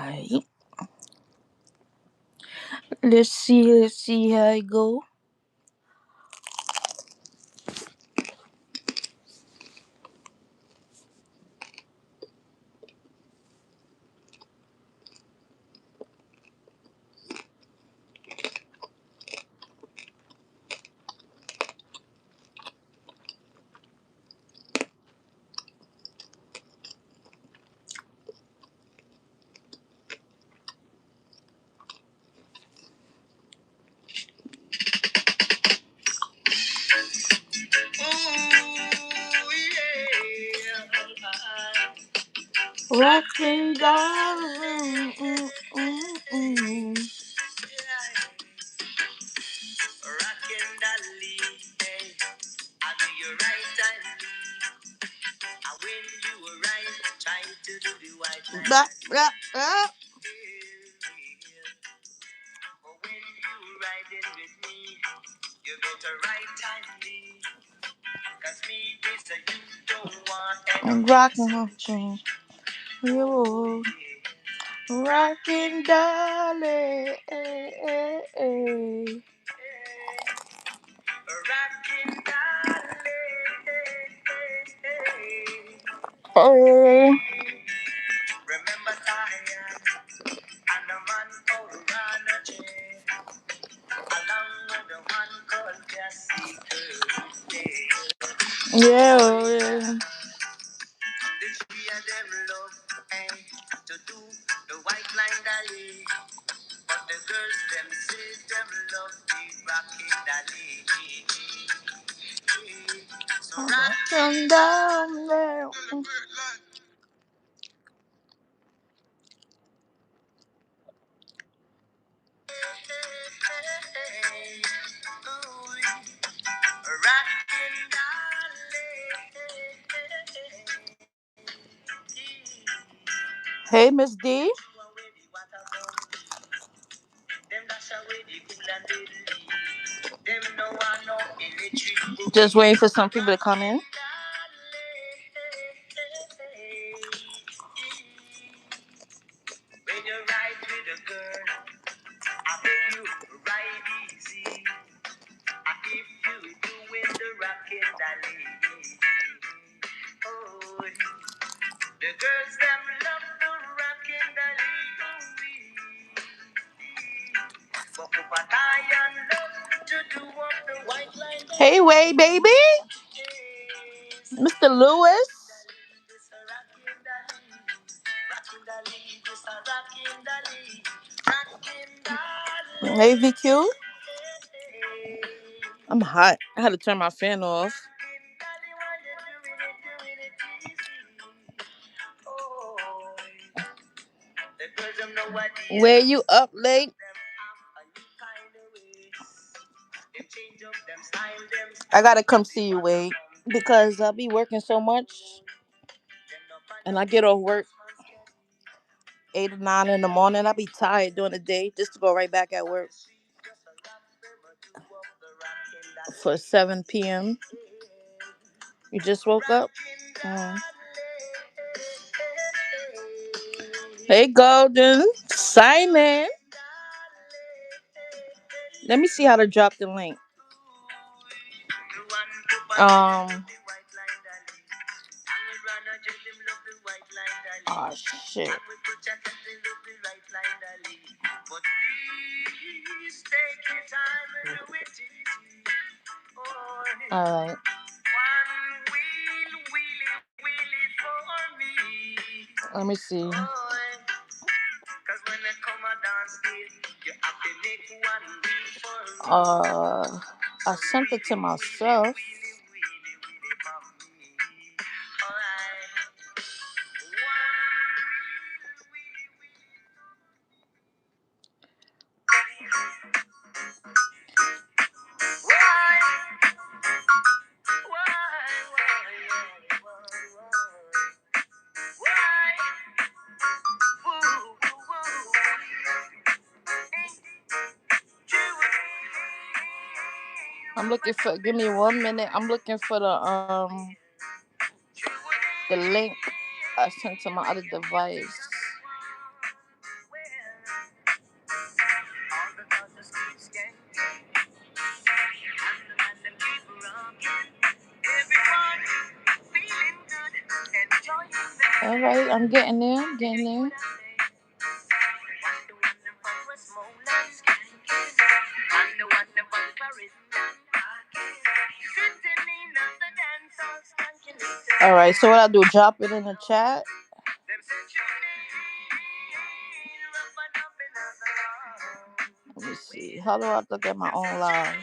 Alright. Let's see how it go. Rockin' darling. Rockin' dolly, hey, I do you right and when you were right, try to do the white line. But when you riding with me, you better right timely. Cause me, this you don't want I'm any rockin' her chain. You rockin' darling. rockin' dolly. Oh. Remember Diane and the man called Ranache, along with the one called Cassie Curry. Yeah. The three of them love to do the white line dolly, but the girls them say them love the rocking dolly. So Rockin' darling. rocking dolly. Hey, Miss D. Just waiting for some people to come in. When you ride with a girl, I beg you ride easy. If you doing the rockin' dolly, oh, the girls them love the rockin' dolly. But Papa Lion love to do up the white line. Hey, Way, baby. Mr. Lewis. Hey, VQ. I'm hot. I had to turn my fan off. Where you up late? I gotta come see you, Wade, because I'll be working so much, and I get off work 8 or 9 in the morning. I'll be tired during the day just to go right back at work for 7 p.m. You just woke up? Hey, Golden. Simon. Let me see how to drop the link. Oh, shit. All right. Let me see. I sent it to myself. I'm looking for. Give me 1 minute. I'm looking for the link I sent to my other device. All right, I'm getting there. I'm getting there. All right, so what I do? Drop it in the chat. Let me see. How do I look at my own live?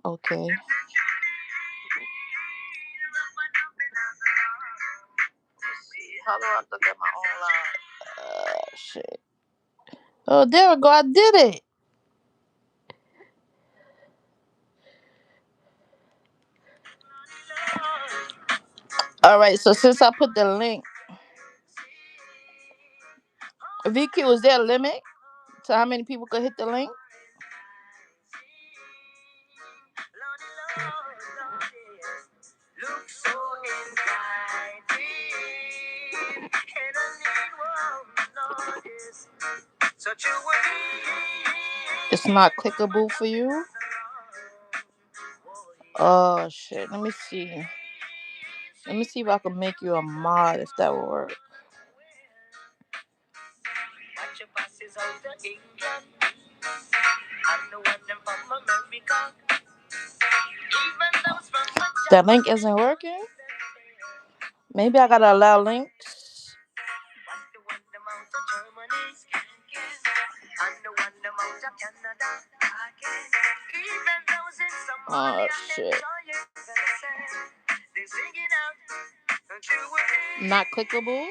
Okay. How do I look at my own live? Shit. Oh, there we go. I did it. All right. So since I put the link, VQ, is there a limit to how many people could hit the link? It's not clickable for you? Oh, shit. Let me see. Let me see if I can make you a mod, if that will work. That link isn't working? Maybe I gotta allow links. Oh, shit. Not clickable?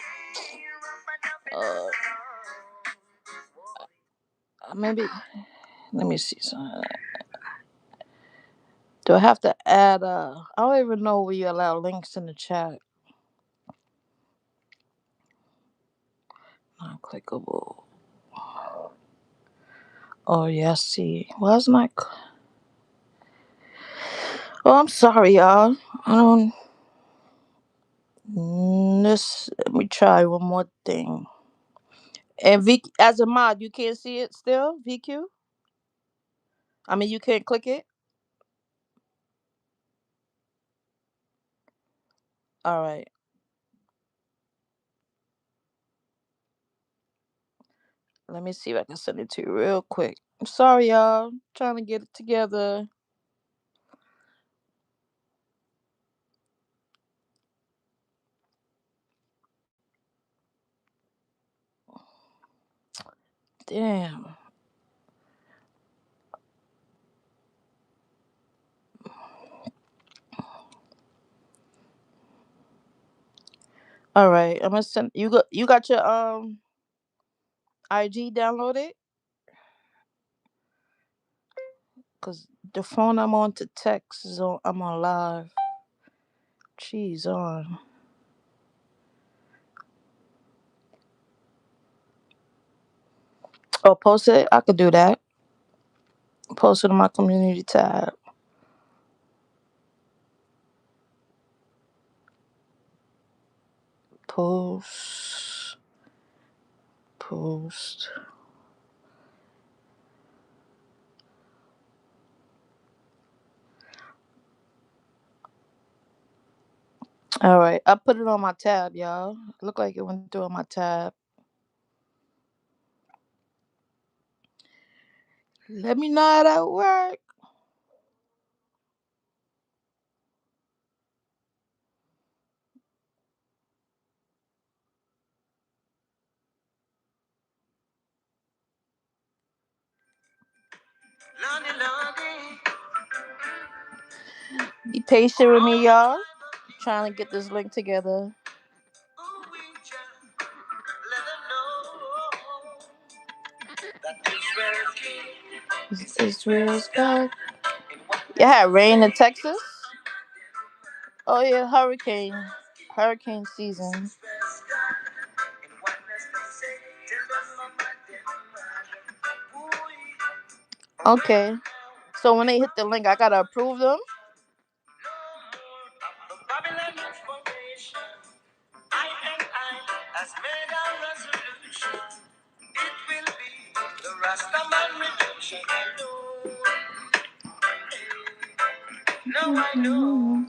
Maybe. Let me see something. Do I have to add I don't even know where you allow links in the chat. Not clickable. Oh, yeah, I see. Well, it's not. Oh, I'm sorry, y'all. I don't. Let me try one more thing. And as a mod, you can't see it still, VQ? I mean, you can't click it? All right. Let me see if I can send it to you real quick. I'm sorry, y'all. I'm trying to get it together. Damn. All right. I'm gonna send you. Got your IG downloaded? Cause the phone I'm on to text is on. I'm on live. Jeez, on. Oh, post it. I could do that. Post it on my community tab. Post. Post. All right. I put it on my tab, y'all. Look like it went through on my tab. Let me know how that work. Be patient with me, y'all. Trying to get this link together. Israel's God. You had rain in Texas? Oh yeah, hurricane season. Okay. So when they hit the link, I gotta approve them. Now I know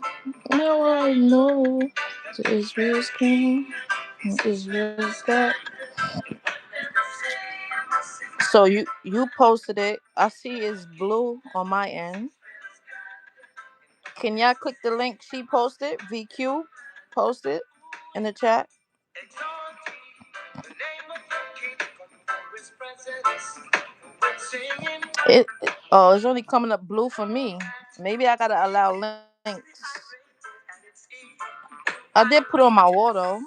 Now I know that the Israel's Israel's king king, is Israel's Israel's God. God. What does it say? I must sing So you posted it. I see it's blue on my end. Israel's God. Can y'all click the link she posted? VQ posted in the chat. Exalt the name of the King, for his presence. We're singing Oh, it's only coming up blue for me. Maybe I gotta allow links. and it's I did put on my wall though.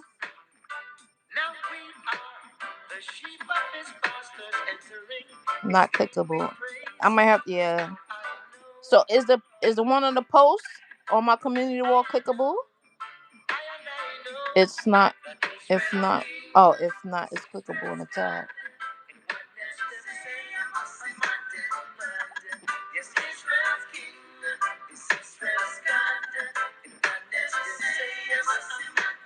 now we are the sheep of his pastors entering his Not gate with clickable. I praise. might have yeah. Now I know, So is the one on the post on my community wall clickable? I know It's not. that If Israel's not, king oh, if not, it's is clickable in Israel's the God. tab. And what does them say? I must demand. Yes, Israel's king is Israel's God. And what does them say? I must demand.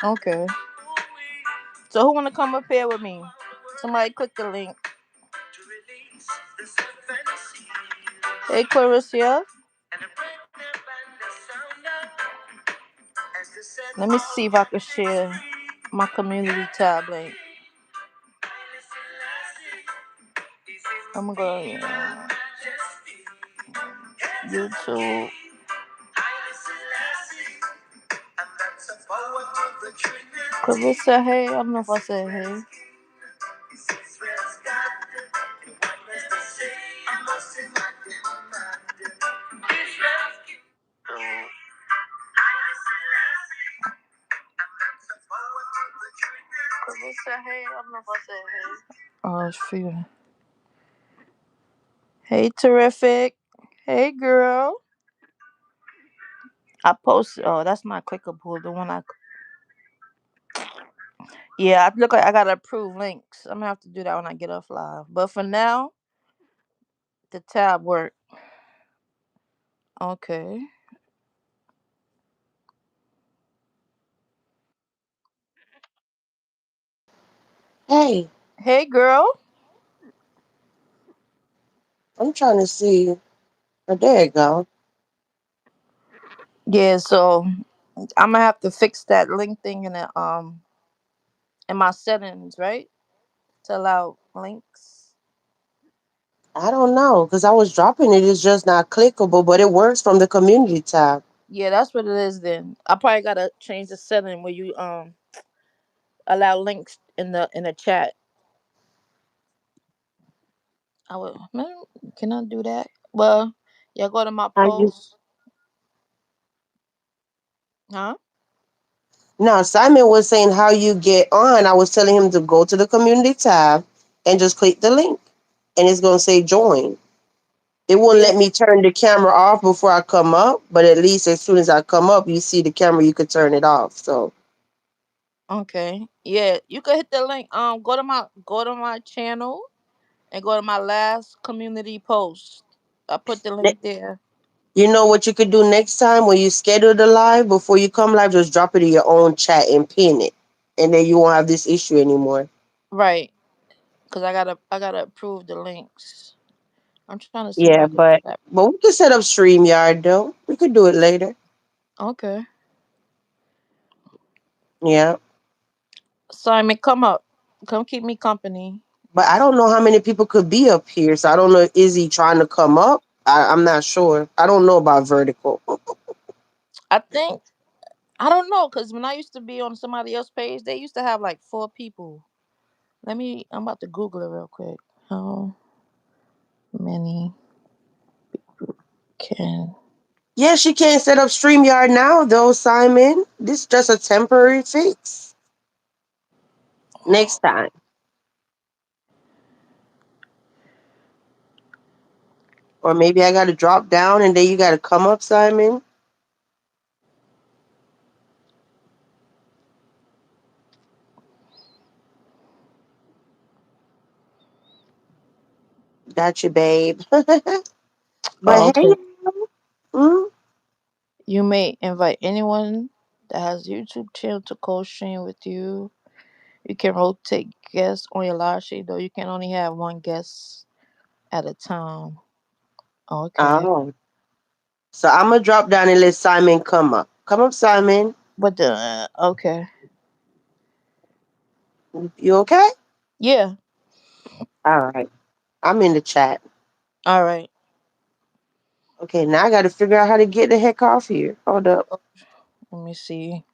Okay. Ooh-wee. So who wanna come up here with me? Around the Somebody world click the link. to release the seven seals Hey Clarissa. and to break them and the sound up and to set Let me all see if I can captives share free. my community Yeah, tab link. Haile Selassie is in I'm gonna royal majesty. Heads of the YouTube. king, Haile Selassie, and that's a power to the Trinity. Clarissa, hey. I don't know if I said hey. Israel's king is Israel's God. And what does the say? I must demand. Israel's king, Haile Selassie, and that's a power to the Trinity. Clarissa, hey. I don't know if I said hey. Oh, it's free. Hey, terrific. Hey, girl. I posted. Oh, that's not clickable. The one I. Yeah, I look like I gotta approve links. I'm gonna have to do that when I get off live. But for now, the tab work. Okay. Hey, Hey, girl. I'm trying to see. Oh, there you go. Yeah. So I'm gonna have to fix that link thing in my settings, right? To allow links. I don't know because I was dropping it. It's just not clickable, but it works from the community tab. Yeah, that's what it is. Then I probably gotta change the setting where you allow links in the chat. I would. Man, can I do that? Well, yeah. Go to my How you? post. Huh? No, Simon was saying how you get on. I was telling him to go to the community tab and just click the link, and it's gonna say join. It won't Yeah. let me turn the camera off before I come up, but at least as soon as I come up, you see the camera. You could turn it off. So Okay. Yeah, you could hit the link. Go to my channel and go to my last community post. I put the ne- link there. you know what you could do next time when you schedule the live before you come live, just drop it in your own chat and pin it, and then you won't have this issue anymore. Right. Cause I gotta approve the links. I'm trying to see if I Yeah, could do but that. we can set up StreamYard though. We could do it later. Okay. Yeah, Simon, come up. Come keep me company. but I don't know how many people could be up here, so I don't know. Is he trying to come up? I'm not sure. I don't know about vertical. I think I don't know, cause when I used to be on somebody else's page, they used to have like 4 people. I'm about to Google it real quick. How many can Yes, you can't set up StreamYard now though, Simon. This is just a temporary fix. Next time, or maybe I got to drop down and then you got to come up, Simon. Got you, babe. But Oh, hey, okay. mm, You may invite anyone that has a YouTube channel to co-stream with you. You can rotate guests on your live stream, though you can only have one guest at a time. Okay. oh, So I'm gonna drop down and let Simon come up. Come up, Simon. But the okay. You okay? Yeah. All right. I'm in the chat. All right. Okay, now I got to figure out how to get the heck off here. Hold up. Let me see.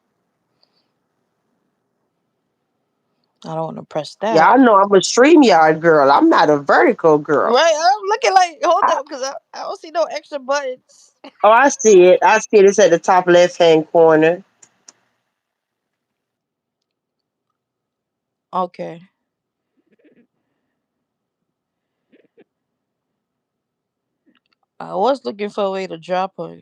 I don't want to press that. Y'all know I'm a StreamYard girl. I'm not a vertical girl. Right. I'm looking like hold I, up because I don't see no extra buttons. oh, I see it. I see it. It's at the top left hand corner. Okay. I was looking for a way to drop her.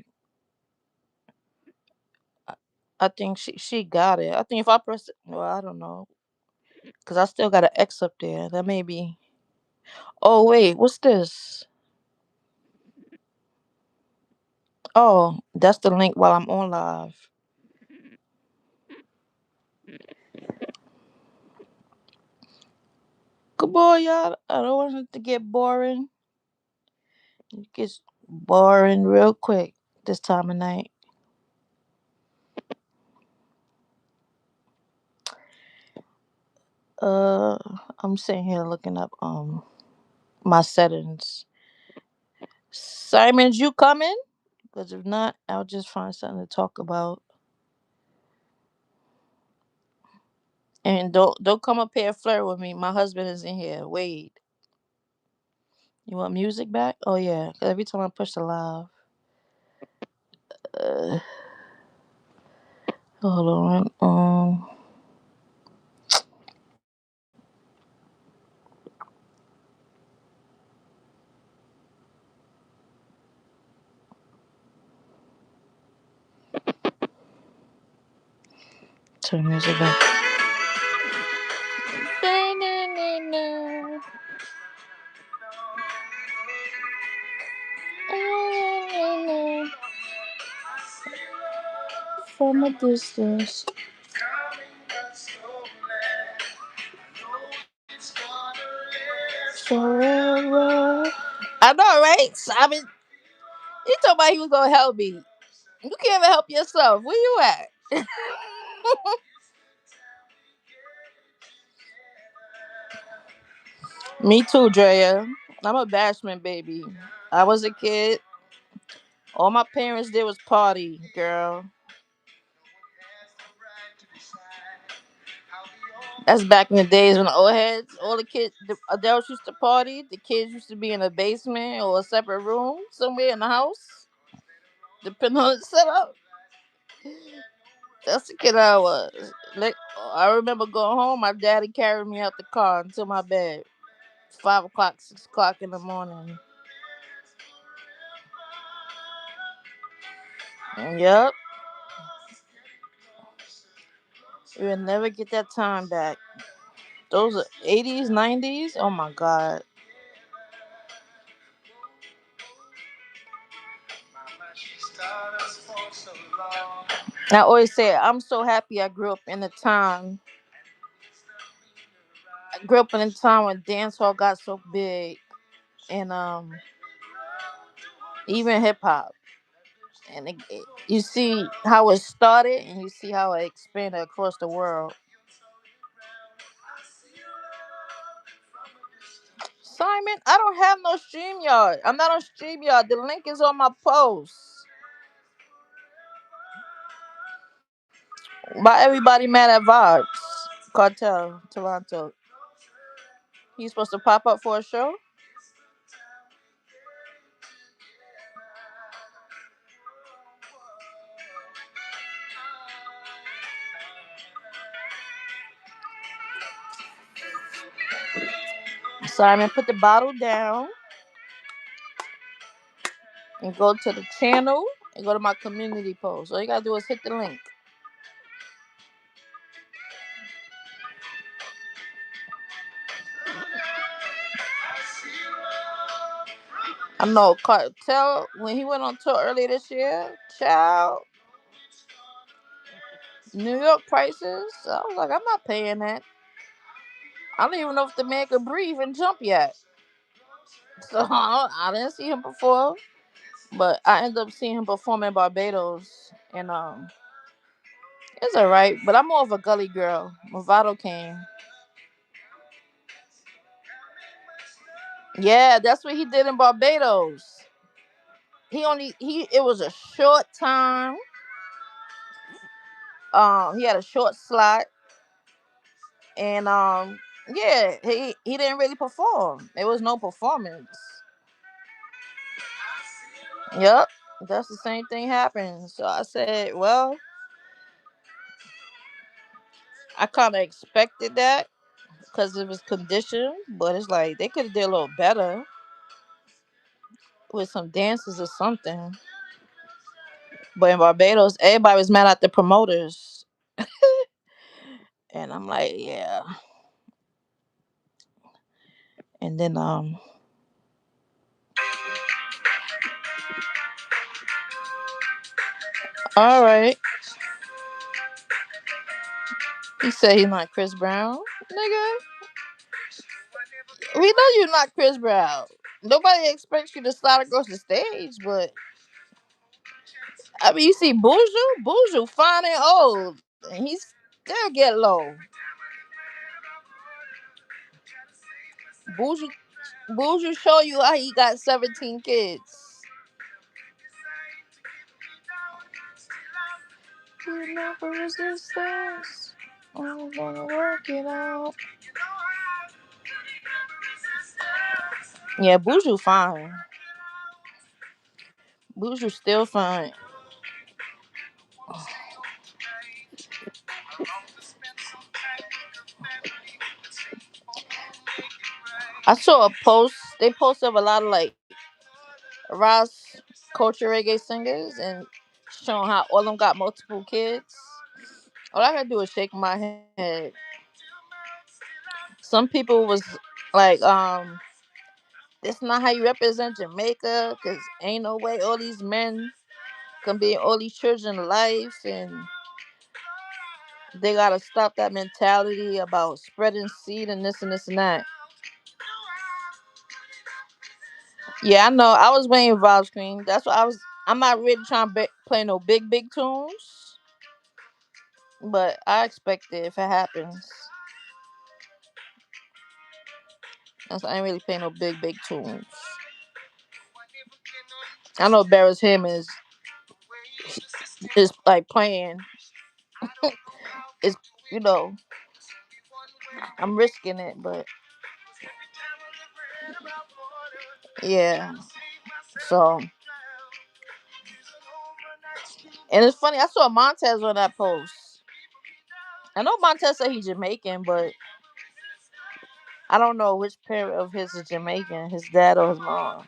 I, I think she got it. I think if I press it, well, I don't know, cause I still got an X up there. That may be. Oh wait, what's this? Oh, that's the link while I'm on live. Good boy, y'all. I don't want it to get boring. It gets boring real quick this time of night. Uh, I'm sitting here looking up my settings. Simons, you coming? Because if not, I'll just find something to talk about. And don't come up here and flirt with me. My husband is in here. Wait, you want music back? Oh yeah. 'Cause every time I push the live, uh, hold on. Turn music back. From a distance. Forever. I know, right? Simon, he told me he was gonna help me. You can't even help yourself. Where you at? Me too, Drea. I'm a bashment baby. I was a kid. All my parents did was party, girl. That's back in the days when the old heads, all the kids, the adults used to party. The kids used to be in a basement or a separate room somewhere in the house, depending on the setup. That's the kid I was. Like, I remember going home. My daddy carried me out the car until my bed. 5 o'clock, 6 o'clock in the morning. Yep, you'll never get that time back. Those are 80s, 90s. Oh my god. I always say I'm so happy I grew up in a time. I grew up in a time when dance hall got so big, and even hip hop. And you see how it started, and you see how it expanded across the world. Simon, I don't have no StreamYard. I'm not on StreamYard. The link is on my post. Why everybody mad at Vibes? Cartel, Toronto. He's supposed to pop up for a show? Simon, put the bottle down and go to the channel and go to my community post. All you gotta do is hit the link. I know Cartel when he went on tour earlier this year, child, New York prices. I was like, I'm not paying that. I don't even know if the man could breathe and jump yet. So I didn't see him before. But I ended up seeing him perform in Barbados, and it's alright. But I'm more of a gully girl. Movado came. Yeah, that's what he did in Barbados. He it was a short time. He had a short slot, and yeah, he didn't really perform. There was no performance. Yep, that's the same thing happened. So I said, well, I kind of expected that because it was conditioned, but it's like they could have did a little better with some dances or something. But in Barbados, everybody was mad at the promoters, and I'm like, yeah. And then all right, he said he's not Chris Brown, nigga. We know you're not Chris Brown. Nobody expects you to slide across the stage, but I mean, you see Buju fine and old, and he still get low. Buju, Buju show you how he got 17 kids. You never resistance. I'm gonna work it out. Yeah, Buju fine. Buju still fine. I saw a post. They posted of a lot of like Ross culture reggae singers and showing how all of them got multiple kids. All I gotta do is shake my head. Some people was like, "That's not how you represent Jamaica, cause ain't no way all these men can be all these children life, and they gotta stop that mentality about spreading seed and this and this and that." Yeah, I know. I was waiting Vibes Queen. That's what I was. I'm not really trying to play no big tunes, but I expect it if it happens. I ain't really playing no big tunes. I know Barris him is like playing. It's you know I'm risking it, but yeah. So and it's funny. I saw Montez on that post. I know Montez said he's Jamaican, but I don't know which parent of his is Jamaican, his dad or his mom.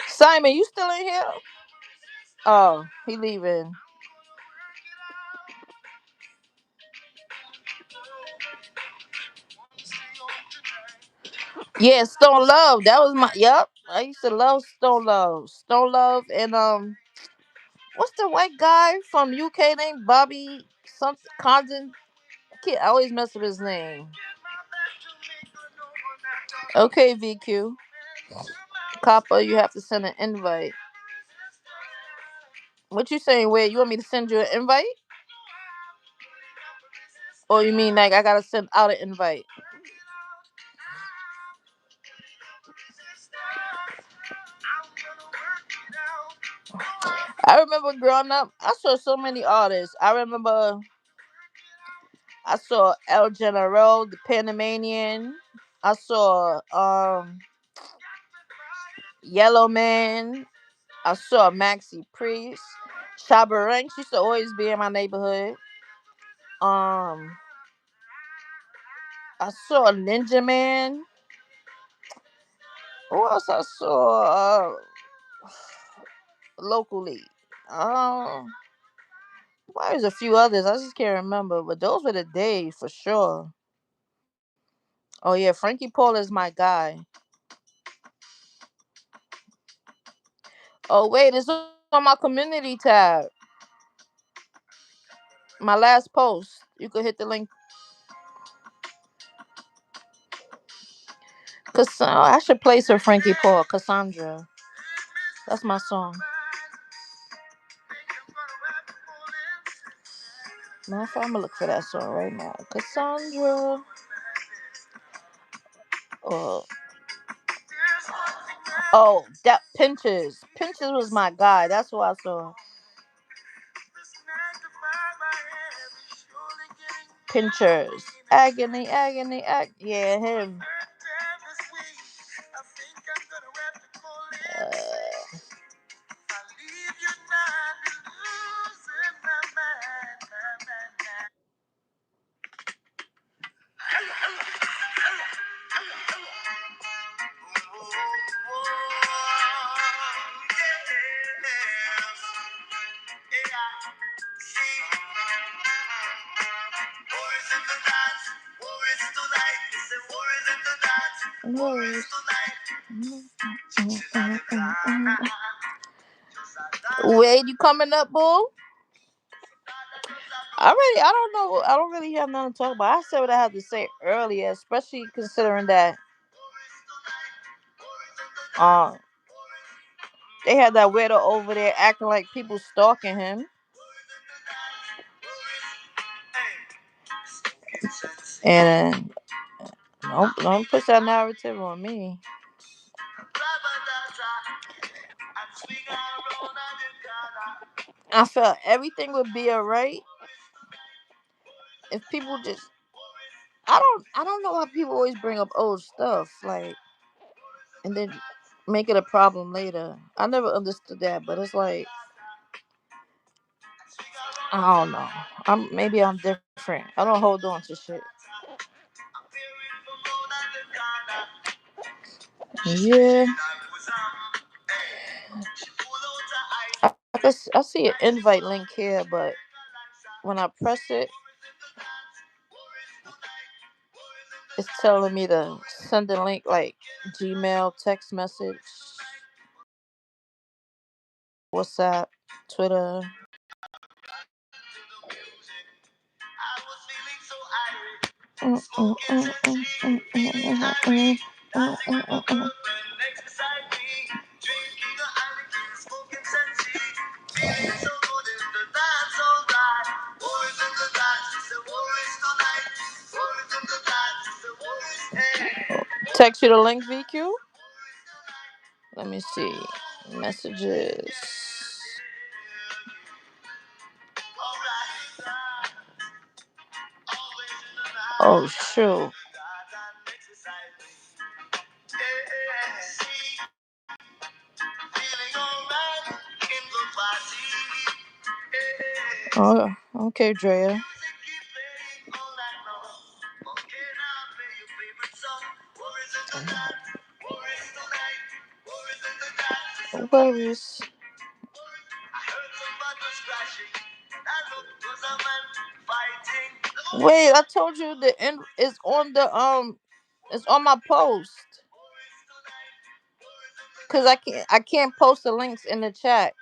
Simon, you still in here? Oh, he leaving. Yeah, Stone Love. That was my. Yup. I used to love Stone Love. Stone Love and what's the white guy from UK named Bobby something Condon? I always mess up his name. Okay, VQ. Copper, you have to send an invite. What you saying? Where you want me to send you an invite? Or you mean like I gotta send out an invite? I remember growing up, I saw so many artists. I remember I saw El General, the Panamanian. I saw Yellow Man. I saw Maxi Priest. Shabba Ranks used to always be in my neighborhood. Um, I saw Ninja Man. Who else I saw locally? Um, well, there's a few others. I just can't remember, but those were the days for sure. Oh yeah, Frankie Paul is my guy. Oh wait, it's on my community tab. My last post. You could hit the link. I should play Sir Frankie Paul, Cassandra. That's my song. Matter of fact, I'm gonna look for that song right now. Cassandra. Oh, that Pinches. Pinches was my guy. That's what I saw. Pinchers. Agony, agony, yeah, him. Uh, Wade, you coming up, boo? I don't know. I don't really have nothing to talk about. I said what I had to say earlier, especially considering that uh, they had that widow over there acting like people stalking him. And don't push that narrative on me. I felt everything would be alright if people just. I don't know why people always bring up old stuff and then make it a problem later. I never understood that, but it's like I don't know. I'm different. I don't hold on to shit. Yeah, I see an invite link here, but when I press it, it's telling me to send a link like Gmail, text message, WhatsApp, Twitter. Text you the link, VQ. Let me see. Messages. Oh, shoot. Oh, okay, Drea. Worries. Wait, I told you the end is on it's on my post. Cause I can't post the links in the chat.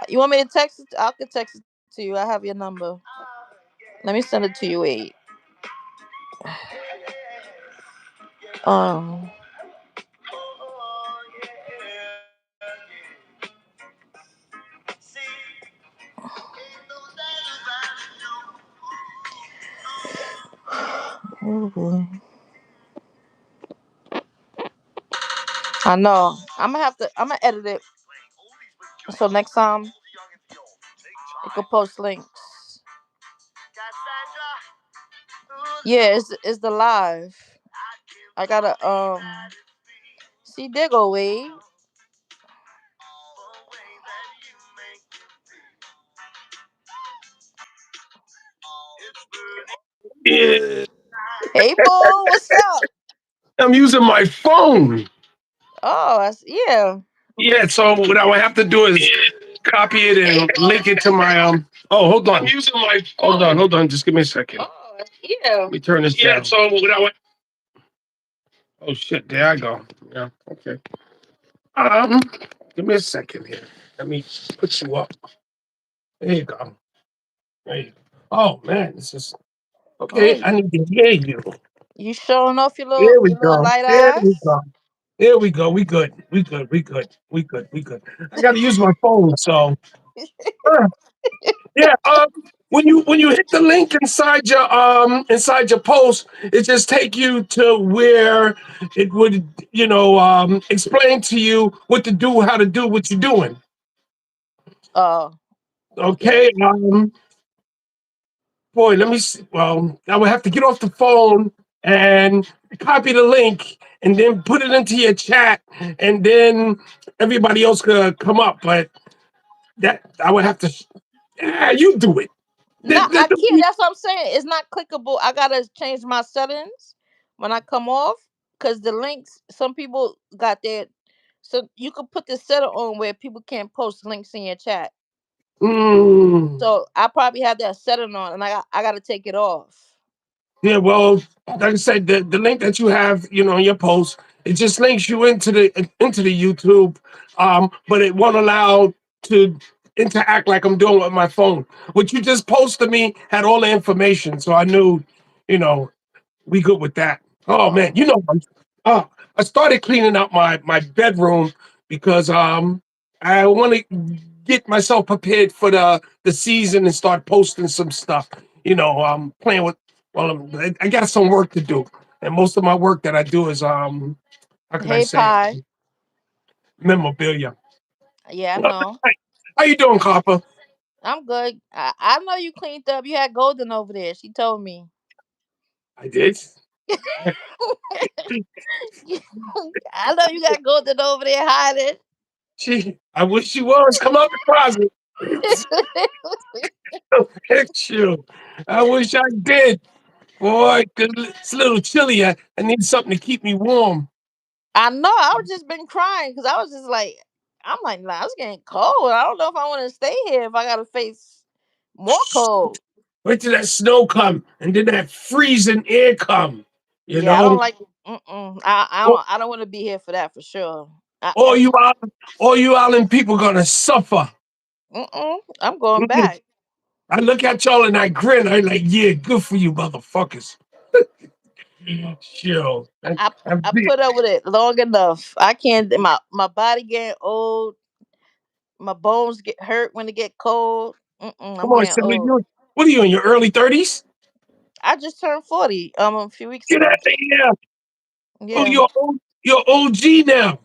You want me to text it? I could text it to you. I have your number. Let me send it to you. Wait. Um. Oh boy. I know. I'm gonna edit it. So next time you can post links. Yeah, it's the live. I gotta see there go Wade. Yeah, Hey boo, what's up? I'm using my phone. Oh, yeah. Yeah, so what I would have to do is copy it and link it to my Oh, hold on. I'm using my phone. Hold on. Just give me a second. Oh, yeah. Let me turn this down. So what I would. Oh shit! There I go. Yeah. Okay. Um, give me a second here. Let me put you up. There you go. There you go. Oh man, this is Oh, okay. I need to hear you. you showing off There we your little go. light There we eyes? go. There we go. We good. We good. We good. We good. We good. I got to use my phone. So uh, yeah. When you hit the link inside your post, it just take you to where it would explain to you what to do, how to do what you're doing. Oh, okay. Okay. Boy, let me see. Well, I would have to get off the phone and copy the link and then put it into your chat, and then everybody else could come up. But that I would have to. Yeah, you do it. No, I can't. That's what I'm saying. It's not clickable. I gotta change my settings when I come off because the links. Some people got their. So you could put the setter on where people can't post links in your chat. Mm. So I probably have that setting on, and I gotta take it off. Yeah, well, like I said, the link that you have, in your post, it just links you into the YouTube, but it won't allow to interact like I'm doing with my phone. What you just posted to me had all the information, so I knew, you know, we good with that. Oh man, Oh, uh, I started cleaning out my bedroom because I want to get myself prepared for the season and start posting some stuff. Playing with. Well, I got some work to do, and most of my work that I do is how can I hey say Pie. memorabilia. Yeah, I Hi, know. how you doing, Copper? I'm good. I know you cleaned up. You had Golden over there. She told me. I did. I know you got Golden over there hiding. I wish she was. Come out the closet. Heck you. I wish I did. Boy, 'cause it's a little chilly. I need something to keep me warm. I know. I was just been crying because I was just like, I'm like, nah, it's getting cold. I don't know if I want to stay here if I gotta face more cold. Wait till that snow come and then that freezing air come. You Yeah, I don't know, like. Mm-mm. all, I don't want to be here for that for sure. all you island, all you island people gonna suffer. I'm going Mm. back. I look at y'all and I grin. I like, yeah, good for you, motherfuckers. Sure, I'm I big. put up with it long enough. I can't. My body getting old. My bones get hurt when it get cold. Come I'm on, getting Silly, old. what are you in your early 30s? I just turned 40 a few weeks Get out ago. of here! Oh, Yeah. you're OG now.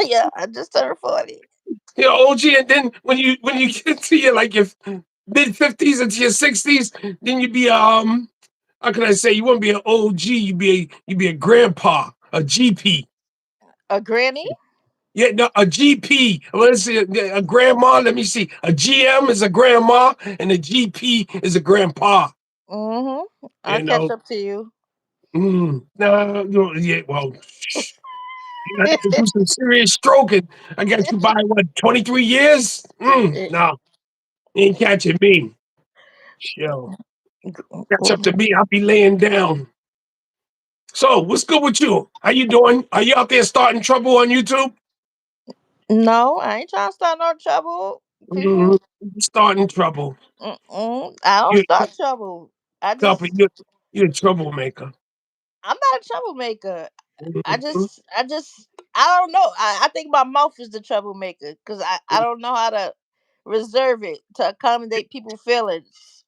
Yeah, I just turned 40. You're OG, and then when you get to your mid 50s into your 60s, then you be how can I say you won't be an OG, you be a grandpa, a GP. A granny? Yeah, no, a GP. Let's see, a grandma. Let me see. A GM is a grandma, and a GP is a grandpa. I'll You catch know. up to you. No, yeah. Well, I have to do some serious stroking. I got you by what 23 years? No, you ain't catching me. Yo, catch up to me. I'll be laying down. So, what's good with you? How you doing? Are you out there starting trouble on YouTube? No, I ain't trying to start no trouble. Mm, People, starting trouble. I don't You, start trouble. I couple, just, you're a troublemaker. I'm not a troublemaker. I Mhm. just, I just, I don't know. I think my mouth is the troublemaker because I don't know how to reserve it to accommodate people's feelings.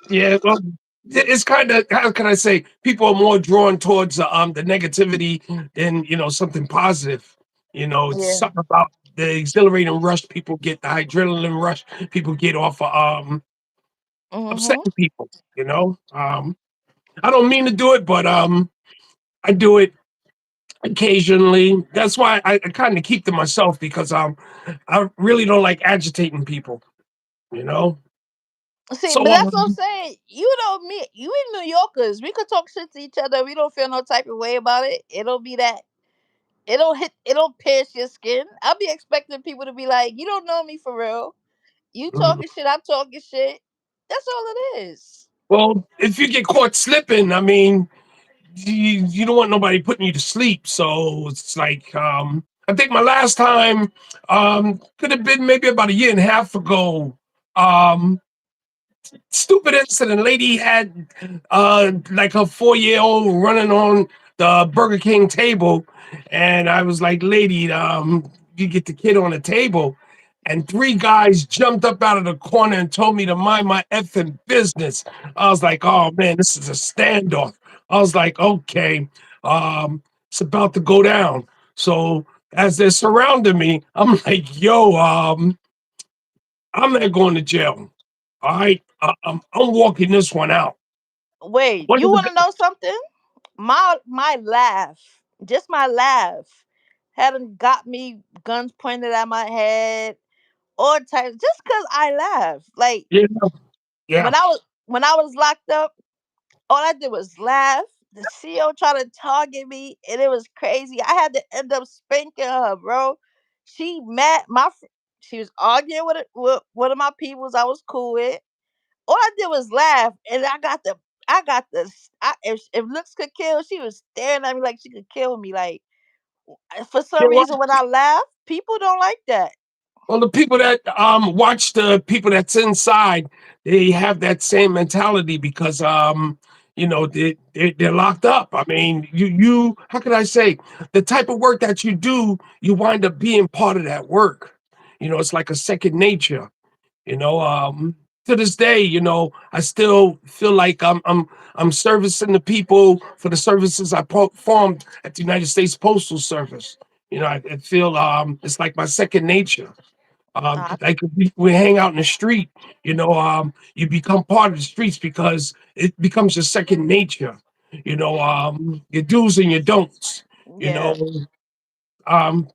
Yeah, well, it's kind of how can I say? People are more drawn towards the negativity than something positive. It's Yeah. something about the exhilarating rush people get, the adrenaline rush people get off of Mm-hmm. upsetting people. I don't mean to do it, but I do it occasionally. That's why I kind of keep to myself because I really don't like agitating people. You know, See, so but that's what I'm saying. You know me, you in New Yorkers, we could talk shit to each other. We don't feel no type of way about it. It'll be that. It'll pierce your skin. I'll be expecting people to be like, you don't know me for real. You mm, talking shit, I'm talking shit. That's all it is. well, if you get caught slipping, I mean, you don't want nobody putting you to sleep. So it's like I think my last time could have been maybe about a year and a half ago. Um, Stupid incident. Lady had like her 4 year old running on the Burger King table, and I was like, "Lady, you get the kid on the table." And three guys jumped up out of the corner and told me to mind my effing business. I was like, "Oh man, this is a standoff." I was like, "Okay, it's about to go down." So as they're surrounding me, I'm like, "Yo, I'm not going to jail. All right, I'm walking this one out." Wait, What you is want to it? know something? My laugh, just my laugh, hadn't got me guns pointed at my head, all types, just cause I laugh. Like Yeah, yeah. when I was locked up, all I did was laugh. The CEO tried to target me, and it was crazy. I had to end up spanking her, bro. She mad. She was arguing with one of my peoples I was cool with. All I did was laugh, and if looks could kill, she was staring at me like she could kill me. Like for You some know what? reason, when I laugh, people don't like that. Well, the people that watch the people that's inside, they have that same mentality because they're locked up. I mean, you how can I say, the type of work that you do, you wind up being part of that work. It's like a second nature. You know, to this day, I still feel like I'm servicing the people for the services I performed at the United States Postal Service. I feel it's like my second nature. Uh, Like we hang out in the street, you become part of the streets because it becomes your second nature. Your do's and your don'ts. You yeah, know,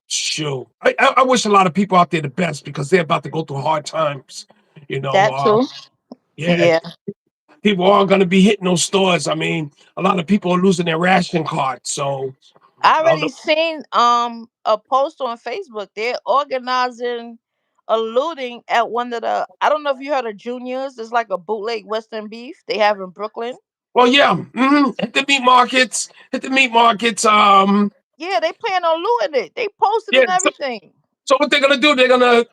sure. I wish a lot of people out there the best because they're about to go through hard times. You know, that too. yeah, Yeah, people are going to be hitting those stores. I mean, a lot of people are losing their ration cards. So I I don't already know. seen a post on Facebook. They're organizing a looting at one of the. I don't know if you heard of Juniors. It's like a bootleg Western beef they have in Brooklyn. Well, yeah, hit the meat markets. Hit the meat markets. Yeah, they plan on looting it. They posted Yeah. and everything. So what they're gonna do? They're gonna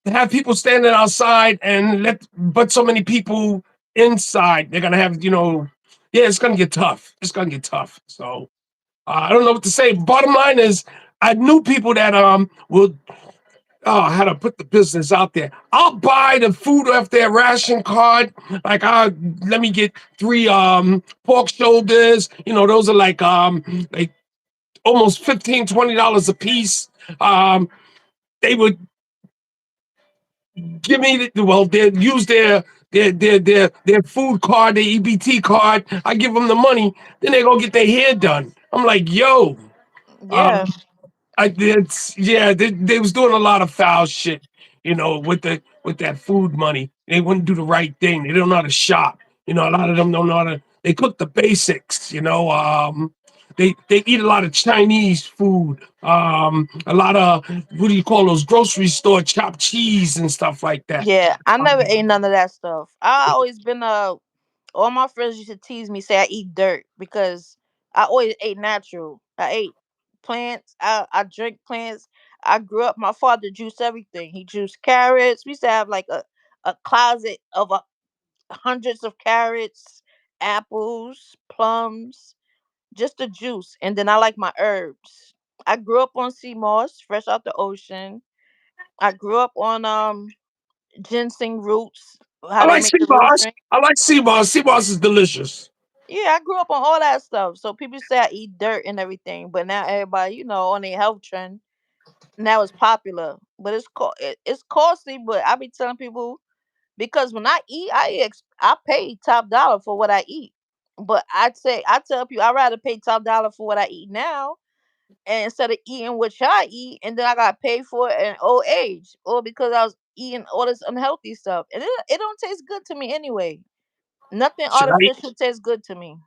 have people standing outside and but so many people inside. They're gonna have yeah, it's gonna get tough. It's gonna get tough. So I don't know what to say. Bottom line is, I knew people that will how to put the business out there. I'll buy the food off their ration card. Like let me get three pork shoulders. Those are like almost $15-20 a piece. They would give me well, they use their food card, their EBT card. I give them the money, then they go get their hair done. I'm like, yo, Yeah, um, it's yeah, they was doing a lot of foul shit, with that food money. They wouldn't do the right thing. They don't know how to shop. A lot of them don't know how to. They cook the basics. They eat a lot of Chinese food. A lot of what do you call those grocery store chopped cheese and stuff like that. yeah. I never Um, ate none of that stuff. I always been all my friends used to tease me, say I eat dirt because I always ate natural. I ate plants. I drink plants. I grew up. My father juiced everything. He juiced carrots. We used to have like a closet of hundreds of carrots, apples, plums, just the juice. And then I like my herbs. I grew up on sea moss, fresh out the ocean. I grew up on ginseng roots, I how they like make sea the moss. lotion. I like sea moss. Sea moss is delicious. Yeah, I grew up on all that stuff. So people say I eat dirt and everything, but now everybody, on a health trend. Now it's popular, but it's costly. But I be telling people because when I eat, I pay top dollar for what I eat. But I tell people I rather pay top dollar for what I eat now, and instead of eating what I eat, and then I got paid for it in old age, or because I was eating all this unhealthy stuff, and it don't taste good to me anyway. Nothing Should I? artificial tastes good to me.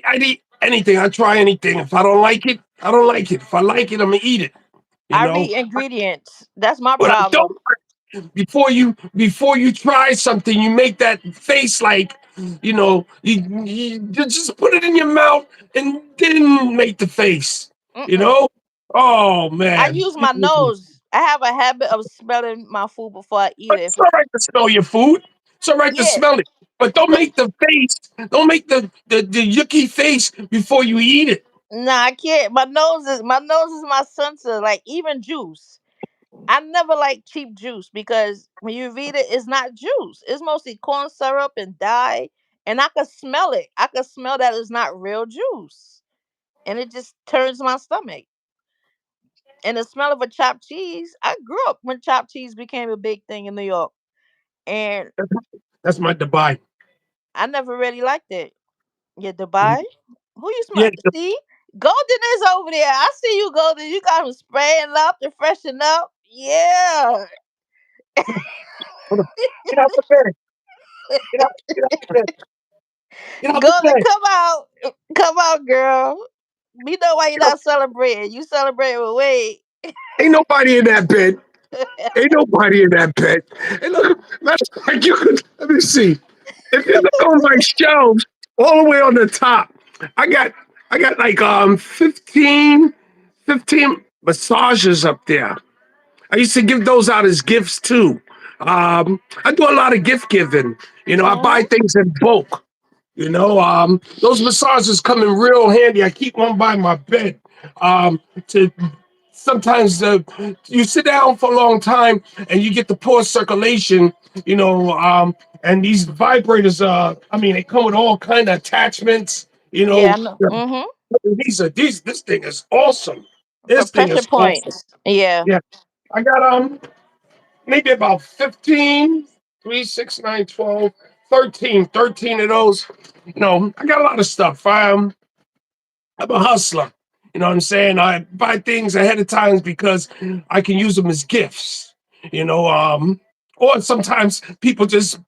I'd eat anything. I try anything. If I don't like it, I don't like it. If I like it, I'm gonna eat it. You I know. read ingredients. That's my But I problem. don't. Before you try something, you make that face like you just put it in your mouth and then make the face. You Mm-mm. know. Oh I man. use my nose. I have a habit of smelling my food before I eat But it. If it's all it's right to smell your food. It's all right to yeah, smell it. But don't make the face. Don't make the yucky face before you eat it. nah, I can't. My nose is my sensor. Like even juice. I never like cheap juice because when you read it, it's not juice. It's mostly corn syrup and dye, and I can smell it. I can smell that it's not real juice, and it just turns my stomach. And the smell of a chopped cheese. I grew up when chopped cheese became a big thing in New York, and That's my Dubai. I never really liked it. Yeah, Dubai. Who you smell? Yeah. See, Golden is over there. I see you, Golden. You got him spraying up to freshen up. Yeah. Hold on. Get out the bed. Get out the bed. Get out the Golden, bed. come out. Come out, girl. We know why you're Get out. not celebrating. You celebrate with Wade. Ain't nobody in that bed. Ain't nobody in that bed. And look, that's like you could. Let me see. If you look on my shelves, all the way on the top, I got I got like 15 massages up there. I used to give those out as gifts too. I do a lot of gift giving. I buy Hmm. things in bulk. Those massages come in real handy. I keep one by my bed. To sometimes you sit down for a long time and you get the poor circulation. And these vibrators. I mean, they come with all kind of attachments. Yeah, I know. Hmm. This thing is awesome. For This thing pressure is awesome. points. Yeah. Yeah, I got maybe about 15, 3, 6, 9, 12, 13, 13 of those. I got a lot of stuff. I'm a hustler. You know what I'm saying? I buy things ahead of times because I can use them as gifts. You know, or sometimes people just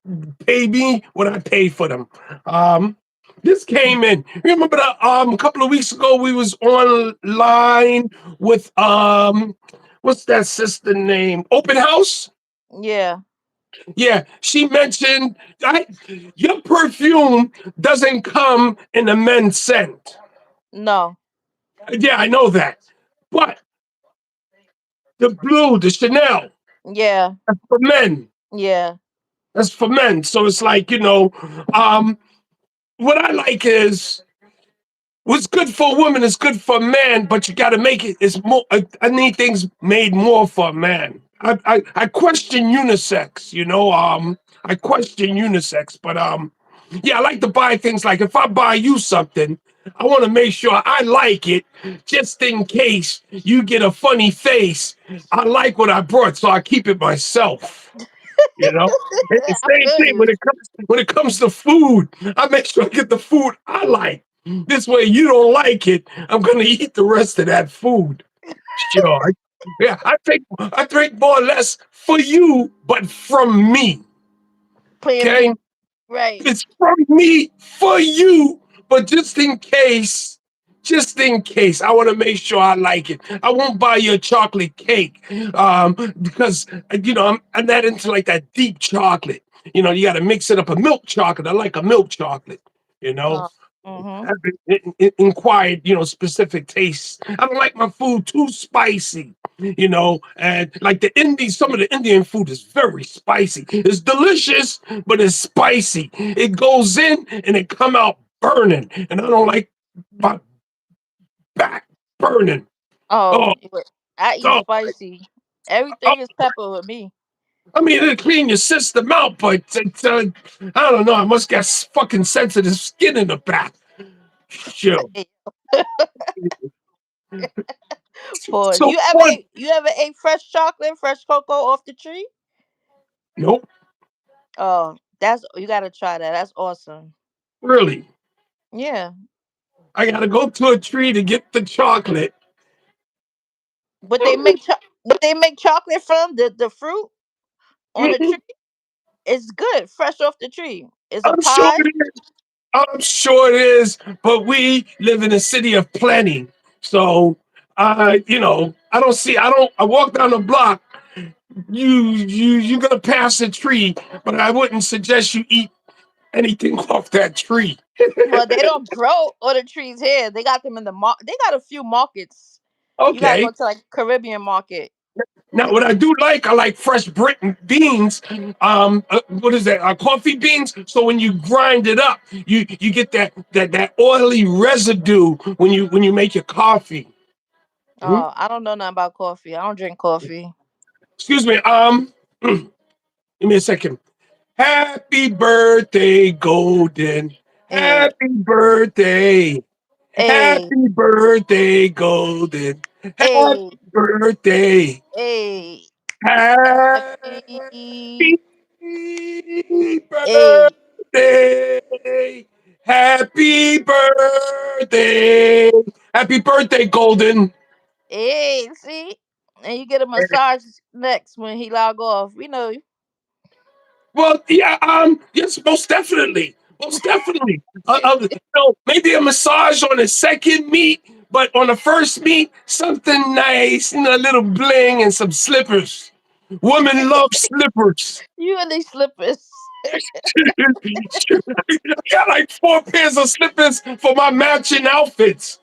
pay me when I pay for them. Um, this came in. Remember a couple of weeks ago we was online with what's that sister name? Open House? Yeah. Yeah, she mentioned your perfume doesn't come in a men's scent. No. Yeah, I know that. But the blue, the Chanel, Yeah. that's for men. Yeah. That's for men. So it's like, um, what I like is what's good for a woman is good for a man, but you got to make it. It's more. I need things made more for a man. I question unisex. I question unisex, but yeah, I like to buy things like if I buy you something, I want to make sure I like it, just in case you get a funny face. I like what I brought, so I keep it myself. You know, and the I same feel thing you. when it comes to food. I make sure I get the food I like. This way, you don't like it, I'm gonna eat the rest of that food. Sure, yeah, I drink more or less for you, but from me. Plan Okay, B. Right. it's from me for you, but just in case, I want to make sure I like it. I won't buy you a chocolate cake, because I'm not into like that deep chocolate. You got to mix it up. A milk chocolate, I like a milk chocolate. You know, Oh. Mm-hmm. I've inquired, specific tastes. I don't like my food too spicy, and like some of the Indian food is very spicy. It's delicious, but it's spicy. It goes in and it come out burning, and I don't like my back burning. Oh, Oh, I eat oh, spicy. oh. Everything is pepper with me. I mean, it'll clean your system out, but I don't know. I must get fucking sensitive skin in the back. Sure. Pause. So You ever fun. ate fresh chocolate, fresh cocoa off the tree? Nope. Oh, that's you gotta try that. That's awesome. Really. Yeah. I gotta go to a tree to get the chocolate. What they make chocolate from the fruit on the Mhm. tree. It's good, fresh off the tree. It's a I'm sure pie. it is. I'm sure it is. But we live in a city of plenty. So, I don't see, I walk down the block. You're going to pass a tree, but I wouldn't suggest you eat anything off that tree. Well, they don't grow on the trees here. They got them in the they got a few markets. You gotta go Okay. to like Caribbean market. Now, what I like fresh Britain beans. What is that? Coffee beans. So when you grind it up, you get that oily residue when you make your coffee. Hmm? Oh, I don't know nothing about coffee. I don't drink coffee. Excuse me. Give me a second. Happy birthday, Golden. Hey, Happy birthday. hey, Happy birthday, Golden. Happy hey, birthday. hey, Happy happy, hey, birthday. Happy birthday. Happy birthday, Golden. hey. See, and you get a massage next when he log off. We know. Well, yeah, yes, most definitely, most definitely. Maybe a massage on the second meet, but on the first meet, something nice, a little bling and some slippers. Women love slippers. You and these slippers. I got like four pairs of slippers for my matching outfits.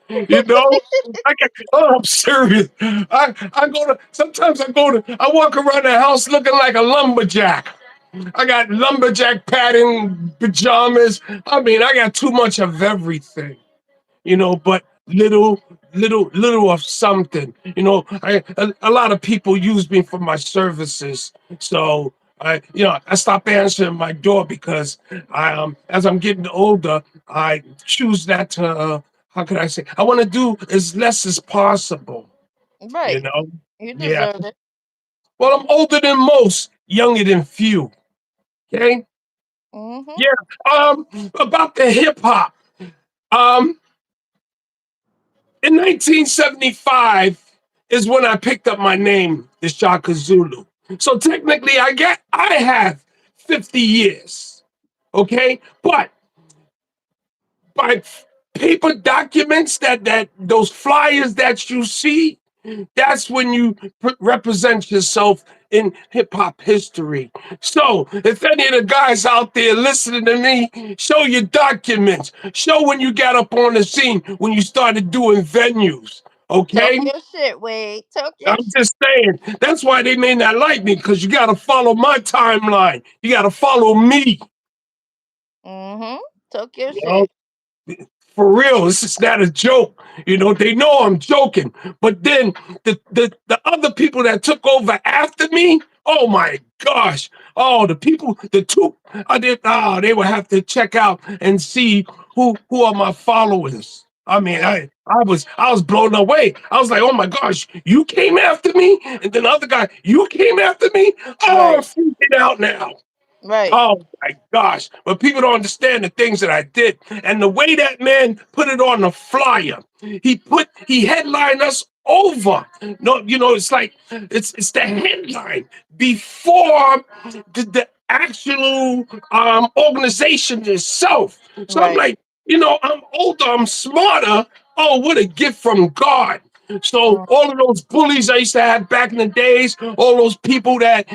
I'm serious. I go to sometimes I walk around the house looking like a lumberjack. I got lumberjack pattern pajamas. I mean, I got too much of everything, but little of something. A lot of people use me for my services. So I stopped answering my door because as I'm getting older, I choose not to, how can I say, I want to do as less as possible, you Right. know? You Yeah. deserve it. Well, I'm older than most, younger than few. Okay. Mm-hmm. Yeah. About the hip hop. Um, in 1975 is when I picked up my name, the Shaka Zulu. So technically, I have 50 years. Okay, but by paper documents that those flyers that you see, that's when you represent yourself in hip hop history. So, if any of the guys out there listening to me, show your documents. Show when you got up on the scene, when you started doing venues. Talk Okay? your shit, Wade. Talk I'm your shit. just saying. That's why they may not like me, because you got to follow my timeline. You got to follow me. Mm-hmm. Talk your You know? shit. For real, this is not a joke. They know I'm joking. But then the other people that took over after me, oh my gosh. Oh, the people, the two I did they would have to check out and see who are my followers. I mean, Mm, I was blown away. I was like, oh my gosh, you came after me? And then the other guy, you came after me? Oh, I'm right. freaking out now. Right. Oh my gosh. But people don't understand the things that I did. And the way that man put it on the flyer, he headlined us over. No, it's like it's the headline before the actual organization itself. So I'm Right. like, I'm older, I'm smarter. Oh, what a gift from God. So Mm, all of those bullies I used to have back in the days, all those people that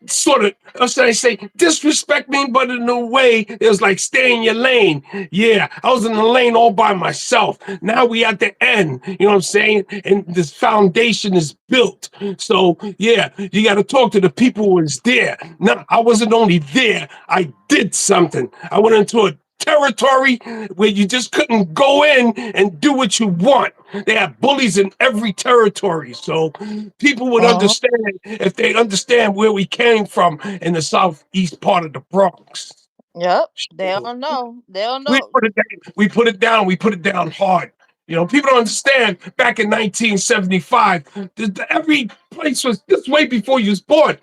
sort of, how should I say, disrespect me, but in a way it was like stay in your lane. Yeah, I was in the lane all by myself. Now we at the end. You know what I'm saying? And this foundation is built. So yeah, you got to talk to the people who was there. No, I wasn't only there. I did something. I went into a territory where you just couldn't go in and do what you want. They have bullies in every territory. So people would mhm. understand if they understand where we came from in the southeast part of the Bronx. Yep. They don't know. They don't We know. put it down. We put it down. We put it down hard. People don't understand. Back in 1975, every place was this way before you was born.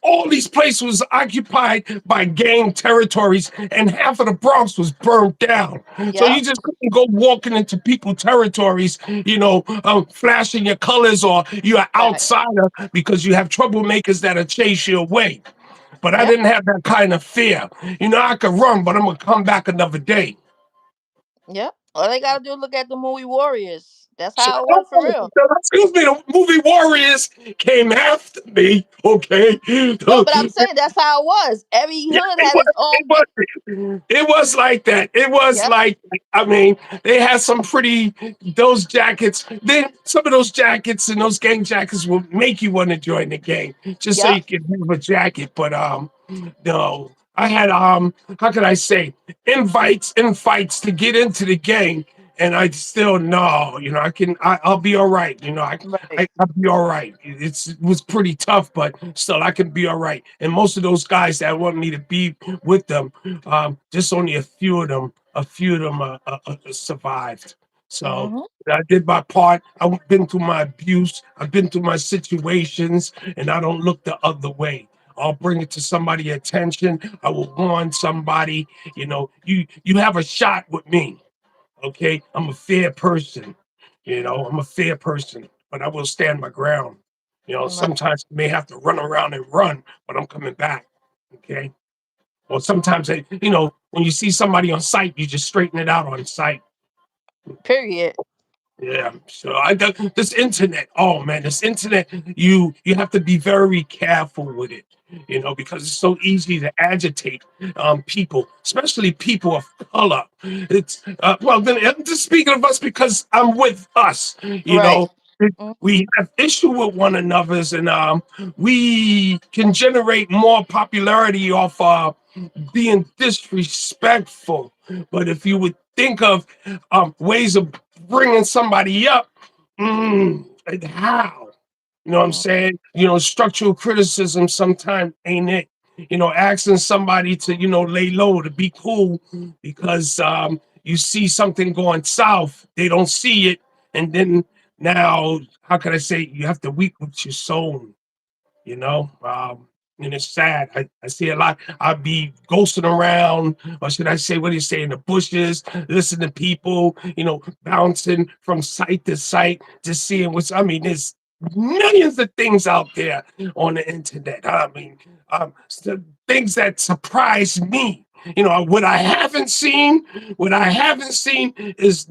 All these places was occupied by gang territories, and half of the Bronx was burned down. So Yep. you just couldn't go walking into people's territories, flashing your colors, or you're an Right. outsider because you have troublemakers that'll chase you away. But I Yep. didn't have that kind of fear. I could run, but I'm gonna come back another day. Yep. All they gotta do is look at the movie Warriors. That's So, how it was for real. excuse me, the movie Warriors came after me. Okay. No, but I'm saying that's how it was. Every Yeah, hood it had was. its It own. was. It was like that. It was Yep, like. I mean, they had some pretty. Those jackets. Then some of those jackets and those gang jackets will make you want to join the gang just so yep. you can have a jacket. But no. I had how could I say invites and fights to get into the gang, and I still no, I can I'll be all right. Right. I'll be all right. It was pretty tough, but still I can be all right. And most of those guys that want me to be with them, just only a few of them survived. So Mm-hmm. I did my part. I've been through my abuse. I've been through my situations, and I don't look the other way. I'll bring it to somebody's attention. I will warn somebody. You have a shot with me. Okay, I'm a fair person. I'm a fair person, but I will stand my ground. Right. Sometimes I may have to run around and run, but I'm coming back. Okay. Or sometimes, when you see somebody on sight, you just straighten it out on sight. Period. Yeah, so I got this internet. Oh man, this internet. You have to be very careful with it, because it's so easy to agitate people, especially people of color. It's well, then I'm just speaking of us because I'm with us. Right. Mm, We have issue with one another's, and we can generate more popularity off being disrespectful. But if you would think of ways of bringing somebody up, like how? You know what I'm mm, saying? Structural criticism sometimes ain't it. Asking somebody to, lay low, to be cool because you see something going south, they don't see it. And then now, how can I say, you have to weep with your soul, you know? And it's sad. I see a lot. I'll be ghosting around, or should I say, what do you say, in the bushes, listen to people, bouncing from site to site, just seeing what's, I mean, there's millions of things out there on the internet. I mean, things that surprise me. What I haven't seen is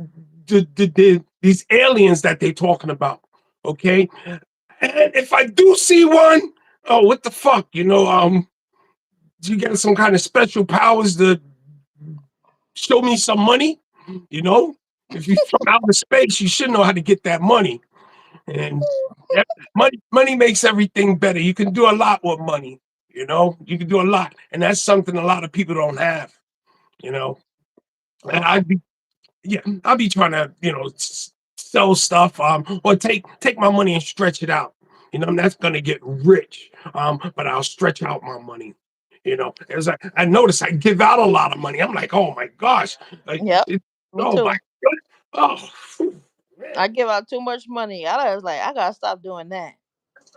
these aliens that they're talking about. Okay. And if I do see one, oh, what the fuck? You got some kind of special powers to show me some money? You know, if you're from outer space, you should know how to get that money. And that money makes everything better. You can do a lot with money. You can do a lot, and that's something a lot of people don't have. You know, and mm. I'll be trying to, sell stuff, or take my money and stretch it out. I'm not gonna get rich, but I'll stretch out my money. As I notice, I give out a lot of money. I'm like, oh my gosh, like, Yep. Me oh my too. god, oh phew, man. I give out too much money. I was like, I gotta stop doing that.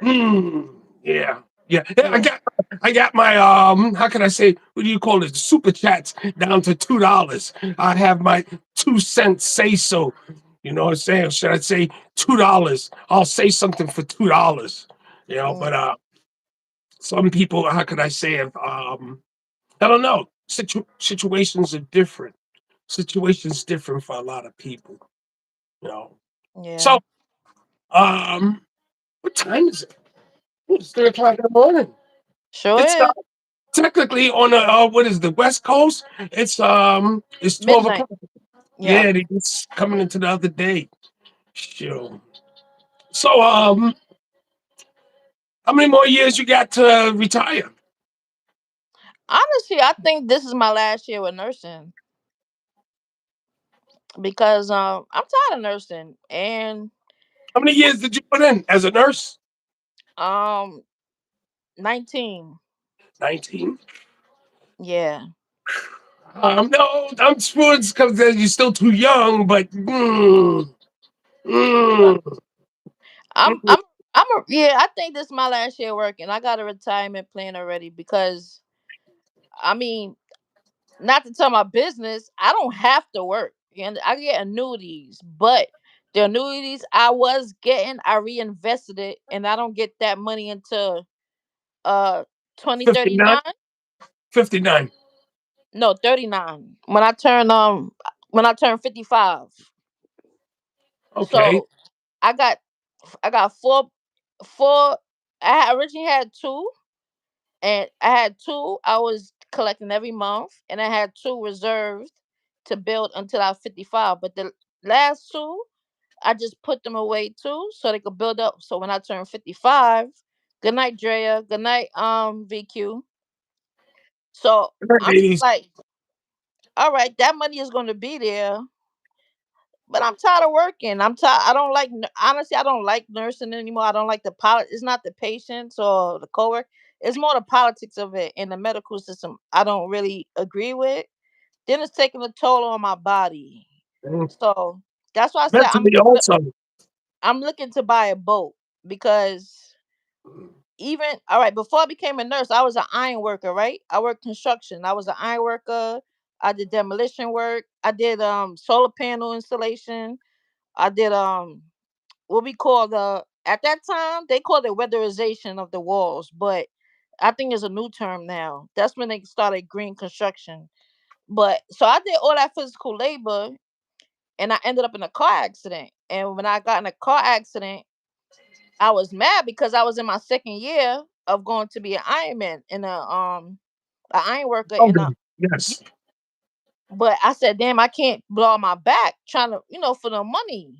Hmm. Yeah. Yeah. Yeah, I Yeah. got I got my how can I say, what do you call it? Super chats down to $2. I have my 2 cents say so. You know what I'm saying? Should I say $2? I'll say something for $2. Mm, But some people, how could I say it? I don't know. Situations are different. Situations different for a lot of people, you know. So yeah. what time is it? It's 3 o'clock in the morning. Sure It's is. technically on the what is the West Coast? It's 12 Midnight. o'clock. Yep. Yeah, it's coming into the other day. Sure. So how many more years you got to retire? Honestly, I think this is my last year with nursing because I'm tired of nursing and How many years did you put in as a nurse? um 19. 19. Yeah. No, I'm sure it's because you're still too young, but But mm, I'm mm, I'm yeah, I think this is my last year working. I got a retirement plan already because I mean, not to tell my business, I don't have to work. And I get annuities, but the annuities I was getting, I reinvested it and I don't get that money until uh 59, 2039. 59. No, 39. When I turn 55. Okay. So I got I got four. Originally had two, and I had two I was collecting every month, and I had two reserved to build until I was 55. But the last two, I just put them away too, so they could build up. So when I turn 55, good night, Drea. Good night, VQ. So I'm just Ladies. like, all right, that money is going to be there, but I'm tired of working. I'm tired. I don't like, honestly, I don't like nursing anymore. I don't like the It's not the patients or the coworker. It's more the politics of it in the medical system. I don't really agree with. Then it's taking a toll on my body. Mm, So that's why I said mentally also. I'm looking to buy a boat because even all right, before I became a nurse, I was an iron worker, right? I worked construction. I was an iron worker. I did demolition work. I did solar panel installation. I did what we call the at that time they called it weatherization of the walls, but I think it's a new term now. That's when they started green construction. But so I did all that physical labor, and I ended up in a car accident. And when I got in a car accident, I was mad because I was in my second year of going to be an ironman in a iron worker in a. Okay. Yes. But I said, damn, I can't blow my back trying to, for the money.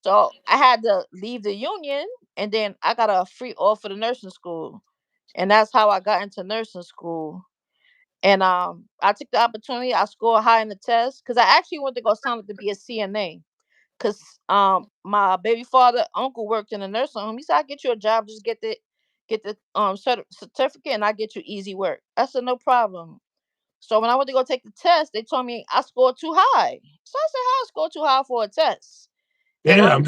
So I had to leave the union, and then I got a free offer to nursing school, and that's how I got into nursing school. And I took the opportunity. I scored high in the test because I actually wanted to go sign up to be a CNA. Cause my baby father uncle worked in a nursing home. He said, "I get you a job, just get the certificate, and I get you easy work." I said, "No problem." So when I went to go take the test, they told me I scored too high. So I said, "How I scored too high for a test?" And Damn.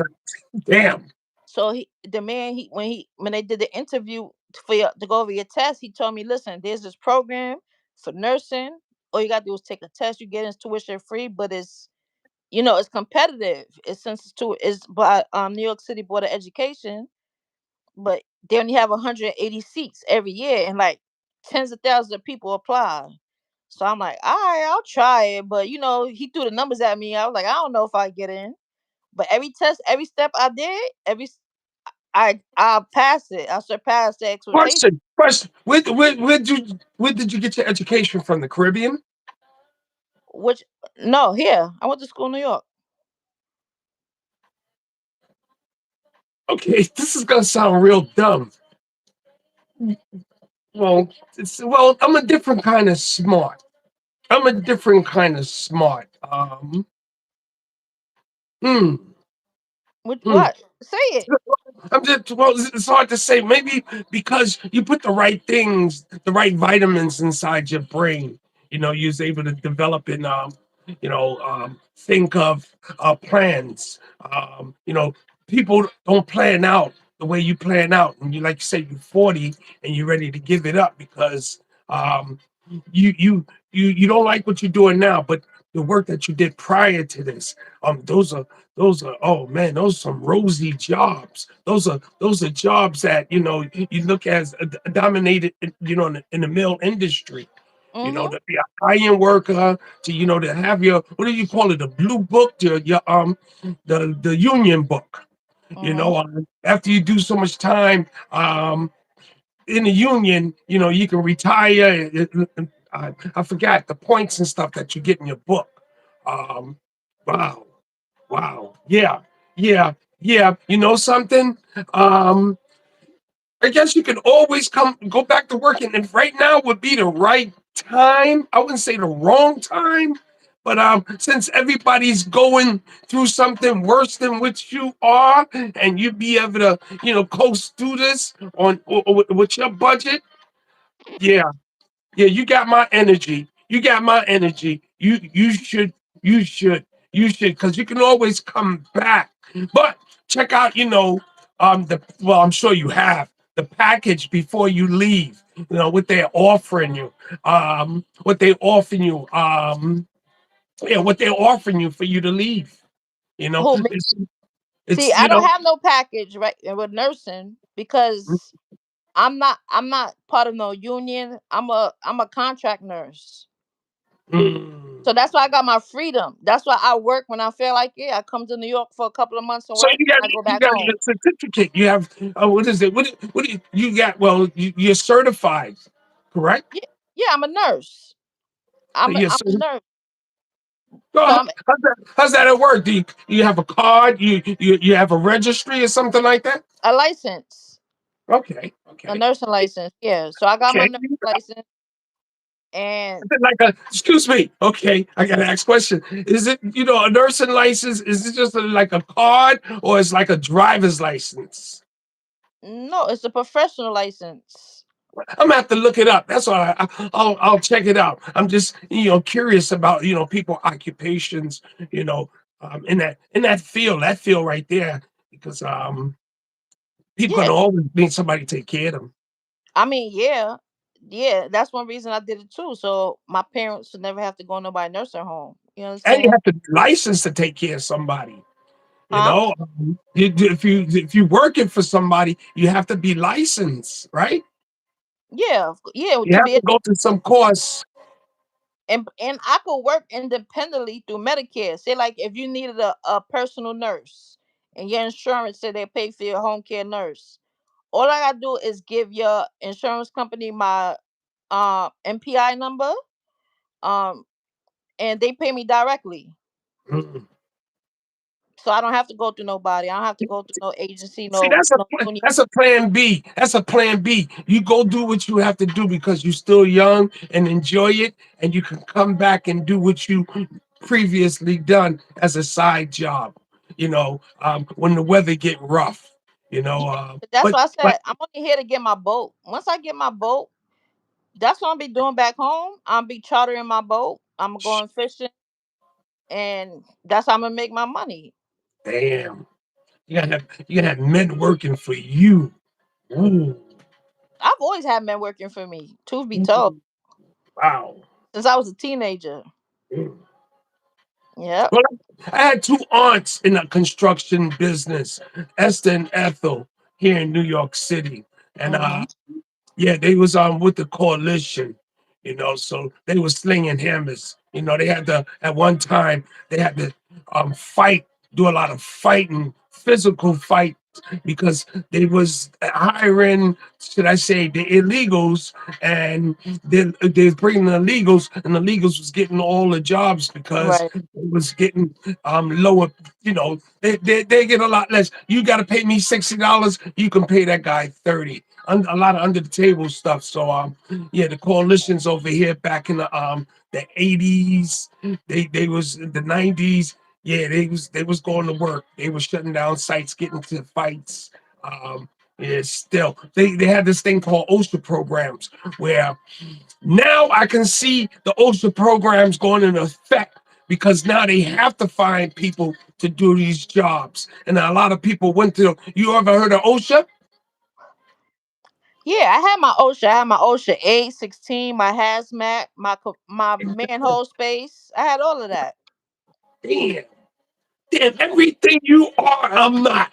Damn. so the man, when they did the interview to go over your test, he told me, "Listen, there's this program for nursing. All you gotta do is take a test. You get in tuition free, but it's competitive. It's since it's by New York City Board of Education, but they only have 180 seats every year, and like tens of thousands of people apply. So I'm like, all right, I'll try it. But he threw the numbers at me. I was like, I don't know if I get in. But every test, every step I did, I passed it. I surpassed the expectation. Question. Question. Where did you get your education from? The Caribbean? Which no, here I went to school in New York. Okay, this is gonna sound real dumb. Well, I'm a different kind of smart. I'm a different kind of smart. Hmm. Which Hmm. what? Say it. I'm just well. It's hard to say. Maybe because you put the right things, the right vitamins inside your brain. You was able to develop and think of plans. People don't plan out the way you plan out, and you like you said, you're 40 and you're ready to give it up because um, you don't like what you're doing now, but the work that you did prior to this, those are oh man, those are some rosy jobs. Those are jobs that you look as dominated in the mill industry. Mm-hmm. To be a iron worker, to have your what do you call it, the blue book, the union book. Mm-hmm. After you do so much time in the union, you can retire. I forgot the points and stuff that you get in your book. Um, wow. Wow. Yeah. Yeah. Yeah. You know something? I guess you can always go back to work, and right now would be the right time. I wouldn't say the wrong time, but since everybody's going through something worse than what you are, and you'd be able to, coast through this with your budget, yeah, yeah, you got my energy. You got my energy. You should you should because you can always come back. But check out, I'm sure you have the package before you leave. What they're offering you. What they offering you. Yeah, what they're offering you for you to leave. You know, Who me? it's See, it's I don't have no package right with nursing because I'm not part of no union. I'm a contract nurse. mm, So that's why I got my freedom. That's why I work when I feel like it. I come to New York for a couple of months and So work. I go you back got home. your certificate. You have what is it? What do you got? Well, you're certified, correct? Yeah, yeah. I'm a nurse. So you're I'm a nurse. go So ahead. I'm How's that at work? You have a card? You have a registry or something like that? a license, Okay, a okay, nursing license. Yeah. So I got my okay. nursing license, and Is it like a excuse me? Okay, I gotta ask question. Is it a nursing license? Is it just like a card or it's like a driver's license? no, it's a professional license. I'm gonna have to look it up. That's why I'll check it out. I'm just curious about people occupations you know in that field right there because people Yeah. gonna always need somebody to take care of them. I mean, yeah, yeah. That's one reason I did it too. So my parents should never have to go to nobody nursing home. You know what I'm And you saying? have to be licensed to take care of somebody. Huh? If you're working for somebody, you have to be licensed, right? Yeah, yeah. You To have be to go through some course. and I could work independently through Medicare. Say like if you needed a personal nurse and your insurance said they pay for your home care nurse, all I gotta do is give your insurance company my MPI number, um, and they pay me directly. Mm. So I don't have to go through nobody. I don't have to go through no agency, See, no union. that's a plan B. That's a plan B. You go do what you have to do because you're still young and enjoy it, and you can come back and do what you previously done as a side job. When the weather get rough. You know, Yeah, uh, that's but why I but said I'm only here to get my boat. Once I get my boat, that's what I'll be doing back home. I'll be chartering my boat. I'm going fishing, and that's how I'm gonna make my money. damn, you gotta have men working for you. Ooh, I've always had men working for me. Truth be told, ooh, wow. since I was a teenager. Mm. Yep. Well, I had two aunts in the construction business, Esther and Ethel, here in New York City, and Hmm. yeah, they was with the coalition, so they was slinging hammers. They had to at one time they had to fight, do a lot of fighting, physical fight because they was hiring, should I say, the illegals, and they was bringing the illegals, and the illegals was getting all the jobs because Right. it was getting lower. They get a lot less. You got to pay me $60. You can pay that guy 30. A lot of under the table stuff. So yeah, the coalitions over here back in the 80s, they was in the 90s. Yeah, they was going to work. They was shutting down sites, getting to fights. Um, yeah, still they had this thing called OSHA programs where now I can see the OSHA programs going into effect because now they have to find people to do these jobs. And a lot of people went to, you ever heard of OSHA? Yeah, I had my OSHA. I had my OSHA 816, my hazmat, my manhole space. I had all of that. Damn, damn, everything you are, I'm not.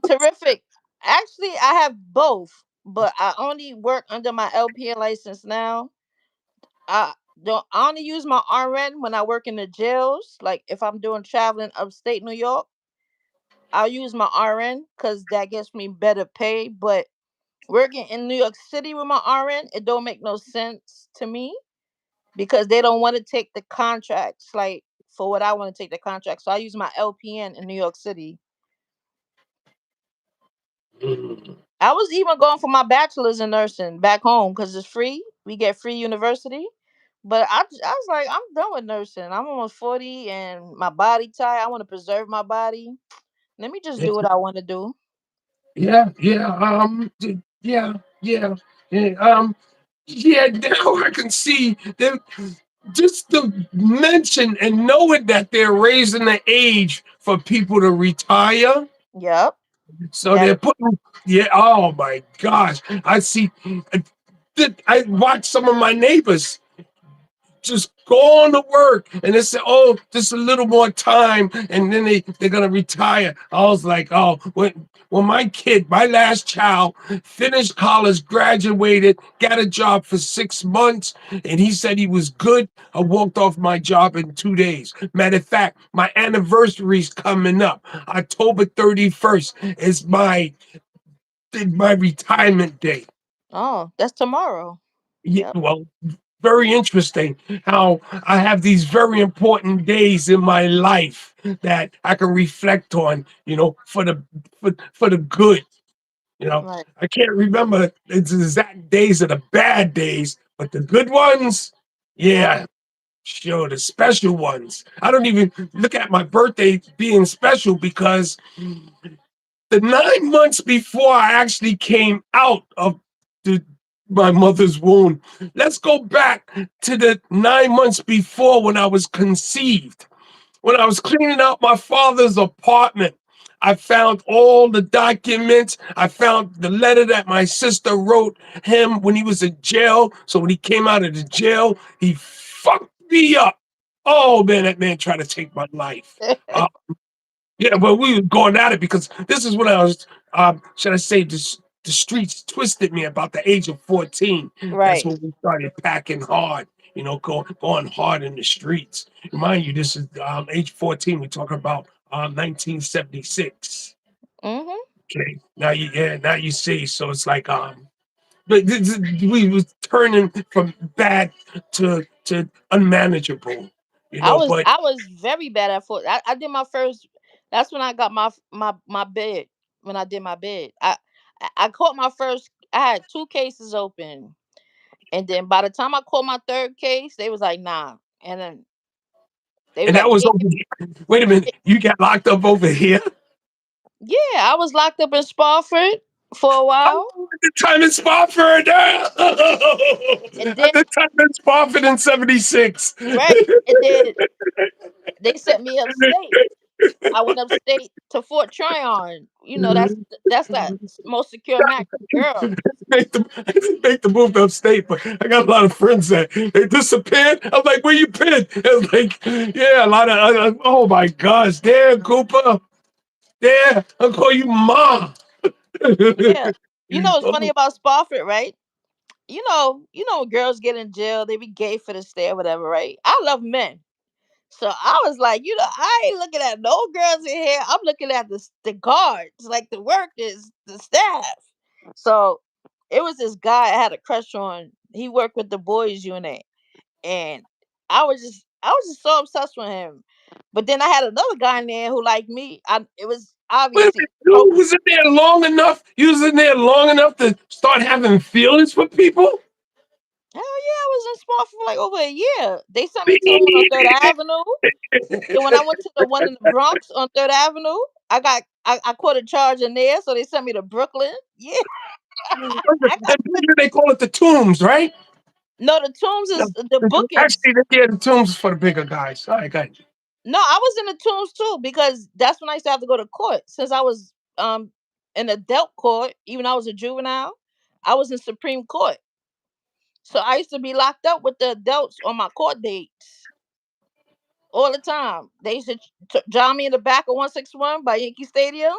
Terrific. Actually, I have both, but I only work under my LPN license now. I don't. I only use my RN when I work in the jails. Like if I'm doing traveling upstate New York, I'll use my RN because that gets me better pay. But working in New York City with my RN, it don't make no sense to me because they don't want to take the contracts like for what I want to take the contract. So I use my LPN in New York City. Mm. I was even going for my bachelor's in nursing back home because it's free. We get free university. But I was like, I'm done with nursing. I'm almost 40 and my body tight. I want to preserve my body. Let me just do what I want to do. Yeah, yeah, yeah, yeah, yeah, yeah. Now I can see that just to mention and knowing that they're raising the age for people to retire. Yep. So That they're putting, yeah. Oh my gosh, I see. I watch some of my neighbors. just go on to work. And they said, oh, just a little more time, and then they're gonna retire. I was like, oh, when my kid, my last child, finished college, graduated, got a job for 6 months, and he said he was good, I walked off my job in 2 days. Matter of fact, my anniversary's coming up. October 31st is my retirement day. Oh, that's tomorrow. Yeah, Yep. well, very interesting how I have these very important days in my life that I can reflect on, for the good. Right. I can't remember the exact days of the bad days, but the good ones, Right. yeah, sure, the special ones. I don't even look at my birthday being special because the 9 months before I actually came out of the my mother's womb. Let's go back to the 9 months before when I was conceived. When I was cleaning out my father's apartment, I found all the documents. I found the letter that my sister wrote him when he was in jail. So when he came out of the jail, he fucked me up. Oh man, that man tried to take my life. Uh, yeah, well, we were going at it because this is when I was, should I say, the streets twisted me about the age of 14. That's Right. when we started packing hard, going hard in the streets. Mind you, this is age 14. We're talking about 1976. Mhm. Okay, now you see, so it's like but we was turning from bad to unmanageable, but I was very bad at foot. I did my first. That's when I got my bed. When I did my bed, I caught my first. I had two cases open, and then by the time I caught my third case, they was like, nah. And then they was and that like, was over here. Wait a minute, you got locked up over here? yeah, I was locked up in Spofford for a Oh, while, at the time in Spofford. At and then the time in Spofford in 76. right, and then they sent me upstate. I went upstate to Fort Tryon. You know, that's that most secure Mac girl. Make the move upstate, but I got a lot of friends that they disappeared. I was like, "Where you been?" I was like, "Yeah, a lot of oh my gosh, there, Cooper, there, I'll call you Ma." Yeah. You know what's funny Oh, about Spofford, right? When girls get in jail, they be gay for the stay or whatever, right? I love men. So I was like, I ain't looking at no girls in here. I'm looking at the guards, like the workers, the staff. So it was this guy I had a crush on. He worked with the boys unit. And I was just so obsessed with him. But then I had another guy in there who liked me. It was wait a obviously minute, you was in there long enough. You was in there long enough to start having feelings for people. hell yeah, I was in Spa for like over a year. They sent me to one on Third Avenue. Then when I went to the one in the Bronx on Third Avenue, I caught a charge in there, so they sent me to Brooklyn. Yeah, I got They call it the tombs, right? no. The Tombs No, is the bookings. actually, the tombs for the bigger guys. All right, got you. No, I was in the Tombs too because that's when I used to have to go to court. Since I was in adult court, even though I was a juvenile, I was in Supreme Court. So I used to be locked up with the adults on my court dates all the time. They used to drown me in the back of 161 by Yankee Stadium.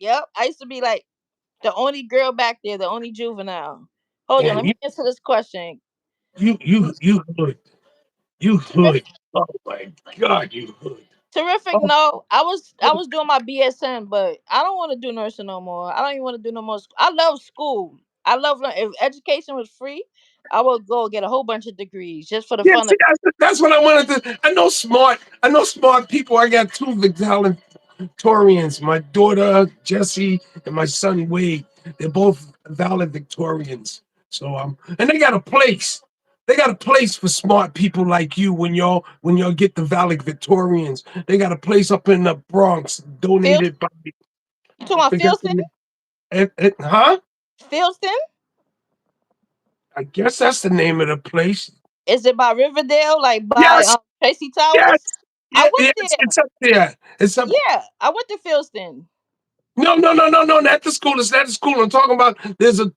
Yep, I used to be like the only girl back there, the only juvenile. Hold on, let Damn, me answer this question. you hood. You hood. Terrific, Oh my God, you hood. terrific. Oh, No, I was doing my BSN, but I don't want to do nursing no more. I don't even want to do no more. I love school. I love if education was free. I would go get a whole bunch of degrees just for the yeah, fun see, of. that's what I wanted to. I know smart people. I got two valedictorians. My daughter Jessie and my son Wade. They're both valedictorians. So and they got a place. They got a place for smart people like you when y'all get the valedictorians. They got a place up in the Bronx Field, donated by you talking I about forgot the Fieldston? name. Huh? Fieldston? I guess that's the name of the place. Is it by Riverdale, like by Yes, Tracy yes, Towers? I yeah, went yes, there. it's up there. It's up. Yeah, I went to Fieldston. No, no, no, no, no, not the school. It's not the school. I'm talking about. There's a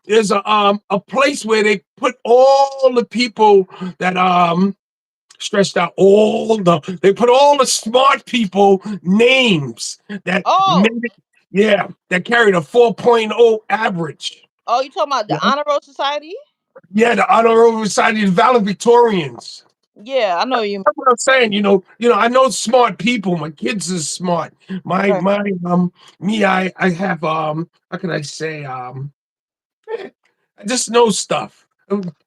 there's a place where they put all the people that stretched out they put all the smart people names that Oh, made it, yeah, that carried a 4.0 average. oh, you talking about the Yeah, honor roll society? yeah, the honorary society of valedictorians. Yeah, I know you. That's what I'm saying. I know smart people. My kids are smart. My Right. my me, I have how can I say I just know stuff.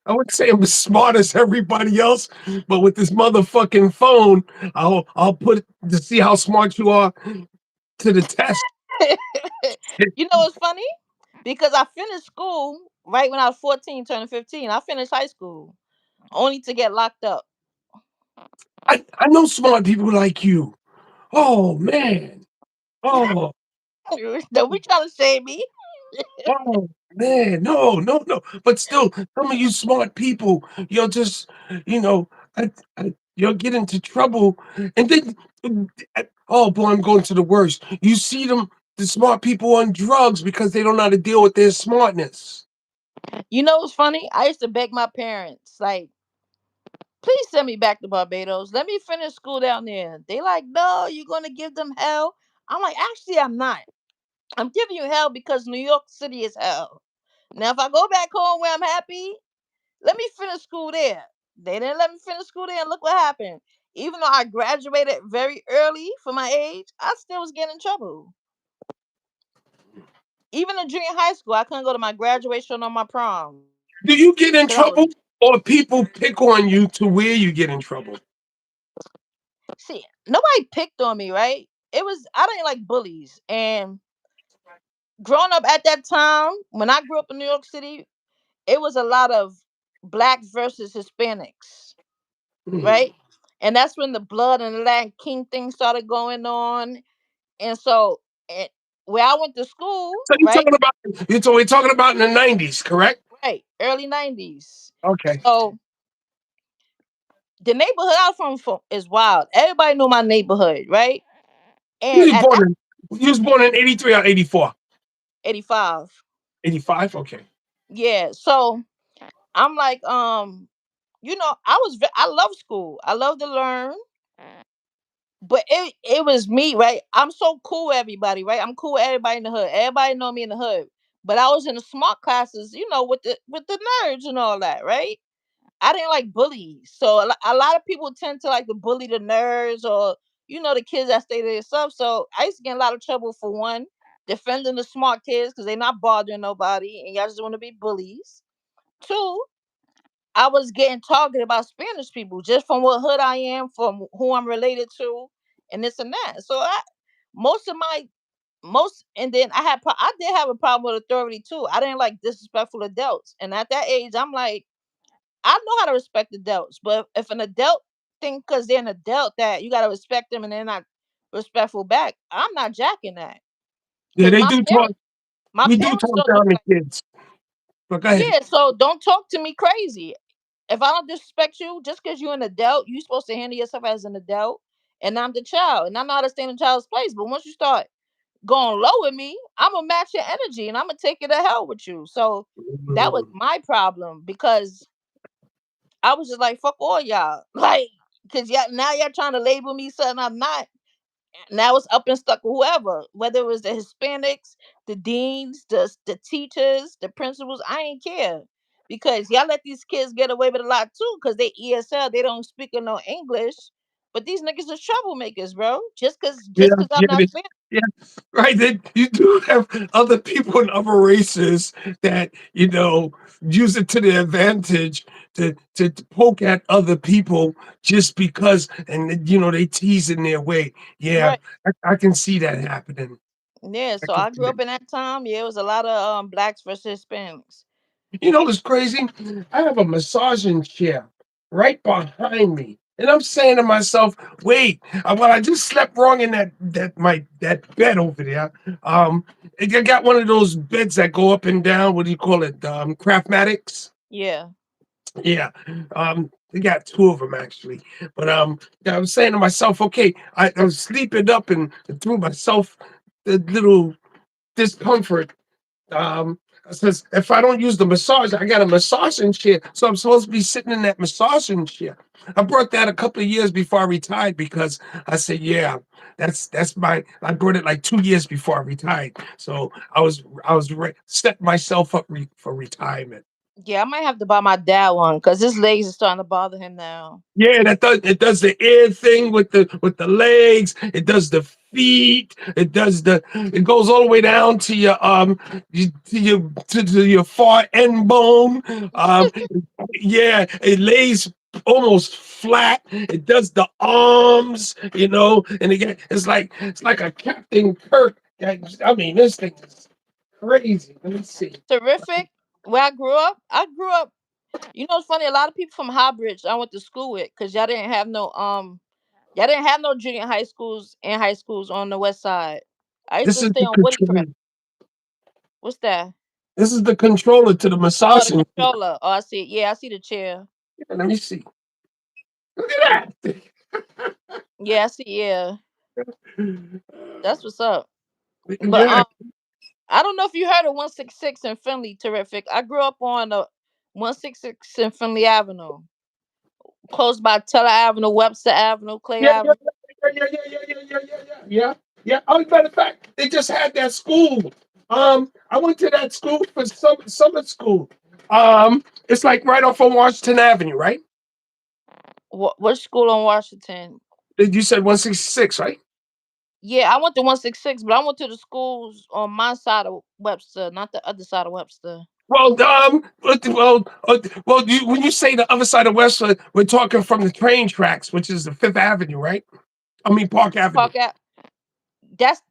I wouldn't say I'm as smart as everybody else, but with this motherfucking phone, I'll put to see how smart you are to the test. You know what's funny? Because I finished school right when I was 14, turning 15. I finished high school only to get locked up. I know smart people like you. Oh man. Oh, Don't be trying to shame me. oh man. No, no, no. But still, some of you smart people, you'll just, you know, you'll get into trouble, and then, oh boy, I'm going to the worst. You see the smart people on drugs because they don't know how to deal with their smartness. You know what's funny? I used to beg my parents, like, please send me back to Barbados. Let me finish school down there. They like, no, you're gonna give them hell. I'm like, actually, I'm not. I'm giving you hell because New York City is hell. Now, if I go back home where I'm happy, let me finish school there. They didn't let me finish school there, and look what happened. Even though I graduated very early for my age, I still was getting in trouble. Even in junior high school, I couldn't go to my graduation or my prom Do you get in because I was trouble, or people pick on you to where you get in trouble? see nobody picked on me, right? It was I didn't like bullies, and growing up at that time when I grew up in New York City, it was a lot of blacks versus Hispanics, Hmm. right? And that's when the blood and the Latin King thing started going on. And so, it, where I went to school, So right, we're talking about in the '90s, correct? right, early 90s. Okay. So the neighborhood I from is wild. Everybody know my neighborhood, right? You And was at born that in you was born in '83 or '84? 85, '85. Okay. yeah. So I'm like, I love school. I love to learn. But it was me, right? I'm so cool with everybody, right? I'm cool with everybody in the hood. Everybody know me in the hood. But I was in the smart classes, with the nerds and all that, right? I didn't like bullies. So a lot of people tend to like to bully the nerds or the kids that stay to themselves. So I used to get in a lot of trouble for one, defending the smart kids because they're not bothering nobody and y'all just want to be bullies. Two, I was getting targeted by Spanish people just from what hood I am, from who I'm related to, and this and that. So most of my most, and then I did have a problem with authority too. I didn't like disrespectful adults, and at that age, I'm like, I know how to respect adults, but if an adult think because they're an adult that you gotta respect them and they're not respectful back, I'm not jacking that. Yeah, Because they do talk. my We do parents talk don't know down to like, kids. But go ahead. yeah, so don't talk to me crazy. If I don't disrespect you, just because you're an adult, you're supposed to handle yourself as an adult. And I'm the child, and I know how to stand in child's place. But once you start going low with me, I'm gonna match your energy, and I'm gonna take it to hell with you. So that was Mm. my problem because I was just like, fuck all y'all, like, because now y'all trying to label me something I'm not. Now it's up and stuck with whoever, whether it was the Hispanics, the deans, the teachers, the principals. I ain't care because y'all let these kids get away with a lot too because they ESL, they don't speak no English. But these niggas are troublemakers, bro. Yeah, Just cause I'm yeah, not Spanish. yeah. Right. Then you do have other people in other races that use it to their advantage to poke at other people just because, and they tease in their way. Yeah, Right. I can see that happening. Yeah. I So can I see grew it. up in that time. Yeah, it was a lot of blacks versus Hispanics. You know what's crazy? I have a massaging chair right behind me. And I'm saying to myself, wait, well, I just slept wrong in that bed over there. Um, I got one of those beds that go up and down. What do you call it? Craftmatics. Yeah. Yeah. They got two of them actually. But yeah, I was saying to myself, okay, I was sleeping up and threw myself the little discomfort. Um, Says if I don't use the massage, I got a massaging chair, so I'm supposed to be sitting in that massaging chair. I brought that a couple of years before I retired because I said, yeah, that's my. I brought it like 2 years before I retired, so I was set myself up for retirement. Yeah, I might have to buy my dad one because his legs are starting to bother him now. Yeah, that does it does the ear thing with the legs. It does the feet. It goes all the way down to to your far end bone. Um, yeah, it lays almost flat. It does the arms, and again, it's like a Captain Kirk. I mean, this thing is crazy. Let me see. Terrific. Where I grew up. You know, it's funny. A lot of people from Highbridge I went to school with because y'all didn't have no junior high schools and high schools on the west side. I used This to is stay the on Woodcrest. control. What's that? This is the controller to the Oh, the massaging. controller. Oh, I see it. Yeah, I see the chair. Let me see. Look at that. Yeah, I see. Yeah, that's what's up. But Yeah. I don't know if you heard of 166 in Finley. Terrific. I grew up on the 166 in Finley Avenue, close by Teller Avenue, Webster Avenue, Clay Yeah, yeah, Avenue. yeah, yeah, yeah, yeah, yeah, yeah, yeah, yeah, yeah. Yeah. Oh, matter of fact, they just had that school. I went to that school for summer school. It's like right off on Washington Avenue, right? What school on Washington? You said 166, right? Yeah, I went to 166, but I went to the schools on my side of Webster, not the other side of Webster. When you say the other side of Westwood, we're talking from the train tracks, which is the Fifth Avenue, right? I mean Park Avenue. Park Ave. That's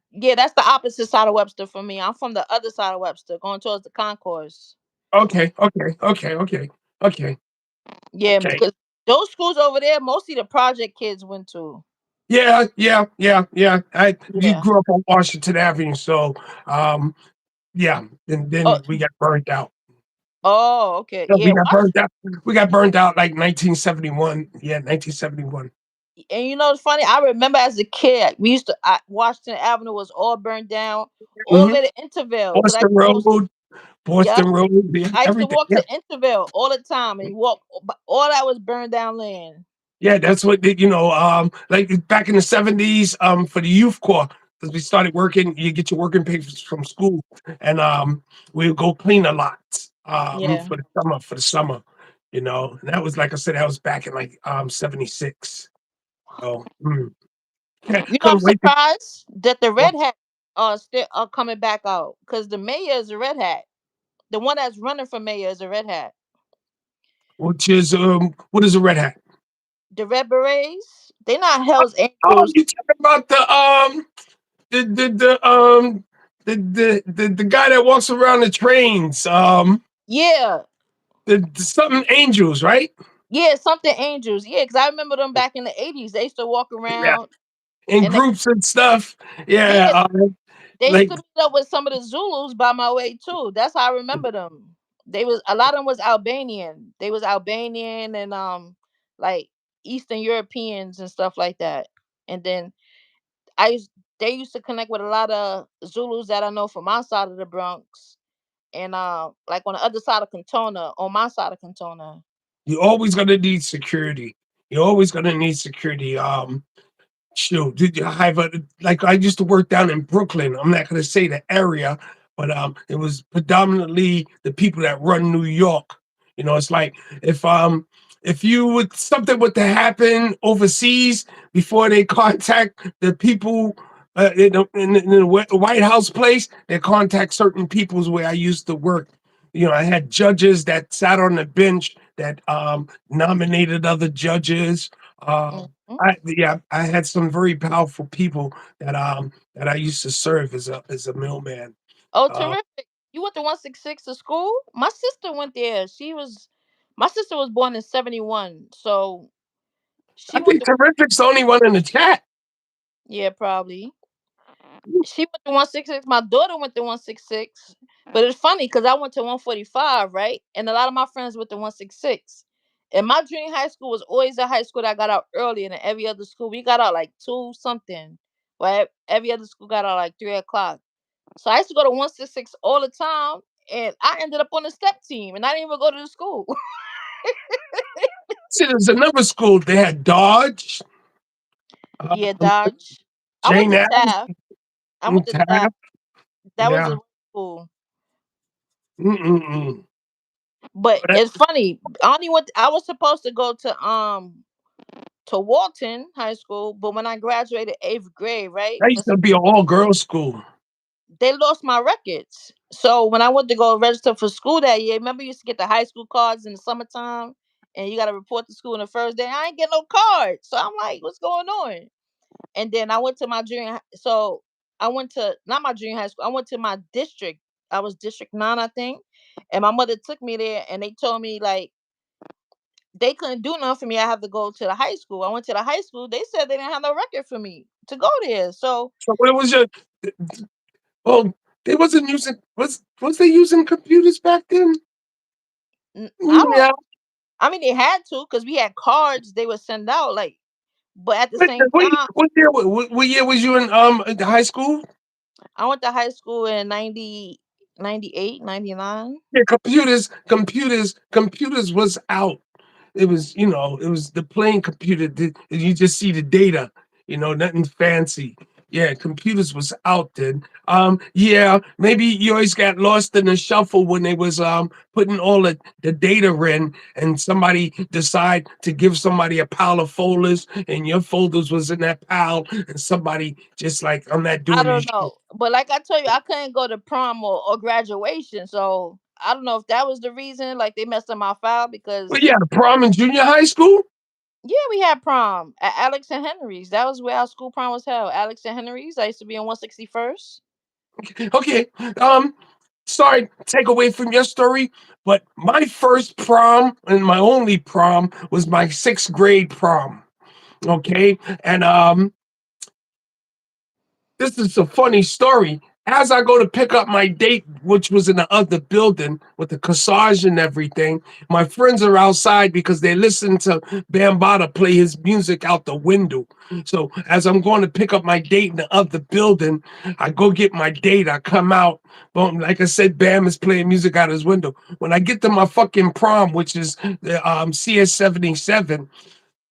the opposite side of Webster for me. I'm from the other side of Webster, going towards the concourse. Okay, okay, okay, okay, okay, Yeah, okay. because those schools over there, mostly the project kids went to. Yeah, yeah, yeah, yeah. You Yeah. grew up on Washington Avenue, so um, yeah. And Oh, then we got burned out. oh, okay. No, we Yeah, got burned out. We got burned out like 1971. Yeah, 1971. and you know it's funny. I remember as a kid, we used to Washington Avenue was all burned down, all the Hmm. way to Intervale. Cause I Boston used to go. Road, Yep, Boston Road, yeah, I used to everything. walk Yeah, to Intervale all the time and walk. All that was burned down land. yeah. That's what like back in the 70s. For the youth corps, because we started working, you get your working papers from school, and we would go clean a lot. Yeah. For the summer, and that was like I said, that was back in like 76. So You know, I'm couldn't wait to. surprised that the Well, red hat still are coming back out because the mayor is a red hat. The one that's running for mayor is a red hat. which is what is a red hat? The red berets, they not Hell's Oh, Angels. you talking about the guy that walks around the trains, Yeah, the something angels, right? yeah, something Angels. Yeah, because I remember them back in the '80s. They used to walk Yeah, around in and they, groups and stuff. Yeah, yeah, they used like to meet up with some of the Zulus by my way too. That's how I remember them. They was a lot of them was Albanian. They was Albanian and like Eastern Europeans and stuff like that. And then I used they used to connect with a lot of Zulus that I know from my side of the Bronx and like on the other side of Cantona, on my side of Cantona. you always gonna need security. You're always gonna need security. Shoot, did you have like I used to work down in Brooklyn. I'm not gonna say the area, but it was predominantly the people that run New York. It's like if um if you would something would to happen overseas before they contact the people in the White House place, they contact certain peoples where I used to work. I had judges that sat on the bench that nominated other judges. Um, Mhm. I had some very powerful people that I used to serve as a middleman. Oh, Uh, terrific! You went to 166 to school. My sister went there. My sister was born in '71, so she I went think to Terrific's the only one in the chat. yeah probably. She went to 166. My daughter went to 166. But it's funny because I went to 145, right? And a lot of my friends went to 166. And my junior high school was always a high school that got out earlier than every other school. We got out like two something. Where every other school got out like 3 o'clock. So I used to go to 166 all the time. and I ended up on the step team, and I didn't even go to the school. See, there's another school. They had Dodge, Yeah, um, Dodge. I went Jane to Addams, Taft. I went and to Taft. Taft. That was Yeah. a school. Mm-mm-mm. But But it's funny. I only went. I was supposed to go to Walton High School, but when I graduated 8th grade, right, that for used to be an all-girls school. they lost my records. So when I went to go register for school that year, remember you used to get the high school cards in the summertime, and you got to report to school on the first day. I ain't get no card, so I'm like, what's going on? And then I went to my so I went to not my junior high school. I went to my district. I was District 9, I think, and my mother took me there, and they told me like they couldn't do nothing for me. I have to go to the high school. I went to the high school. They said they didn't have no record for me to go there. So So where was your? Well, they wasn't using. Was they using computers back then? I don't. Yeah. I mean, they had to because we had cards they would send out. Like, but at the What, same time, what year was you in high school? I went to high school in 90, 98, 99. Yeah, computers was out. It was, it was the plain computer. You just see the data, nothing fancy. Yeah, computers was out then. Yeah, maybe you always got lost in the shuffle when they was putting all the data in, and somebody decide to give somebody a pile of folders, and your folders was in that pile, and somebody just like, I'm not I doing this don't shit. know, but like I told you, I couldn't go to prom or graduation, so I don't know if that was the reason. Like they messed up my file Well, because yeah, the prom in junior high school. yeah, we had prom at Alex and Henry's. That was where our school prom was held. Alex and Henry's. I used to be on 161st. Okay. Um, sorry, take away from your story, but my first prom and my only prom was my sixth grade prom. Okay. And this is a funny story. As I go to pick up my date, which was in the other building with the corsage and everything, my friends are outside because they listen to Bambata play his music out the window. So as I'm going to pick up my date in the other building, I go get my date. I come out. Boom, like I said, Bam is playing music out his window. When I get to my fucking prom, which is the CS77,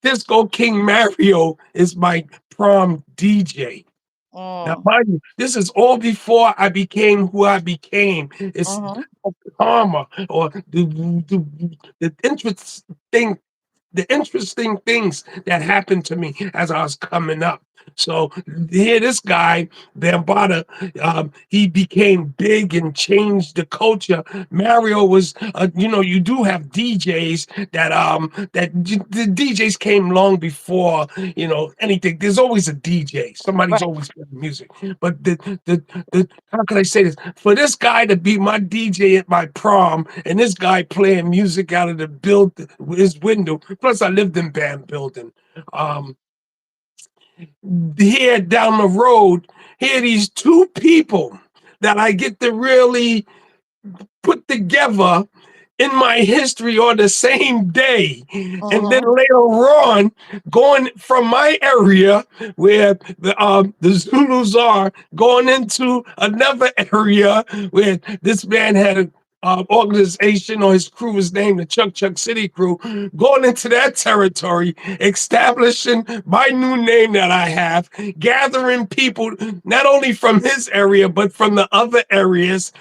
Disco King Mario is my prom DJ. Now, Mm. mind you, this is all before I became who I became. It's Mm-hmm. karma or the interesting the interesting things that happened to me as I was coming up. So here, this guy Bambata, he became big and changed the culture. Mario was, you do have DJs the DJs came long before anything. There's always a DJ. Somebody's Right. always playing music. But the how can I say this? For this guy to be my DJ at my prom, and this guy playing music out of the his window. Plus, I lived in Bam Building. Um, Here down the road, here these two people that I get to really put together in my history on the same day. And then Mm-hmm. later on, going from my area where the Zulus are, going into another area where this man had a organization or his crew was named the Chuck Chuck City Crew, going into that territory, establishing my new name that I have, gathering people not only from his area but from the other areas.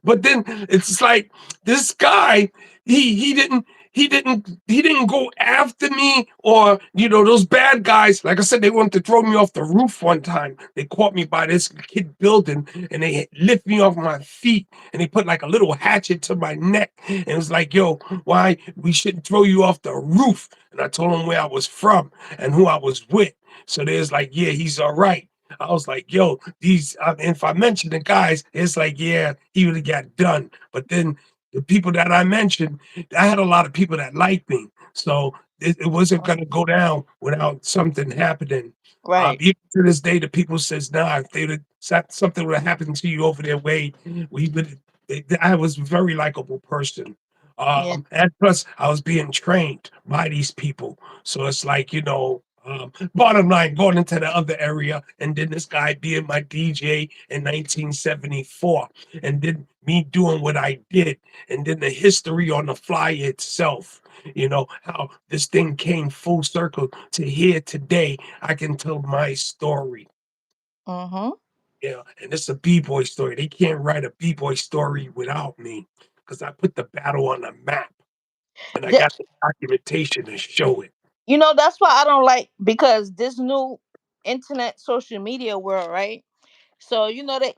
But then it's like this guy, he didn't go after me, or those bad guys. Like I said, they wanted to throw me off the roof one time. They caught me by this kid building, and they lift me off my feet, and they put like a little hatchet to my neck, and it was like, yo, why we shouldn't throw you off the roof. And I told them where I was from and who I was with. So there's like, yeah, he's all right. I was like, yo, if I mention the guys, it's like, yeah, he would have got done. But then the people that I mentioned, I had a lot of people that liked me. So it wasn't going to go down without something happening. Right. Even to this day, the people says, nah, if something would have happened to you over their way, we would. I was a very likable person. Yeah. And plus, I was being trained by these people. So it's like, Bottom line, going into the other area, and then this guy being my DJ in 1974, and then me doing what I did, and then the history on the fly itself. How this thing came full circle to here today. I can tell my story. Mm-hmm. And it's a b-boy story. They can't write a b-boy story without me because I put the battle on the map and I That, got the documentation to show it. that's why I don't like, because this new internet social media world, right? So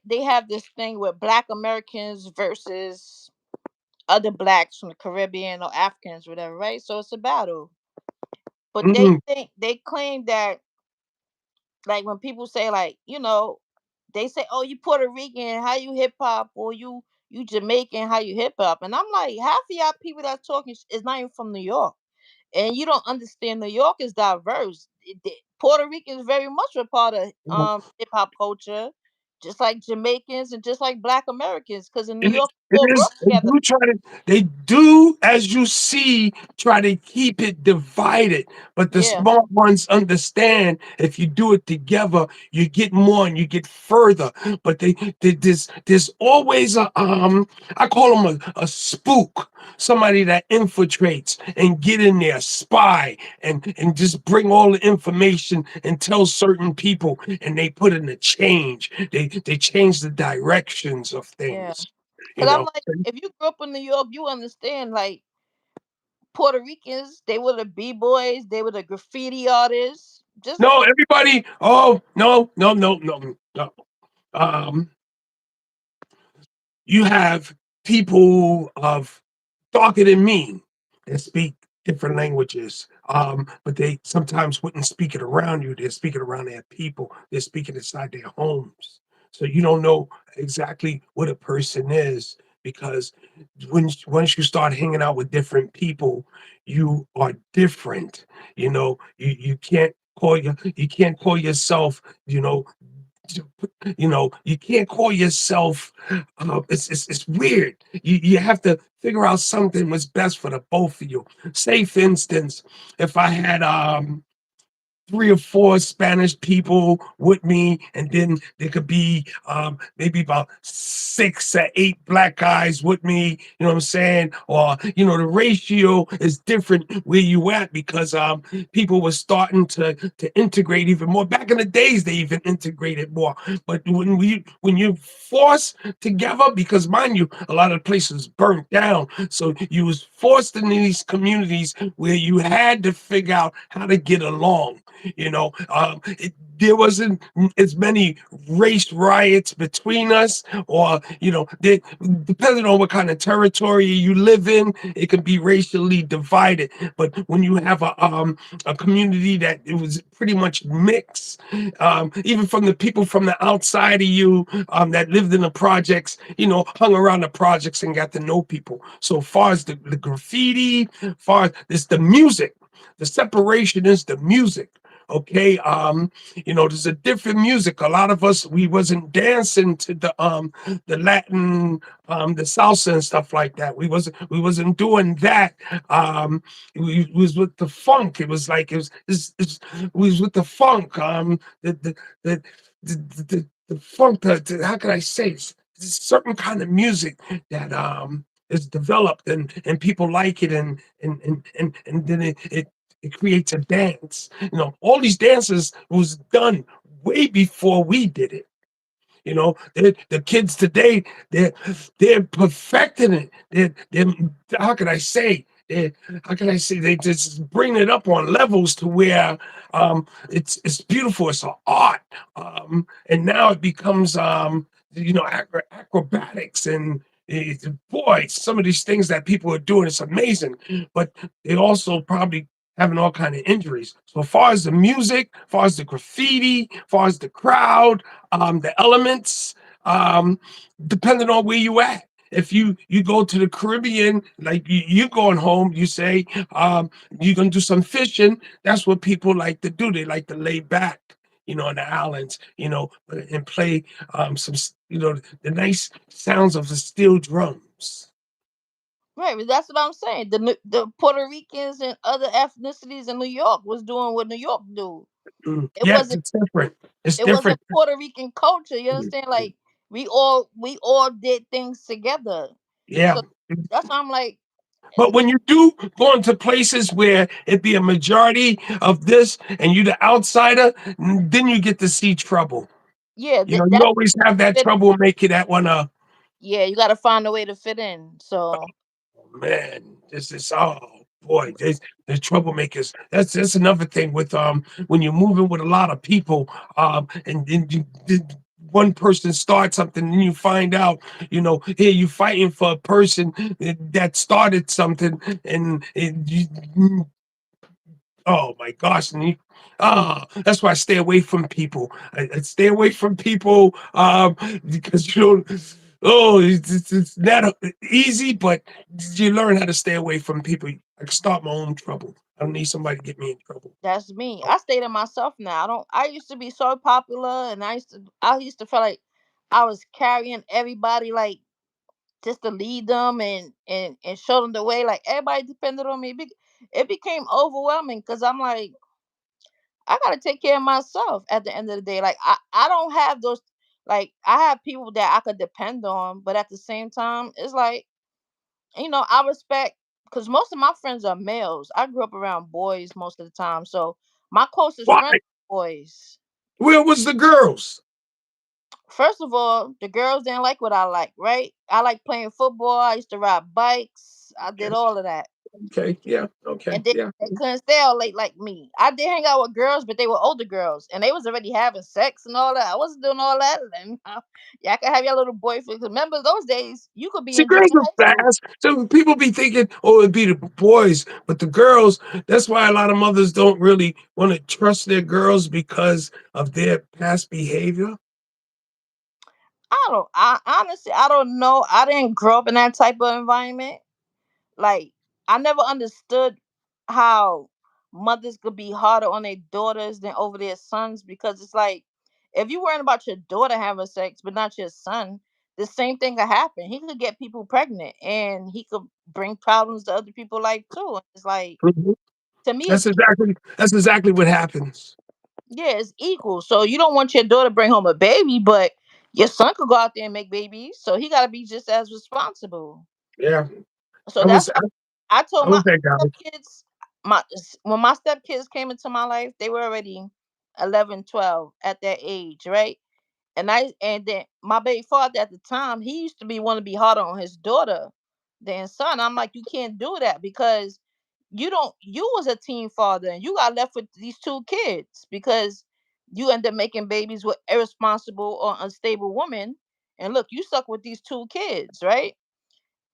they have this thing with Black Americans versus other blacks from the Caribbean or Africans, whatever, right? So it's a battle. But Mhm. they claim that, like, when people say, like, they say, "Oh, you Puerto Rican, how you hip hop?" Or you Jamaican, how you hip hop? And I'm like, half of y'all people that's talking is not even from New York, and you don't understand. New York is diverse. Puerto Rican is very much a part of hip hop culture, just like Jamaicans and just like Black Americans. Because in New It York, we it all grew is up together. they do, as you see, try to keep it divided, but the Yeah, smart ones understand if you do it together, you get more and you get further. But there's always I call them a spook, somebody that infiltrates and get in there, spy, and just bring all the information and tell certain people, and they put in a change. They change the directions of yeah. things. You Because I'm know, like, if you grew up in New York, you understand. Like, Puerto Ricans, they were the b boys, they were the graffiti artists. Just no, everybody. Oh no, no, no, no, no. Um, you have people of darker than me that speak different languages, but they sometimes wouldn't speak it around you. They're speaking around their people. They're speaking inside their homes. So you don't know exactly what a person is because once you start hanging out with different people, you are different. You can't call yourself you know you can't call yourself. It's weird. You have to figure out something what's best for the both of you. Say, for instance, if I had 3 or 4 Spanish people with me, and then there could be maybe about 6 or 8 black guys with me. You know what I'm saying? Or the ratio is different where you at because people were starting to integrate even more. Back in the days, they even integrated more. But when you force together, because mind you, a lot of places burnt down, so you was forced in these communities where you had to figure out how to get along. There wasn't as many race riots between us, or depending on what kind of territory you live in, it can be racially divided. But when you have a community that it was pretty much mixed, even from the people from the outside of you that lived in the projects, hung around the projects and got to know people. So far as the graffiti, far as it's the music, the separation is the music. Okay, there's a different music. A lot of us we wasn't dancing to the Latin, the salsa and stuff like that. We wasn't doing that. We was with the funk. It was like we was with the funk. The the funk. How can I say? It's a certain kind of music that is developed, and people like it, and then it creates a dance. All these dances was done way before we did it. The kids today, they're perfecting it. They're how can I say? How can I say? They just bring it up on levels to where it's beautiful. It's an art, and now it becomes acrobatics and. Boy, some of these things that people are doing, it's amazing, but they also probably having all kind of injuries. So as far as the music, as far as the graffiti, as far as the crowd, the elements, um, depending on where you at. If you go to the Caribbean, like you going home, you say you're gonna do some fishing. That's what people like to do. They like to lay back, on the islands, and play the nice sounds of the steel drums. Right, but that's what I'm saying. The Puerto Ricans and other ethnicities in New York was doing what New York do. It Yes, wasn't it's different. It's it wasn't different. Puerto Rican culture. You understand? Like we all did things together. Yeah. So that's why I'm like, But when you do go into places where it be a majority of this and you the outsider, then you get to see trouble. yeah, You know, you that's always have that fit. trouble making that one Yeah, you got to find a way to fit in. So man, this is oh boy, there's troublemakers. That's another thing with when you're moving with a lot of people, and then one person starts something and you find out, here you fighting for a person that started something and oh my gosh, and that's why I stay away from people. I stay away from people because you don't. Oh, it's not easy, but you learn how to stay away from people. I can start my own trouble. I don't need somebody to get me in trouble. that's me. I stay to myself now. I don't. I used to be so popular, and I used to feel like I was carrying everybody, like just to lead them and show them the way. Like everybody depended on me. It became overwhelming because I'm like, I gotta take care of myself at the end of the day. Like I don't have those. Like I have people that I could depend on, but at the same time, it's like, I respect, because most of my friends are males. I grew up around boys most of the time, so my closest Why? friends are boys. Where was the girls? First of all, the girls didn't like what I like, right? I like playing football. I used to ride bikes. I did Okay, all of that. okay, yeah, okay, And they, yeah. they couldn't stay out late like me. I did hang out with girls, but they were older girls, and they was already having sex and all that. I wasn't doing all that. And y'all can have your little boyfriend. 'Cause remember those days, you could be See, in junior girls are high school. fast. So people be thinking, oh, it'd be the boys, but the girls, that's why a lot of mothers don't really want to trust their girls because of their past behavior. I don't. I honestly, I don't know. I didn't grow up in that type of environment. Like, I never understood how mothers could be harder on their daughters than over their sons, because it's like, if you worrying about your daughter having sex but not your son, the same thing could happen. He could get people pregnant and he could bring problems to other people's life too. It's like, Mhm. to me, That's it's exactly what happens. yeah, it's equal. So you don't want your daughter to bring home a baby, but your son could go out there and make babies, so he got to be just as responsible. Yeah, So I that's was why I I told my was that guy. stepkids, when my stepkids came into my life, they were already 11, 12 at that age, right? And then my baby father at the time, he used to be want to be harder on his daughter than son. I'm like, you can't do that, because you was a teen father and you got left with these two kids because you end up making babies with irresponsible or unstable women. And look, you stuck with these two kids, right?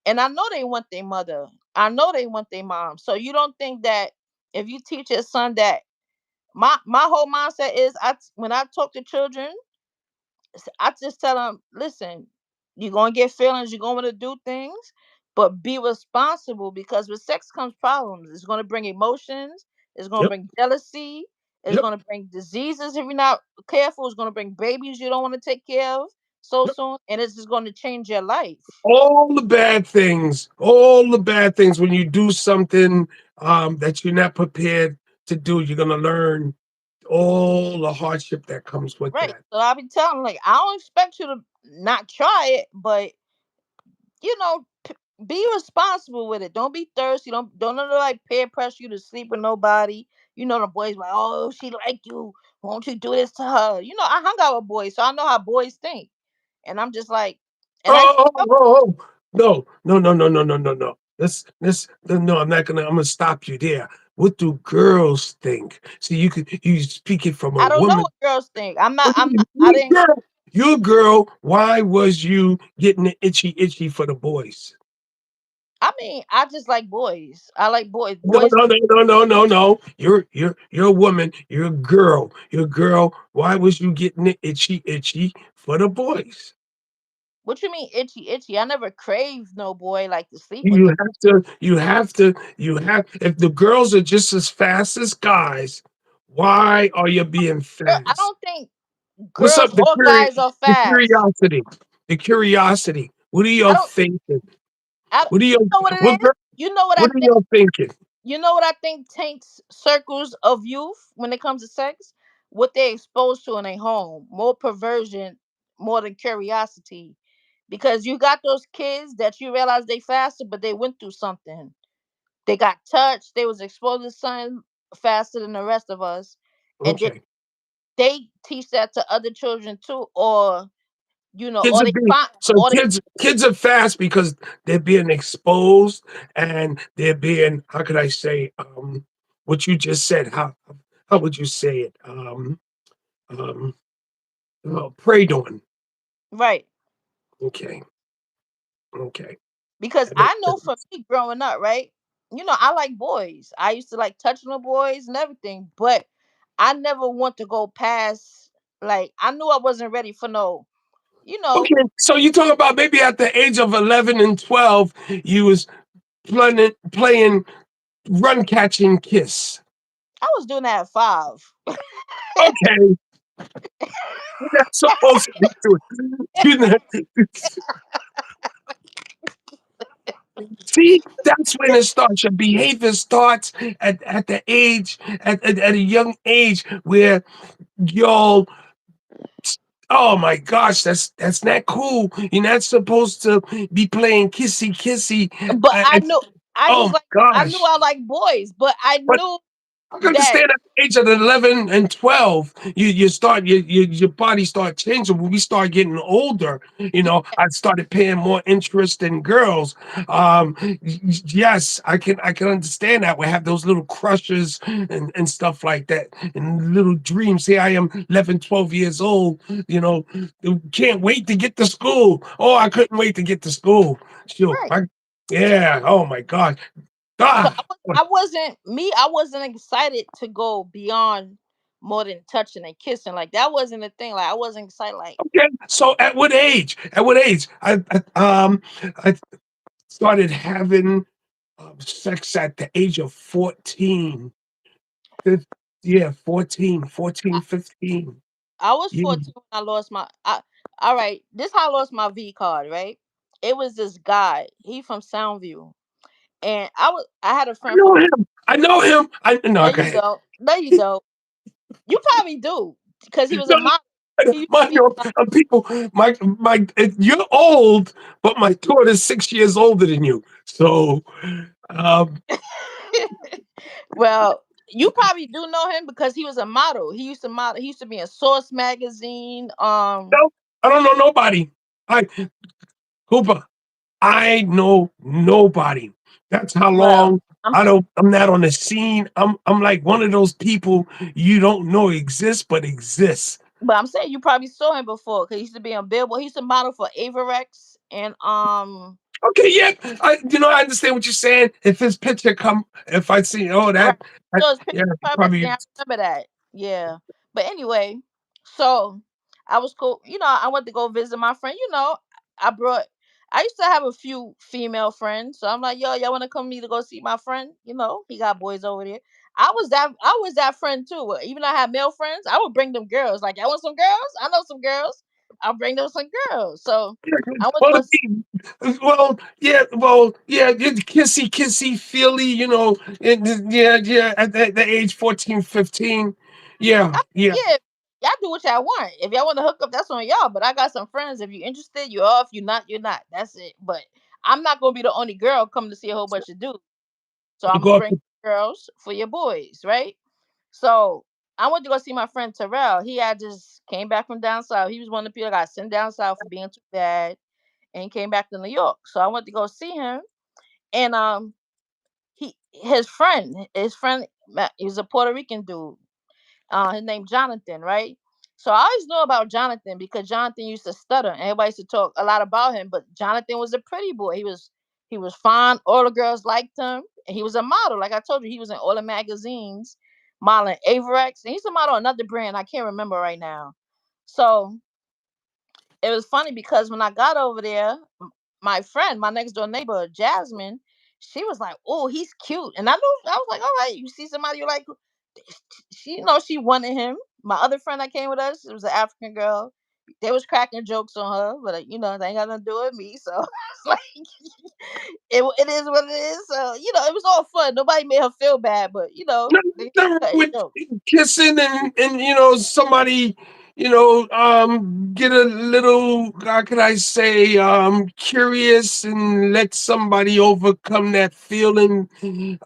And I know they want their mother. I know they want their mom. So you don't think that if you teach your son that, my whole mindset is, when I talk to children, I just tell them, listen, you're gonna get feelings, you're gonna want to do things, but be responsible, because with sex comes problems. It's gonna bring emotions, it's gonna Yep, bring jealousy, it's yep, gonna bring diseases if you're not careful, it's gonna bring babies you don't want to take care of so yep. soon, and it's just gonna change your life. All the bad things when you do something that you're not prepared to do, you're gonna learn all the hardship that comes with Right. that. So I be telling 'em, like, I don't expect you to not try it, but be responsible with it. Don't be thirsty. Don't let like peer pressure you to sleep with nobody. The boys like, oh, she like you. Won't you do this to her? I hung out with boys, so I know how boys think. And I'm just like, and I used Oh, to oh, oh, oh. No, no, no, no, no, no, no, no. No, I'm gonna stop you there. What do girls think? See, you speak it from a I don't know woman. what girls think. I'm not. What do I'm you not. I didn't. girl? You girl, why was you getting the itchy for the boys? I mean, I just like boys. I like boys. No, Boys. no, no, no, no, no, no. You're a woman. You're a girl. You're a girl. Why was you getting the itchy for the boys? What you mean itchy, itchy? I never craved no boy like to sleep with You them. have to, you have to, you have. If the girls are just as fast as guys, why are you being I fast? don't think What's girls up? or guys are The fast. curiosity, the curiosity. What are I you don't. thinking? What are You you? know what What? it is. You know what I What are think. y'all thinking? You know what I think taints circles of youth when it comes to sex. What they exposed to in a home, more perversion, more than curiosity, because you got those kids that you realize they faster, but they went through something. They got touched. They was exposed to something faster than the rest of us, and then Okay. they teach that to other children too, or Kids or are they being find, so or they kids are fast because they're being exposed and they're being, how could I say, what you just said, how would you say it? Um preyed on. right. Okay, okay. Because That makes I know for sense. me growing up, right? I like boys. I used to like touching the boys and everything, but I never want to go past. Like I knew I wasn't ready for no. You know, Okay, so you talk about maybe at the age of 11 and 12, you was playing run catching kiss. I was doing that at 5. Okay, you're not supposed to be doing. You're not, see, that's when it starts. Your behavior starts at the age, at a young age where y'all, oh my gosh, that's not cool. You're not supposed to be playing kissy kissy. But I And, knew oh my I knew gosh. I like boys, but I But knew I can that understand at the age of 11 and 12, you start your body start changing. When we start getting older, I started paying more interest in girls. Yes, I can understand that. We have those little crushes and stuff like that, and little dreams. Here I am, 11, 12 years old. You know, can't wait to get to school. Oh, I couldn't wait to get to school. Sure, right. yeah. Oh my God. So Ah. I wasn't excited to go beyond more than touching and kissing. Like that wasn't the thing. Like I wasn't excited. Like Okay, so at what age? At what age? I started having sex at the age of 14. Fif- Yeah, 14, I, 14, 15. I was Yeah. 14 when I lost my. All right, this how I lost my V card. Right, it was this guy. He from Soundview, and I had a I friend know from. him. I know him. No, No, go you ahead. don't. No, you don't. You probably do because he was a No, model. He used to mind be. you, people, you're old, but my daughter's 6 years older than you. So, um, Well, you probably do know him because he was a model. He used to model. He used to be in Source magazine. no, I don't know nobody. I, Hooper, I know nobody. That's how Well, long I'm not on the scene. I'm like one of those people you don't know exists but exists. I'm saying you probably saw him before because he used to be on Billboard. He used to model for Averex and Okay, yeah, I understand what you're saying. If his picture come, if I see, oh right. that So his picture yeah, probably probably seen. I remember that. Yeah. But anyway, so I was cool. I went to go visit my friend. I brought. I used to have a few female friends, so I'm like, yo, y'all want to come me to go see my friend? He got boys over there. I was that friend too. Even though I had male friends, I would bring them girls. Like, I want some girls. I know some girls. I'll bring them some girls. So I went to well, go. it's kissy, kissy, feely, yeah, yeah, at the age 14, 15. Yeah, yeah. Yeah, y'all do what y'all want. If y'all want to hook up, that's on y'all. But I got some friends. If you're interested, you're off. You're not, you're not. That's it. But I'm not gonna be the only girl coming to see a whole bunch of dudes. So You I'm gonna go up bring to girls for your boys, right? So I went to go see my friend Terrell. He had just came back from down south. He was one of the people that got sent down south for being too bad, and he came back to New York. So I went to go see him, and his friend, he was a Puerto Rican dude. His name Jonathan, right? So I always knew about Jonathan because Jonathan used to stutter, and everybody used to talk a lot about him. But Jonathan was a pretty boy. He was fine. All the girls liked him, and he was a model. Like I told you, he was in all the magazines, modeling Averex, and he used to model another brand I can't remember right now. So it was funny because when I got over there, my friend, my next door neighbor, Jasmine, she was like, "Oh, he's cute," and I was like, "All right, you see somebody you like." She wanted him. My other friend that came with us, it was an African girl. They was cracking jokes on her, but they ain't got nothing to do with me. So it's like it is what it is. So it was all fun. Nobody made her feel bad, but Nothing they wrong cutting with jokes. kissing and somebody get a little, how could I say, curious and let somebody overcome that feeling.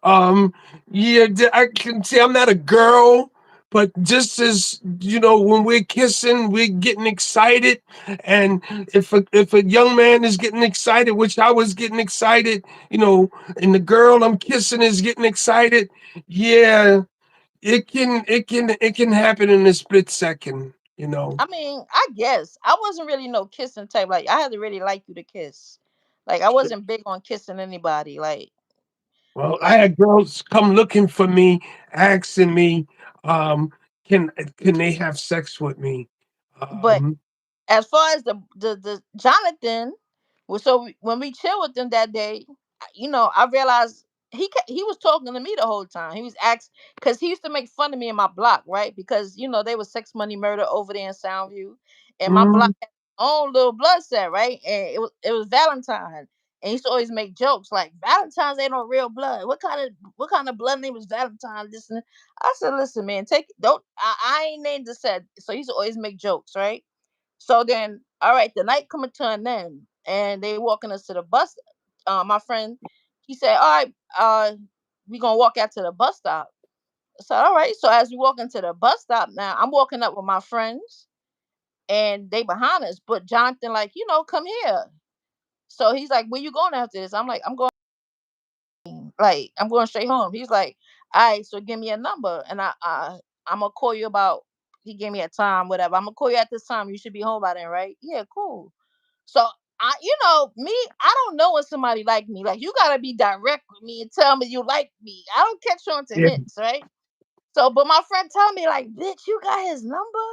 Um yeah, I can say I'm not a girl, but just as when we're kissing, we're getting excited. And if a young man is getting excited, which I was getting excited, and the girl I'm kissing is getting excited, yeah, it can happen in a split second, I mean, I guess I wasn't really no kissing type. Like I had to really like you to kiss. Like I wasn't big on kissing anybody. Well, I Like, had girls come looking for me, asking me, um, can can they have sex with me? but Um, as far as the Jonathan, well, when we chill with them that day, I realized he was talking to me the whole time. He was asking because he used to make fun of me in my block, right? Because they was sex money murder over there in Soundview, and my block mm, had its own little blood set, right? And it was Valentine, and he used to always make jokes like Valentine's ain't no real blood. What kind of blood name is Valentine? Listen, I said, listen, man, take don't I ain't named the set, so he used to always make jokes, right? So then, all right, the night coming to an end, and they walking us to the bus. My friend, he said, "All right, we gonna walk out to the bus stop." So all right. So as we walk into the bus stop, now I'm walking up with my friends, and they behind us. But Jonathan, like, come here. So he's like, "Where you going after this?" I'm like, I'm going straight home. He's like, all right, so give me a number, and I'm gonna call you about. He gave me a time, whatever. I'm gonna call you at this time. You should be home by then, right? Yeah, cool. So me, I don't know when somebody like me. Like you gotta be direct with me and tell me you like me. I don't catch on to yeah, hints, right? So, but my friend tell me like, bitch, you got his number.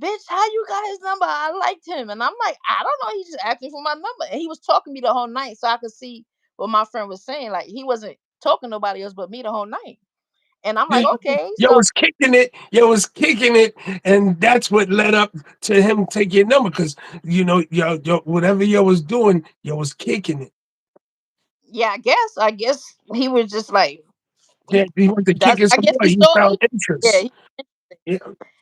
Bitch, how you got his number? I liked him, and I'm like, I don't know. He just asking for my number, and he was talking to me the whole night, so I could see what my friend was saying. Like he wasn't talking to nobody else but me the whole night, and I'm like, you, okay, you so was kicking it, and that's what led up to him taking your number because whatever you was doing, you was kicking it. yeah, I guess he was just like Yeah, he. he went to That's kicking I some guess boy. he He saw found me. Yeah, interest. Yeah.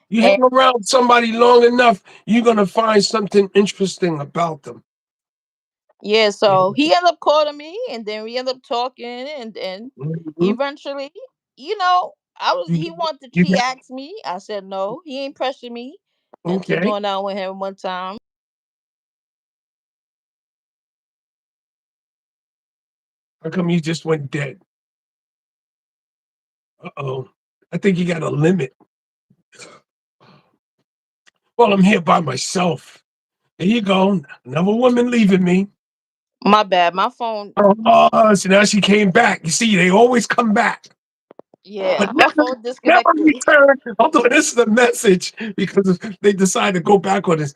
You hang and around somebody long enough, you're gonna find something interesting about them. yeah, Yeah. so he ended up calling me, and then we ended up talking, and then Mhm. eventually, he You, wanted, you he got asked me. I said no. He ain't pressuring me into okay. going out with him one time. How come you just went dead? Uh-oh. I think you got a limit. Well, I'm here by myself. There you go. Another woman leaving me. My bad. My phone. Oh, so now she came back. You see, they always come back. But Yeah, my never, phone never disconnected. return. Although this is the message because they decide to go back on this.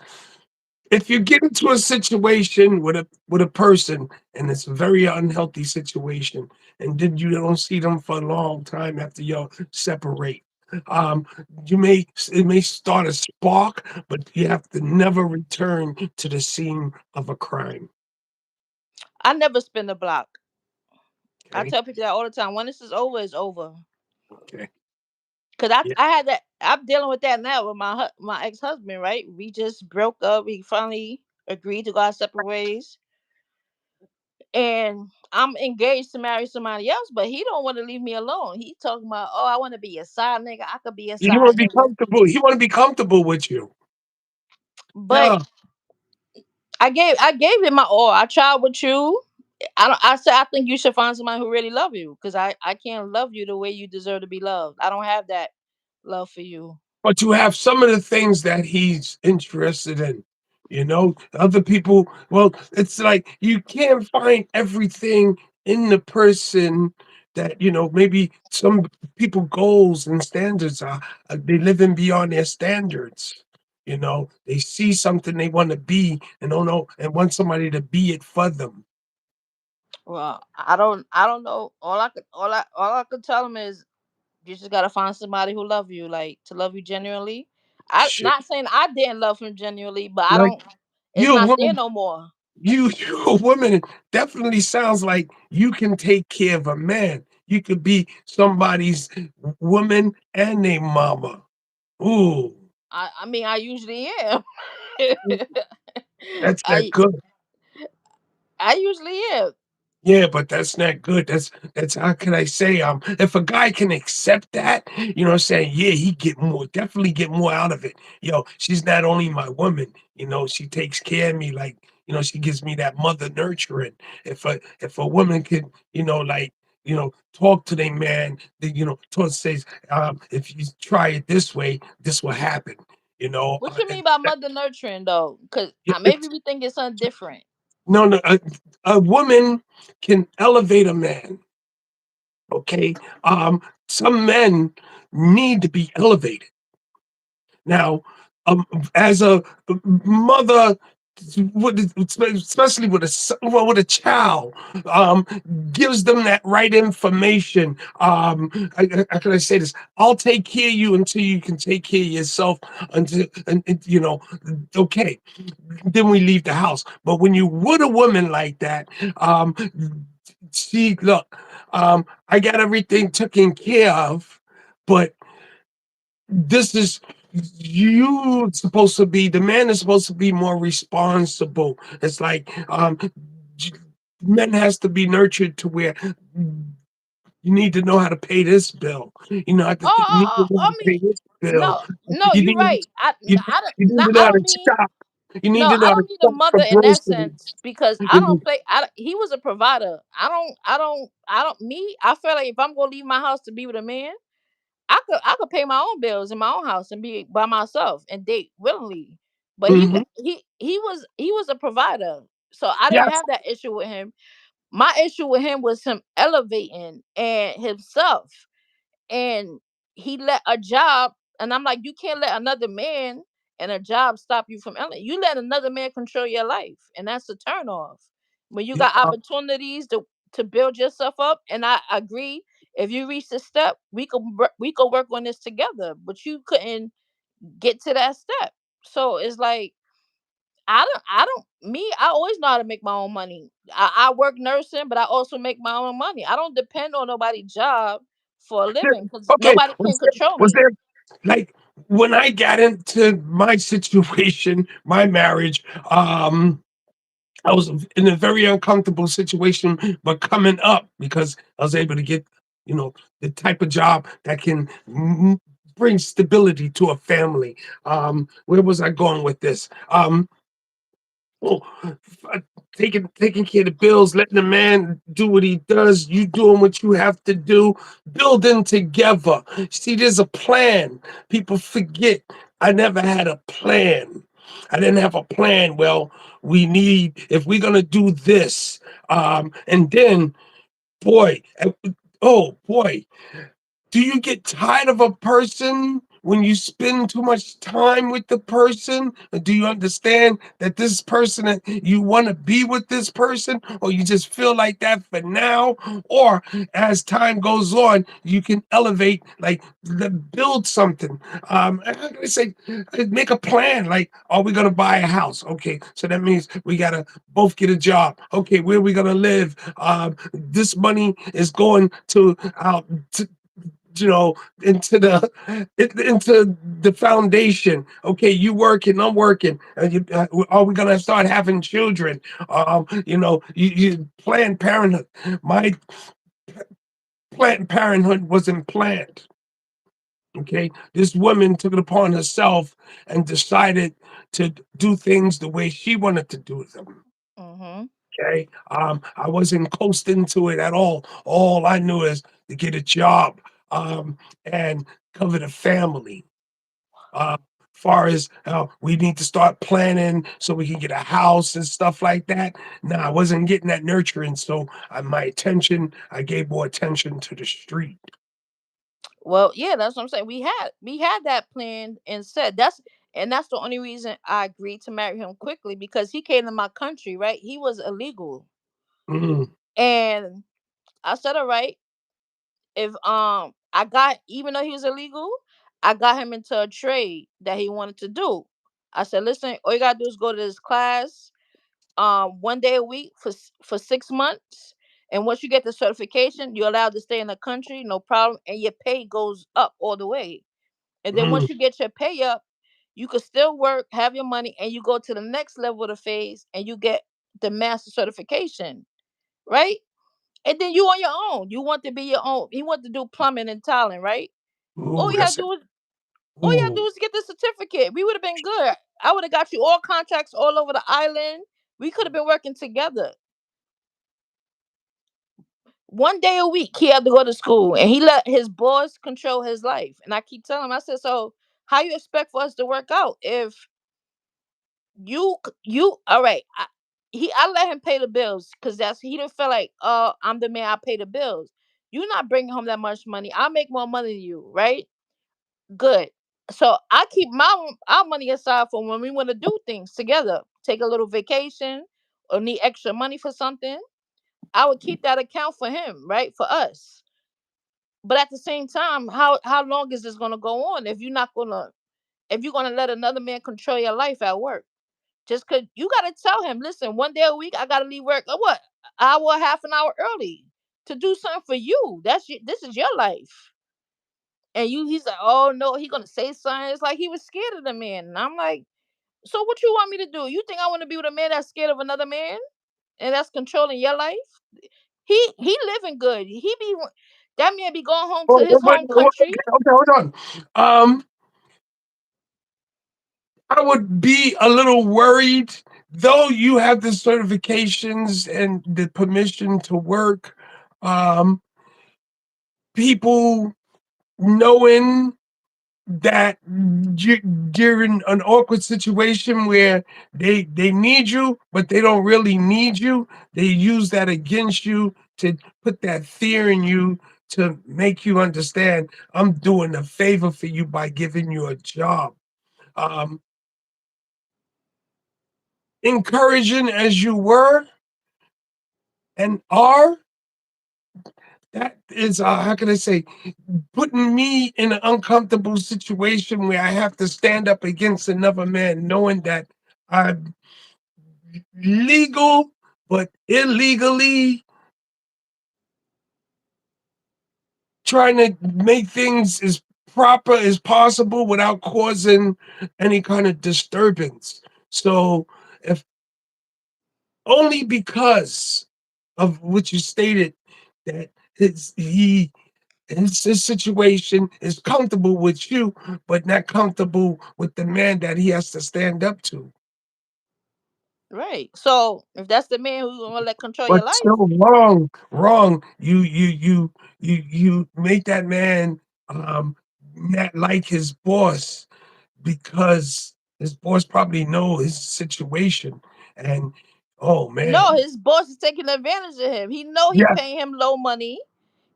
If you get into a situation with a person and it's a very unhealthy situation, and then you don't see them for a long time after you separate, um, it may start a spark, but you have to never return to the scene of a crime. I never spin the block. I Okay, tell people that all the time. When this is over, it's over. okay, Cause I yeah. I had that. I'm dealing with that now with my ex husband. Right, we just broke up. We finally agreed to go our separate ways, and I'm engaged to marry somebody else. But he don't want to leave me alone. He talking about, oh, I want to be a side nigga. I could be a You want side to be nigga. comfortable. He want to be comfortable with you. But Yeah, I gave him my all. I tried with you. I said I think you should find somebody who really love you because I can't love you the way you deserve to be loved. I don't have that love for you. but you have some of the things that he's interested in. Other people, well, it's like you can't find everything in the person that, maybe some people goals and standards are they living beyond their standards. They see something they want to be and don't know and want somebody to be it for them. Well, I don't know. All I could tell him is you just gotta find somebody who love you, like to love you genuinely. I Shit. not saying I didn't love him genuinely, but I Like don't. It's you a not there woman, no more. you a woman definitely sounds like you can take care of a man. You could be somebody's woman and their mama. Ooh, I mean, I usually am. that's not I good. I usually am. Yeah, but that's not good. That's how can I say, if a guy can accept that, you know what I'm saying? Yeah, he get more, definitely get more out of it. She's not only my woman, she takes care of me like, she gives me that mother nurturing. If a woman can, like, talk to their man, talk says, if you try it this way, this will happen. What you mean And by mother nurturing though? Cause maybe it's we think it's something different. no, no, a woman can elevate a man. Okay. Some men need to be elevated. Now, as a mother, especially with well, with a child, um, gives them that right information. How can I say this? I'll take care of you until you can take care of yourself. Until okay, then we leave the house. But when you with a woman like that, see, look, I got everything taken care of, but this is you supposed to be the man is supposed to be more responsible. It's like j- men has to be nurtured to where you need to know how to pay this bill. You need to know how I to mean, pay this bill. no, no, You you're need right. I, you, I don't, you need not, to know I how don't to mean shop. You need no. to know I how to don't need a shop for mother in that sense groceries. because I don't You play. He was a provider. I don't. Me, I feel like if I'm gonna leave my house to be with a man, I could pay my own bills in my own house and be by myself and date willingly. But Mhm. he was a provider, so I didn't Yes. have that issue with him. My issue with him was him elevating and himself, and he let a job. And I'm like, you can't let another man and a job stop you from elevating. You let another man control your life, and that's a turn off. When you Yeah. got opportunities to build yourself up, and I agree, if you reach this step, we could work on this together. But you couldn't get to that step, so it's like I always know how to make my own money. I work nursing, but I also make my own money. I don't depend on nobody's job for a living because Okay. nobody can control Was me. there like when I got into my situation, my marriage, I was in a very uncomfortable situation, but coming up because I was able to get, the type of job that can bring stability to a family. Where was I going with this? Oh, uh, taking care of the bills, letting the man do what he does, you doing what you have to do, building together. See, there's a plan. People forget I never had a plan. I didn't have a plan. Well, we need if we're gonna do this, and then boy, oh boy, do you get tired of a person when you spend too much time with the person? Or do you understand that this person that you want to be with this person, or you just feel like that for now? Or as time goes on, you can elevate, like build something. I'm gonna say, make a plan. Like, are we gonna buy a house? Okay, so that means we gotta both get a job. Okay, where are we gonna live? This money is going to you know into into the foundation. Okay, you working, I'm working, and are we gonna start having children? You Planned Parenthood. My Planned Parenthood wasn't planned. Okay, this woman took it upon herself and decided to do things the way she wanted to do them. Hmm. Okay. I wasn't coasting to it at all. All I knew is to get a job, and cover the family. Far as we need to start planning so we can get a house and stuff like that. No, I wasn't getting that nurturing. So I gave more attention to the street. Well, yeah, that's what I'm saying. We had that planned and said that's the only reason I agreed to marry him quickly because he came to my country, right? He was illegal, Mm, and I said, all right, if I got even though he was illegal, I got him into a trade that he wanted to do. I said, listen, all you gotta do is go to this class, 1 day a week for 6 months, and once you get the certification, you're allowed to stay in the country, no problem, and your pay goes up all the way. And then Mm. once you get your pay up, you could still work, have your money, and you go to the next level of the phase, and you get the master certification, right? And then you on your own. You want to be your own. You want to do plumbing and tiling, right? All Ooh, you had to that's do was all you had to do ooh. was get the certificate. We would have been good. I would have got you all contracts all over the island. We could have been working together. 1 day a week, he had to go to school, and he let his boss control his life. And I keep telling him, I said, so how you expect for us to work out if you all right? I let him pay the bills because that's he didn't feel like, I'm the man. I pay the bills. You're not bringing home that much money. I make more money than you, right? Good. So I keep my our money aside for when we want to do things together. Take a little vacation or need extra money for something. I would keep that account for him, right? For us. But at the same time, how long is this gonna go on if you're gonna let another man control your life at work? Just cause you gotta tell him, listen, 1 day a week I gotta leave work what? Hour, half an hour early to do something for you. This is your life. And he's like, oh no, he gonna say something. It's like he was scared of the man. And I'm like, so what you want me to do? You think I want to be with a man that's scared of another man and that's controlling your life? He living good. That man be going home to Oh, his but home country. okay, okay, hold on. I would be a little worried, though you have the certifications and the permission to work. Um, People knowing that you're in an awkward situation where they need you, but they don't really need you. They use that against you to put that fear in you to make you understand I'm doing a favor for you by giving you a job. Um, Encouraging as you were and are, that is, how can I say, putting me in an uncomfortable situation where I have to stand up against another man, knowing that I'm legal, but illegally trying to make things as proper as possible without causing any kind of disturbance. So, if only because of what you stated, that his situation is comfortable with you, but not comfortable with the man that he has to stand up to. Right. So if that's the man who's gonna let control But your life, still wrong, wrong. You make that man not like his boss because his boss probably know his situation. And oh no, man, his boss is taking advantage of him. He know he yes, paying him low money.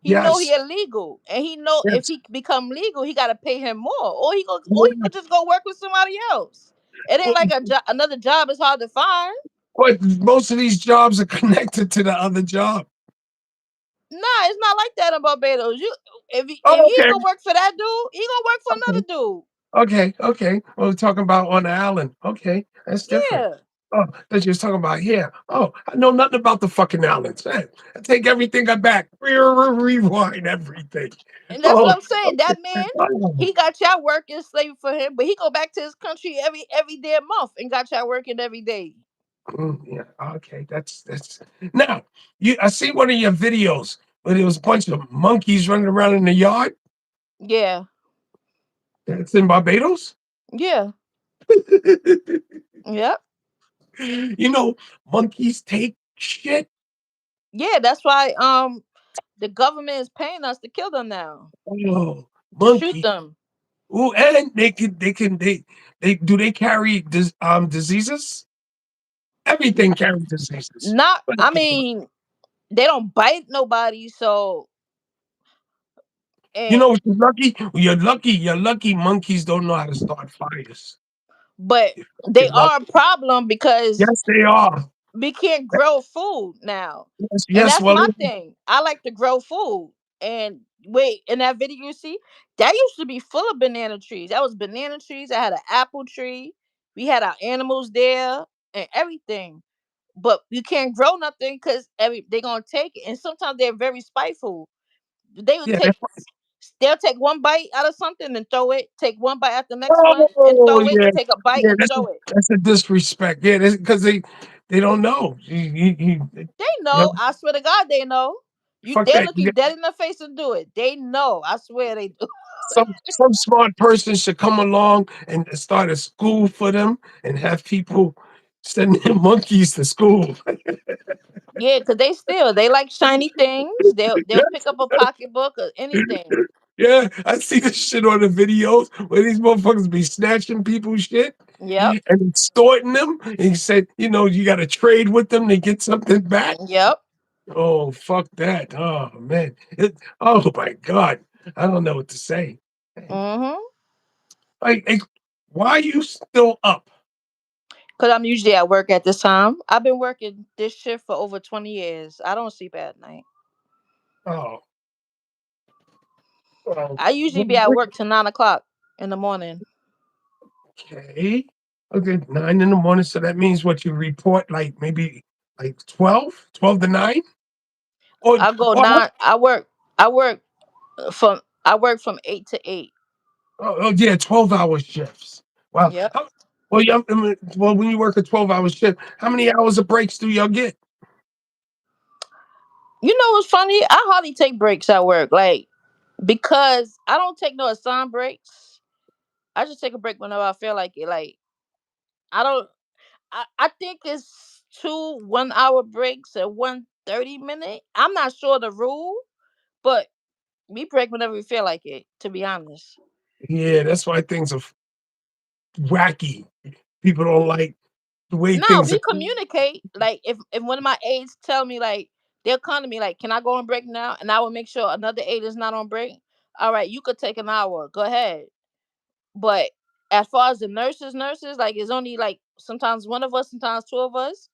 He know he yes, illegal, and he know if yes. he become legal, he gotta pay him more, or he Yeah. could just go work with somebody else. It ain't Well, like another job is hard to find. but most of these jobs are connected to the other job. Nah, it's not like that in Barbados. If Oh, he okay, gonna work for that dude, he gonna work for okay. another dude. Okay, okay. Well, we're talking about on the island. Okay, that's different. Yeah, Oh, that you was talking about here. Oh, I know nothing about the fucking islands. I take everything I back. Rewind everything. and that's what Oh, I'm saying. okay. That man, Oh, he got y'all working slave for him, but he go back to his country every damn month and got y'all working every day. yeah. Okay, that's now. You, I see one of your videos where there was a bunch of monkeys running around in the yard. Yeah, That's in Barbados. yeah, yep, You know, monkeys take shit. yeah. That's why the government is paying us to kill them now, Oh, to shoot monkey. them. Ooh, and they do they carry diseases? Everything carries diseases. Not, But I mean, they don't bite nobody, so you and know what you're lucky? You're lucky monkeys don't know how to start fires. but You're they are a lucky. problem because Yes, they are. we can't grow food now. Yes, And yes, that's well, my thing. I like to grow food. And Wait, in that video you see, that used to be full of banana trees. That was banana trees. I had an apple tree. We had our animals there and everything. But you can't grow nothing because they're gonna take it. And sometimes they're very spiteful. They would Yeah, take they'll take one bite out of something and throw it, take one bite out the next one and oh throw it, yeah, take a bite yeah. and throw it. That's a disrespect. Yeah, because they don't know. They You know, know. I swear to God, they know. You fuck they that. look you dead in the face and do it. They know. I swear they do. Some smart person should come along and start a school for them and have people send their monkeys to school. Yeah, cause they like shiny things. They'll pick up a pocketbook or anything. Yeah, I see this shit on the videos where these motherfuckers be snatching people's shit Yep. and extorting them. And he said, you got to trade with them to get something back. Yep. Oh, fuck that. Oh, man. Oh, my God. I don't know what to say. Mm-hmm. Like, why are you still up? Cause I'm usually at work at this time. I've been working this shift for over 20 years. I don't sleep at night. Oh, well, I usually be at work till 9 o'clock in the morning. okay. Okay, 9 in the morning. So that means what you report, like maybe like 12 to 9? Or, I go or nine. I work from 8 to 8. oh, yeah, 12-hour shifts. Wow. Yep. Well, yeah, well, when you work a 12-hour shift, how many hours of breaks do y'all get? You know what's funny? I hardly take breaks at work, like because I don't take no assigned breaks. I just take a break whenever I feel like it. Like I don't. I think it's 2 1 hour breaks and 1 30 minute. I'm not sure the rule, but we break whenever we feel like it. To be honest. Yeah, that's why things are wacky. People don't like the way No, things we are. communicate. Like if one of my aides tell me like they'll come to me like, can I go on break now? And I will make sure another aide is not on break. All right, you could take an hour. Go ahead. But as far as the nurses, like it's only like sometimes one of us, sometimes two of us.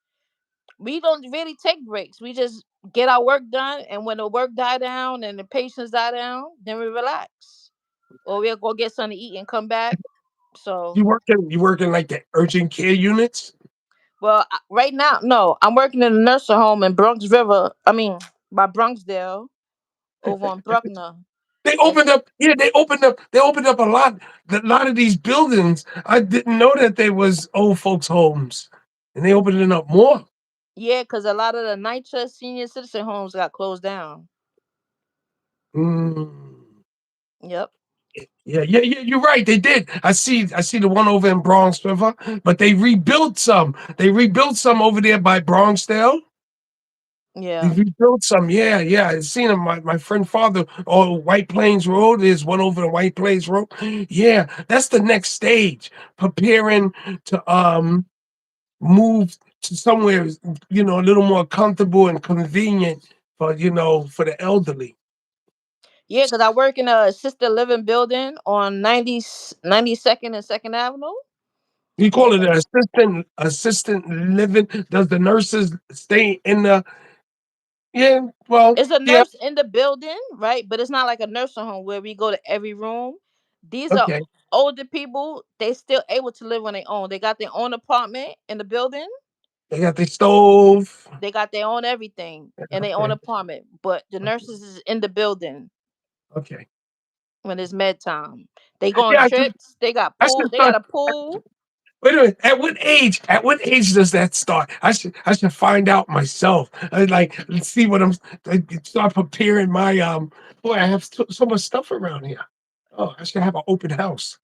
We don't really take breaks. We just get our work done, and when the work die down and the patients die down, then we relax, or we'll go get something to eat and come back. So, You work in like the urgent care units? well, right now, no, I'm working in a nursing home in Bronx River. I mean, by Bronxdale, over on Bruckner. They And opened up, yeah, they opened up a lot of these buildings. I didn't know that they was old folks' homes. And they opened it up more. yeah, because a lot of the NYCHA senior citizen homes got closed down. Mm. Yep. Yeah, you're right. They did. I see the one over in Bronx River, but they rebuilt some. They rebuilt some over there by Bronxdale. They Yeah. rebuilt some. Yeah. I seen them. My friend father, oh, White Plains Road. There's one over the White Plains Road. Yeah, that's the next stage. Preparing to move to somewhere, a little more comfortable and convenient for the elderly. Yeah, because I work in a assisted living building on 92nd and 2nd Avenue. You call And it an assistant living. Does the nurses stay in the? Yeah, well, it's a yeah, nurse in the building, right? But it's not like a nursing home where we go to every room. These are okay. older people. They still able to live on their own. They got their own apartment in the building. They got the stove. They got their own everything in their own Okay, apartment. But the nurses is in the building okay. when it's med time. They go on Yeah, trips. They got I should pool. They got start. a pool. Wait a minute. At what age? At what age does that start? I should find out myself. Let's see what I start preparing my. Boy, I have so much stuff around here. Oh, I should have an open house.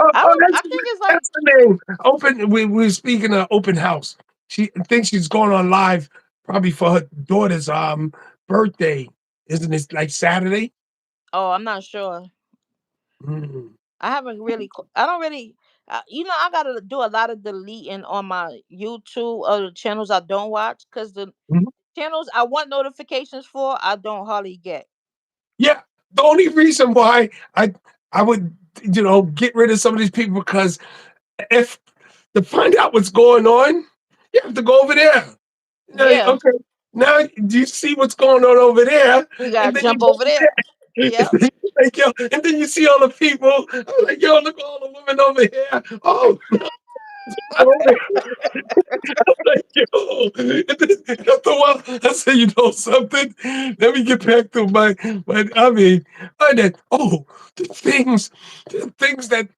Oh, I oh, don't. I think it's like, that's the name. Open. We're speaking of open house. She thinks she's going on live probably for her daughter's birthday. Isn't it like Saturday? oh, I'm not sure. Mm. I haven't really. I don't really. I gotta do a lot of deleting on my YouTube of the channels I don't watch because the Mhm. channels I want notifications for I don't hardly get. Yeah. The only reason why I would get rid of some of these people because if to find out what's going on, you have to go over there. Like, Yeah, okay. now do you see what's going on over there? You And gotta then you jump go over there. and Yep. then you like, yo, and then you see all the people. I'm like, yo, look at all the women over here. Oh, over I'm like, yo. And then after a while, I said, you know something? Let me get back to oh, the things that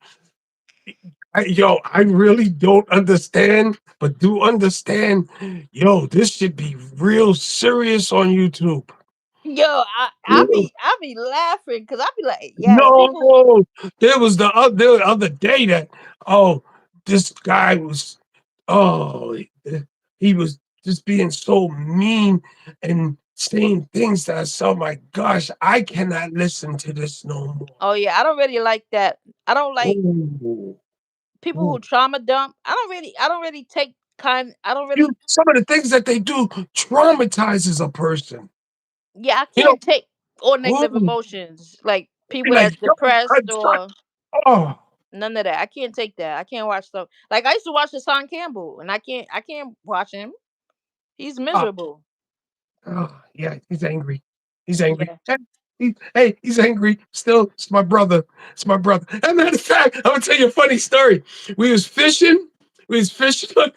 I really don't understand, but do understand. Yo, this should be real serious on YouTube. Yo, I be laughing because I be like, yeah, people. No, there was the other day that oh, this guy was oh he was just being so mean and saying things that I said, oh my gosh, I cannot listen to this no more. Oh yeah, I don't really like that. I don't like Ooh, people who ooh. trauma dump. I don't really take kind. I don't You really. some of the things that they do traumatizes a person. Yeah, I You know, can't take all negative ooh, emotions like be people like, that's yo, depressed or oh, none of that. I can't take that. I can't watch stuff like I used to watch Hassan Campbell, and I can't watch him. He's oh, miserable. oh, yeah, he's angry. He's angry. Yeah. Hey, he's angry. Still, it's my brother. It's my brother. As a matter of fact, I'm gonna tell you a funny story. We was fishing. We was fishing. One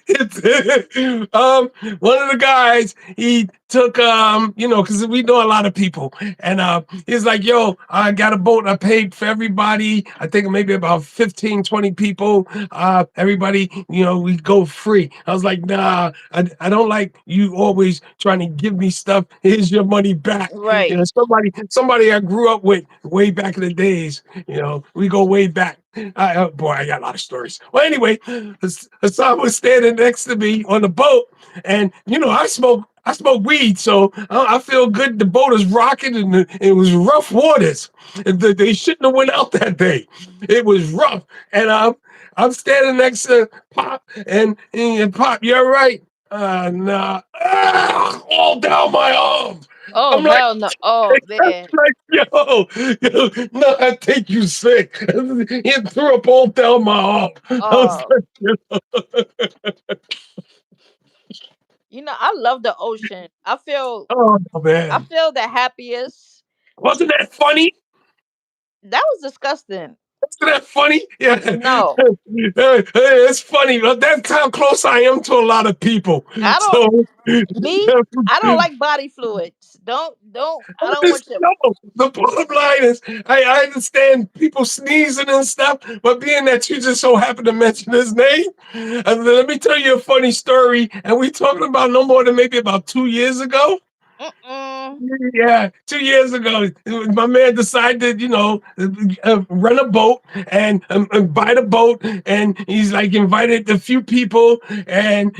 of the guys, he took because we know a lot of people, and he's like, "Yo, I got a boat. I paid for everybody. I think maybe about 15, 20 people. Everybody, we go free." I was like, "Nah, I don't like you always trying to give me stuff. Here's your money back." Right. Somebody I grew up with way back in the days. We go way back. Boy, I got a lot of stories. Well, anyway, Hassan was standing next to me on the boat, and I smoke weed, so I feel good. The boat is rocking, and it was rough waters. They shouldn't have went out that day. It was rough, and I'm standing next to Pop, and Pop, you're right. Nah, all down my arm. Oh I'm like, hell no. Oh man. like, yo, no, I think you sick. He threw up all down my arm. I was Oh, like, I love the ocean. oh I man, feel the happiest. wasn't that funny? That was disgusting. Isn't that funny? Yeah, No, it's funny, but that's how close I am to a lot of people. I don't. So, Me, I don't like body fluids. Don't. I don't want your. no, the bottom line is, I understand people sneezing and stuff, but being that you just so happen to mention his name, let me tell you a funny story. And we talking about no more than maybe about 2 years ago. Mm-mm. Yeah, 2 years ago, my man decided, rent a boat and buy the boat, and he's like invited a few people, and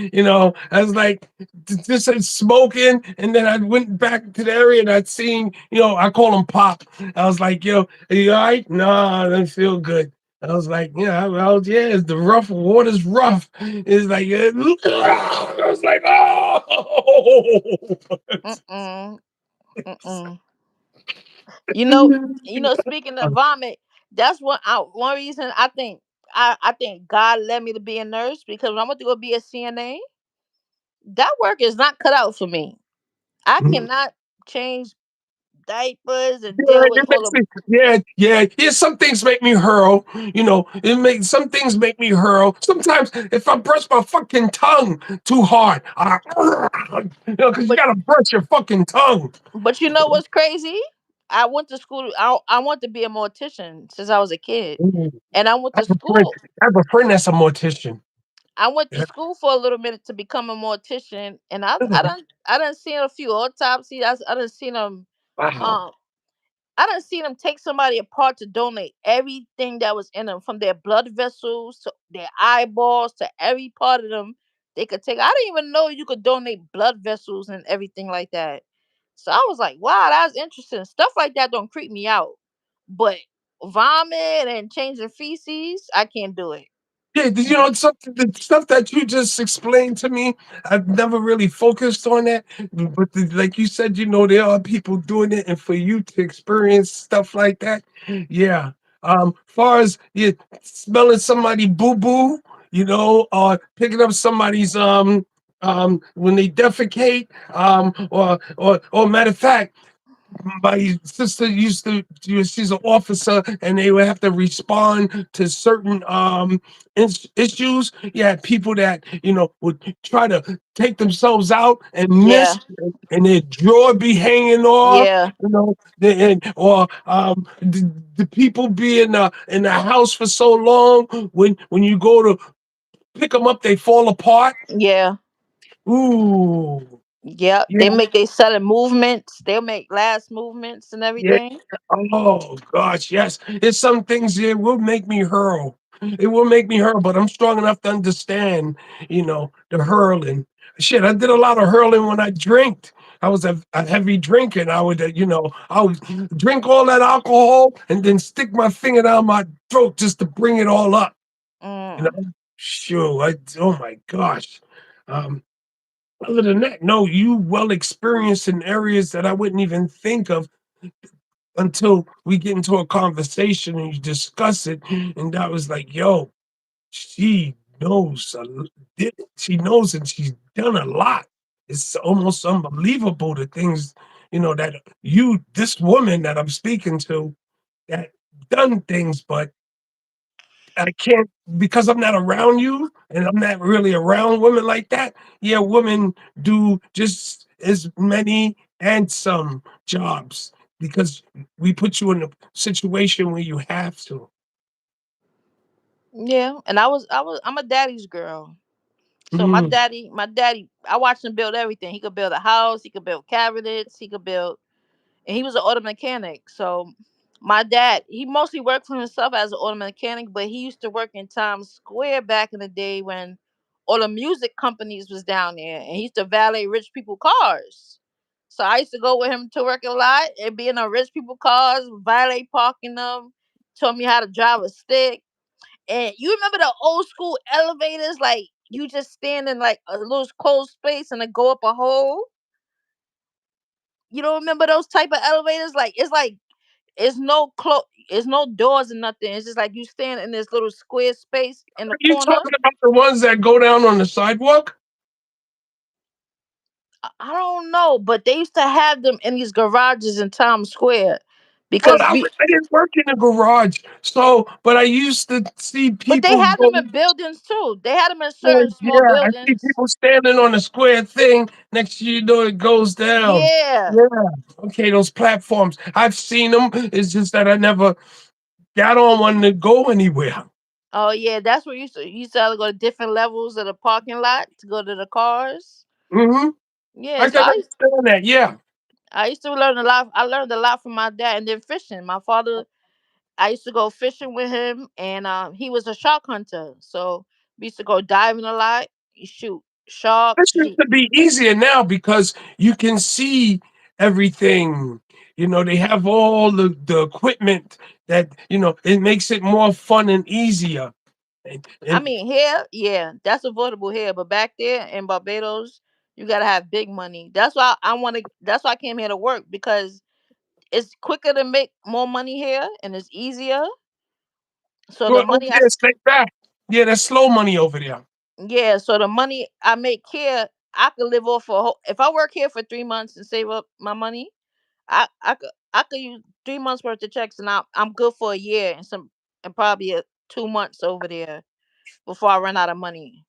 I was like just smoking, and then I went back to the area and I'd seen, I call him Pop. I was like, yo, are you all right? No, I don't feel good. I was like, yeah, the rough water's rough. It's like, I was like, oh. Mm-mm. Mm-mm. You know. Speaking of vomit, that's one reason I think God led me to be a nurse because when I went to go be a CNA, that work is not cut out for me. I cannot change diapers and Yeah, deal with it all makes of. me, yeah, yeah, yeah. Some things make me hurl. It makes some things make me hurl. Sometimes if I brush my fucking tongue too hard, because you But gotta brush your fucking tongue. you know what's crazy? I went to school. I want to be a mortician since I was a kid, Ooh, and I went I to have a friend. school. I have a friend that's a mortician. I went to Yeah. school for a little minute to become a mortician, and I done seen a few autopsies. I done seen them. Wow. Um, I done seen them take somebody apart to donate everything that was in them, from their blood vessels to their eyeballs to every part of them they could take. I didn't even know you could donate blood vessels and everything like that. So I was like, wow, that's interesting. Stuff like that don't creep me out, but vomit and changing feces, I can't do it. Yeah, something the stuff that you just explained to me, I've never really focused on that. But like you said, there are people doing it, and for you to experience stuff like that, yeah. Far as smelling somebody boo boo, or picking up somebody's when they defecate, or matter of fact, my sister used to, she's an officer, and they would have to respond to certain issues. You had people that, would try to take themselves out and Yeah, miss, and their jaw be hanging off, yeah, or the people be in the house for so long, when you go to pick them up, they fall apart. yeah, Ooh, yeah. yeah, They make they sudden movements. They'll make last movements and yeah. everything. Oh gosh, yes. It's some things that will make me hurl. It will make me hurl, but I'm strong enough to understand, the hurling. Shit, I did a lot of hurling when I drank. I was a heavy drinker, and I would drink all that alcohol and then stick my finger down my throat just to bring it all up. You Mm. know, sure. Oh my gosh. Um, Other than that, no, you well experienced in areas that I wouldn't even think of until we get into a conversation and you discuss it. And that was like, yo, she knows, she knows, and she's done a lot. It's almost unbelievable the things, that this woman that I'm speaking to, that done things, but I can't, because I'm not around you and I'm not really around women like that. Yeah, women do just as many and some jobs because we put you in a situation where you have to. Yeah, and I'm a daddy's girl. So Mm. my daddy, I watched him build everything. He could build a house. He could build cabinets. He could build, and he was an auto mechanic. So my dad, he mostly worked for himself as an auto mechanic, but he used to work in Times Square back in the day when all the music companies was down there, and he used to valet rich people cars. So I used to go with him to work a lot and be in the rich people cars, valet parking them. Taught me how to drive a stick. And you remember the old school elevators, like you just stand in like a little closed space and it go up a hole. You don't remember those type of elevators? Like it's no doors and nothing. It's just like you stand in this little square space in the Are you corner. talking about the ones that go down on the sidewalk? I don't know, but they used to have them in these garages in Times Square Well, because we. I didn't work in a garage, so but I used to see But they people had go. them in buildings too. They had them in Well, certain small yeah, I see buildings. people standing on a square thing. Next to you know it goes down. Yeah. Yeah. Okay, those platforms. I've seen them. It's just that I never got on one to go anywhere. Oh yeah, that's where you used to have to go to different levels of the parking lot to go to the cars. Hmm. Yeah, I so can understand that. Yeah. I used to learn a lot. I learned a lot from my dad, and then fishing. My father, I used to go fishing with him, and he was a shark hunter. So we used to go diving a lot. You shoot sharks. This used to be easier now because you can see everything. They have all the equipment that, it makes it more fun and easier. I And mean, here, yeah, that's affordable here, but back there in Barbados, you gotta have big money. That's why I want to. That's why I came here to work because it's quicker to make more money here, and it's easier. So the well, over money I there, it's like that. Yeah, that's slow money over there. Yeah, so the money I make here, I could live off a whole. If I work here for 3 months and save up my money, I could use 3 months worth of checks, and I'm good for a year and probably 2 months over there before I run out of money.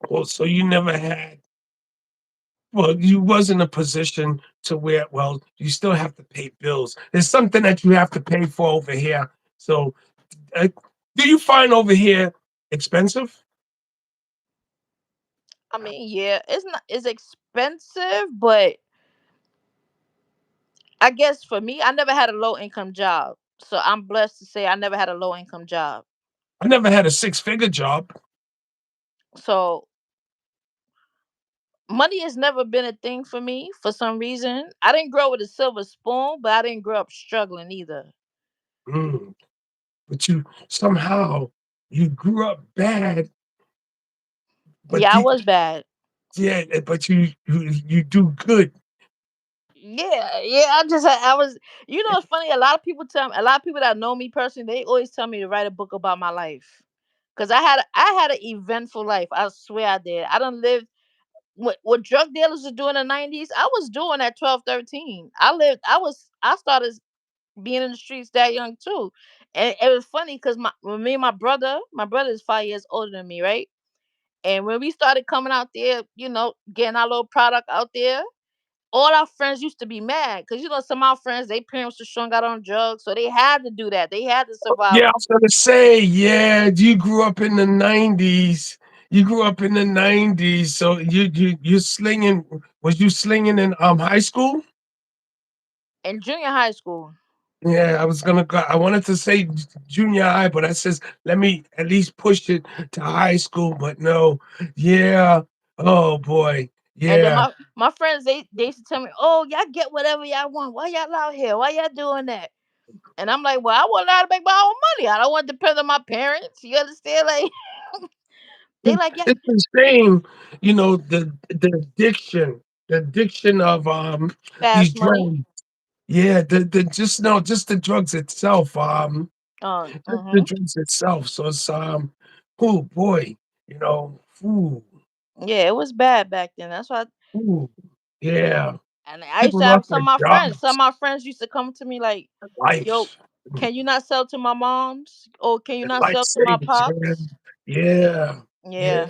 Well, so you never had, well, you was in a position to where, well, you still have to pay bills. There's something that you have to pay for over here. So, uh, do you find over here expensive? I mean, yeah, it's expensive, but I guess for me, I never had a low income job, so I'm blessed to say I never had a low income job. I never had a six-figure job. So money has never been a thing for me for some reason. I didn't grow with a silver spoon, but I didn't grow up struggling either. Mm, but you somehow you grew up bad, but Yeah, I was bad. yeah, but you do good. Yeah, yeah. I was. You know, it's funny. A lot of people that know me personally, they always tell me to write a book about my life, because I had an eventful life. I swear I did. I don't live. what drug dealers was doing in the 90s, I was doing at 12, 13. I started being in the streets that young too. And it was funny because when me and my brother is 5 years older than me, right? And when we started coming out there, getting our little product out there, all our friends used to be mad because some of our friends, their parents were strung out on drugs, so they had to do that. They had to survive. Yeah, I was gonna say, yeah, you grew up in the '90s. You grew up in the '90s, so you slinging. Was you slinging in high school? In junior high school. Yeah, I was gonna go. I wanted to say junior high, but I says let me at least push it to high school. But no, yeah. Oh boy, And then yeah. my friends, they used to tell me, "Oh, y'all get whatever y'all want. Why y'all out here? Why y'all doing that?" And I'm like, "Well, I want to make my own money. I don't want to depend on my parents. You understand?" Like, they like, "Yeah, It's the same, the addiction of these fast money." drugs. Yeah, the just no, just the drugs itself. Just the Mm-hmm. drugs itself. So it's oh boy, ooh, Yeah, it was bad back then. That's why. ooh, yeah. And I used People to lost have their some of my friends. Some jobs, of my friends used to come to me like, "Yo, life, can you not sell to my mom's? Or can you their not life sell to my savings. pops?" Yeah, yeah, Yeah,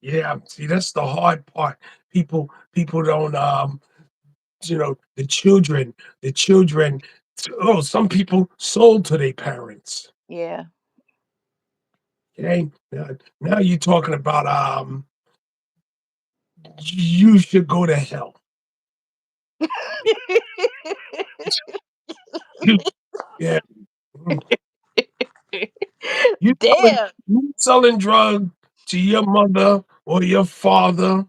yeah. See, that's the hard part. People don't the children. Oh, some people sold to their parents. yeah. Okay, now you're talking about you should go to hell. You, yeah, mm. you selling Damn. you selling drug to your mother or your father.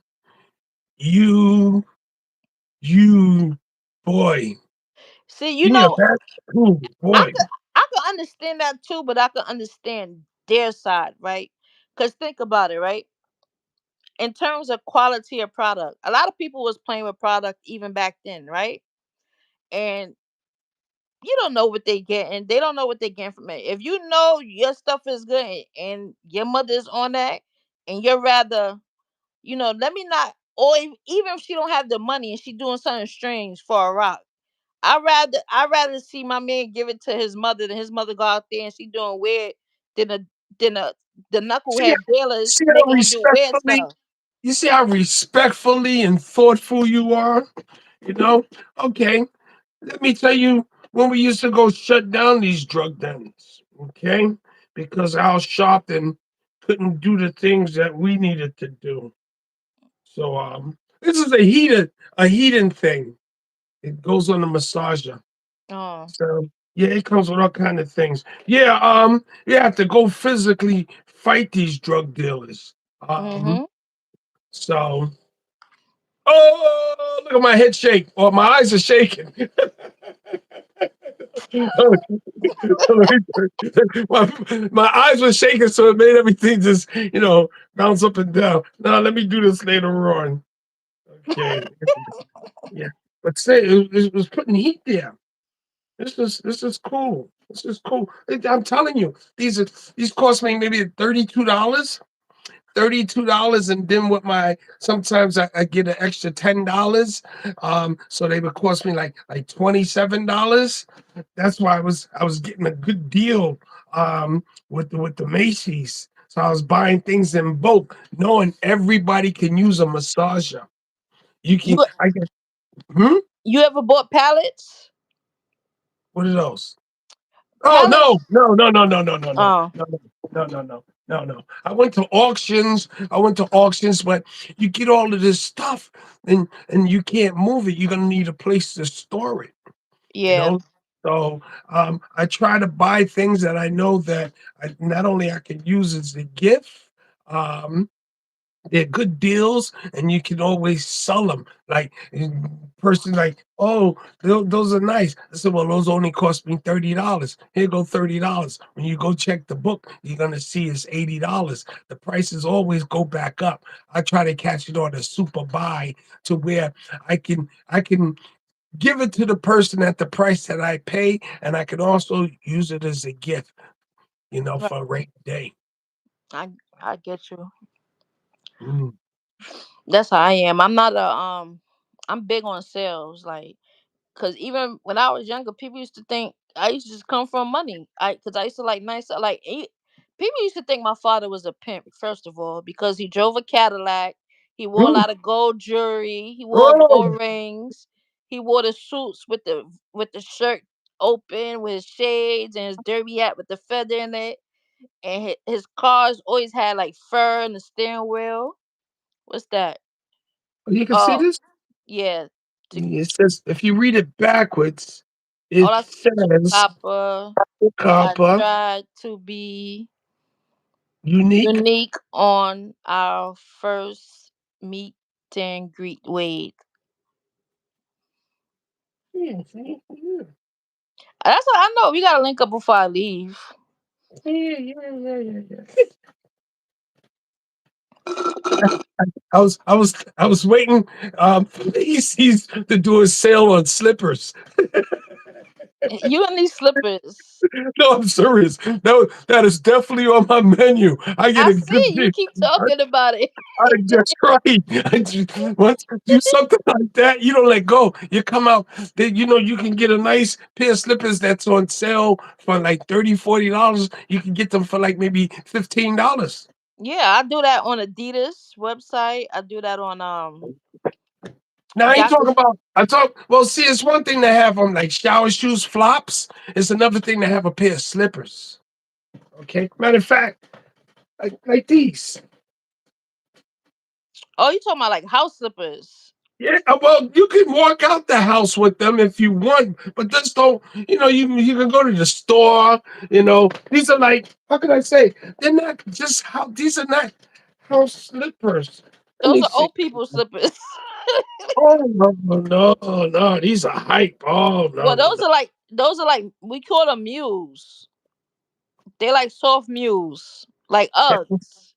You you boy, See, give me a bad. Ooh, I boy. could I could understand that too, but I could understand their side, right? Because think about it, right? In terms of quality of product, a lot of people was playing with product even back then, right? And you don't know what they getting. They don't know what they getting from it. If you know your stuff is good and your mother is on that, and you're rather, let me not, or even if she don't have the money and she doing something strange for a rock, I rather see my man give it to his mother than his mother go out there and she doing weird than a than a the See, knucklehead dealers see how making him do weird respectfully stuff. you see how respectfully and thoughtful you are. You know, okay. Let me tell you when we used to go shut down these drug dens, okay? Because Al Sharpton couldn't do the things that we needed to do. So this is a heating thing. It goes on the massager. Oh. So yeah, it comes with all kind of things. Yeah, you have to go physically fight these drug dealers. Um Mhm. so oh, look at my head shake. Or my eyes are shaking. my eyes were shaking, so it made everything just, bounce up and down. Now let me do this later on. Okay. Yeah. But say it was putting heat there. This is cool. This is cool. I'm telling you, these cost me maybe $32. $32, and then with my sometimes I get an extra $10. So they would cost me like $27. That's why I was getting a good deal with the Macy's. So I was buying things in bulk, knowing everybody can use a massager. You can You I can hmm? you ever bought pallets? What are those? Oh Pallets. no, no, no, no, no, no, no, no, Oh. no, no, no, no, no, no. I went to auctions, but you get all of this stuff and you can't move it. You're gonna need a place to store it, you Yeah. know. So I try to buy things that I know that not only I can use as a gift, um, they're good deals, and you can always sell them. Like person, like, oh, those are nice. I said, well, those only cost me $30. Here go $30. When you go check the book, you're gonna see it's $80. The prices always go back up. I try to catch it on a super buy to where I can give it to the person at the price that I pay, and I can also use it as a gift, Right. for a rainy day. I I get you. Mm. That's how I am. I'm not a I'm big on sales, like, cause even when I was younger, people used to think I used to just come from money. Cause I used to like nice, like people used to think my father was a pimp. First of all, because he drove a Cadillac, he wore a Mm. lot of gold jewelry, he wore Oh, gold rings, he wore the suits with the shirt open, with his shades and his derby hat with the feather in it, and his cars always had like fur in the steering wheel. What's that? You can see Oh, this? yeah. To, It says if you read it backwards, oh, it that's to says copper. I Kappa, tried to be unique. unique on our first meet and greet. Wait, Yeah, see? Yeah. that's what I know. We gotta link up before I leave. Yeah. I was waiting for Macy's to do a sale on slippers. You and these slippers. No, I'm serious. No, that is definitely on my menu. I get I a good see you deal. keep talking about it. I just right. Once you do something like that, you don't let go. You come out, then you can get a nice pair of slippers that's on sale for like $30, $40. You can get them for like maybe $15. Yeah, I do that on Adidas website. I do that on Now I ain't Yaka. talking about. I talk. Well, see, it's one thing to have them like shower shoes, flops. It's another thing to have a pair of slippers. Okay. Matter of fact, like these. Oh, you talking about like house slippers? Yeah. Well, you can walk out the house with them if you want, but just don't. You can go to the store. These are like. How can I say? They're not just how. These are not house slippers. Let Those me are see. old people slippers. Oh no! These are hype. Oh no Well, no those are like we call them mules. They like soft mules, like no. Uggs.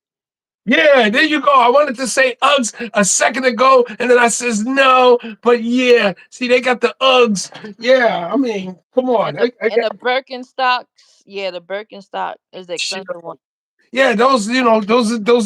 Yeah, there you go. I wanted to say Uggs a second ago, and then I says no, but yeah. See, they got the Uggs. Yeah, I mean, come And on. the I and got the Birkenstocks, yeah, the Birkenstock is the shit. expensive one. Yeah, those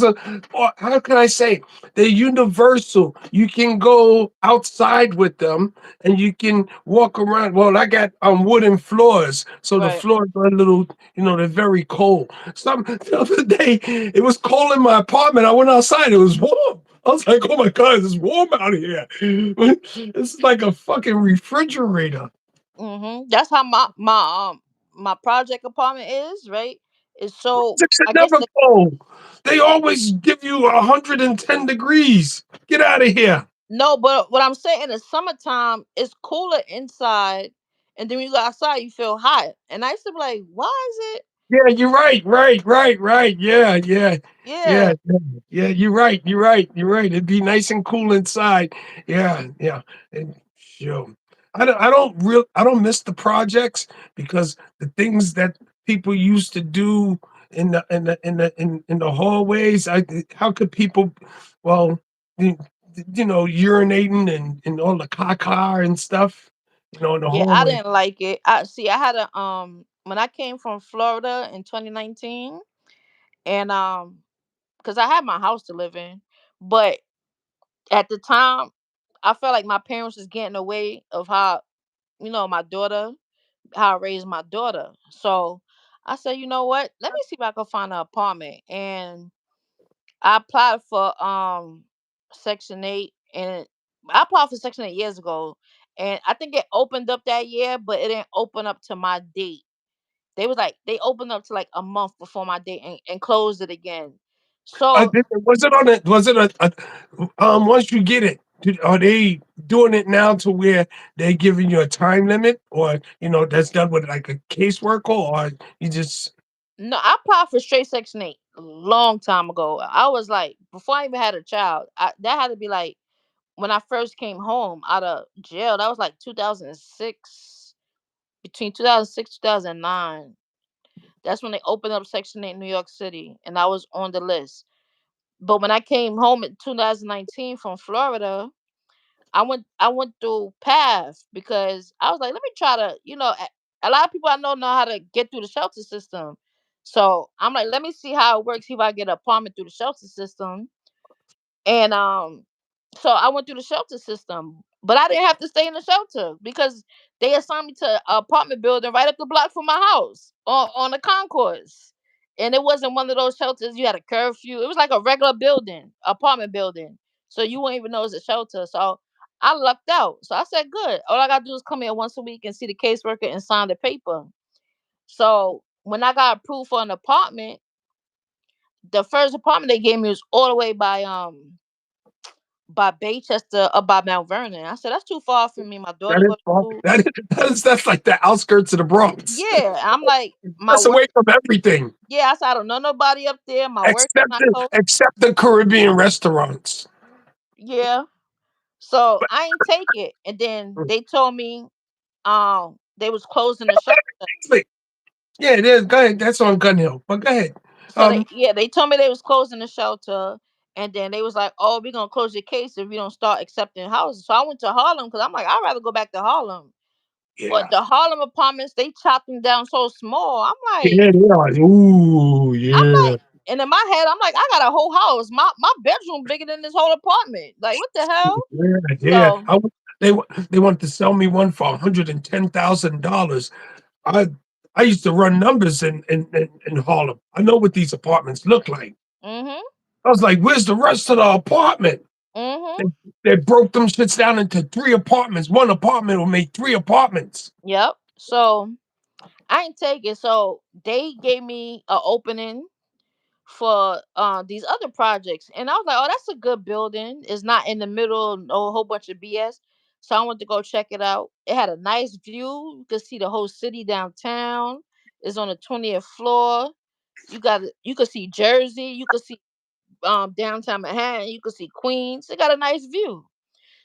are. Or how can I say? They're universal. You can go outside with them, and you can walk around. Well, I got wooden floors, so the Right. floors are a little. They're very cold. The other day, it was cold in my apartment. I went outside. It was warm. I was like, "Oh my god, it's warm out here." It's like a fucking refrigerator. That's how my project apartment is, right? Is so It's I guess never cold. They always give you 110 degrees. Get out of here. no, but what I'm saying in the summertime it's cooler inside, and then when you go outside you feel hot. And I used to be like, why is it? Yeah, you're right. Yeah. Yeah. Yeah, you're right. It'd be nice and cool inside. Yeah. And sure. I don't miss the projects because the things that people used to do in the hallways. How could people, well, the- urinating and all the caca and stuff, in the Yeah, I hallway. didn't like it. I see. I had a when I came from Florida in 2019, and because I had my house to live in, but at the time, I felt like my parents was getting away of how my daughter, how I raised my daughter. So I said, you know what? Let me see if I can find an apartment, and I applied for Section 8, and I applied for Section 8 years ago, and I think it opened up that year, but it didn't open up to my date. They was like they opened up to like a month before my date and closed it again. So Was it on it? Was it once you get it, are they doing it now to where they're giving you a time limit, or that's done with like a caseworker, or you just no, I applied for straight Section 8 a long time ago. I was like, before I even had a child, that had to be like when I first came home out of jail. That was like 2006, between 2006 2009. That's when they opened up Section 8 in New York City, and I was on the list. But when I came home in 2019 from Florida, I went through path because I was like, let me try to, a lot of people I know how to get through the shelter system. So I'm like, let me see how it works. See if I get an apartment through the shelter system. And So I went through the shelter system, but I didn't have to stay in the shelter because they assigned me to an apartment building right up the block from my house on the concourse. And it wasn't one of those shelters you had a curfew. It was like a regular building, apartment building. So you wouldn't even know it's a shelter. So I lucked out. So I said, good. All I gotta do is come here once a week and see the caseworker and sign the paper. So when I got approved for an apartment, the first apartment they gave me was all the way by Baychester up by Mount Vernon. I said, that's too far for me. My That daughter is go to far. school. That's like the outskirts of the Bronx. Yeah. I'm like, my That's work. away from everything Yeah, I said, I don't know nobody up there. My work is except not the close. except the Caribbean restaurants. Yeah. So I ain't take it. And then they told me they was closing the shelter. Wait, yeah, it is. Go ahead. That's on Gun Hill. But go ahead. So Um, they told me they was closing the shelter. And then they was like, oh, we're gonna close your case if you don't start accepting houses. So I went to Harlem because I'm like, I'd rather go back to Harlem. But yeah, the Harlem apartments, they chopped them down so small. yeah, they are. Ooh, I'm yeah, like, and in my head, I'm like, I got a whole house. My bedroom bigger than this whole apartment. Like, what the hell? yeah, yeah. So, They wanted to sell me one for $110,000. I I used to run numbers in Harlem. I know what these apartments look like. mhm, I was like, where's the rest of the apartment? mhm, They, they broke them shits down into three apartments. One apartment will make three apartments. yep. So I ain't take it. So they gave me a opening for these other projects, and I was like, oh, that's a good building. It's not in the middle of a whole bunch of BS. So I went to go check it out. It had a nice view. You could see the whole city downtown. It's on the 20th floor. You could see Jersey. You could see downtown Manhattan. You could see Queens. It got a nice view.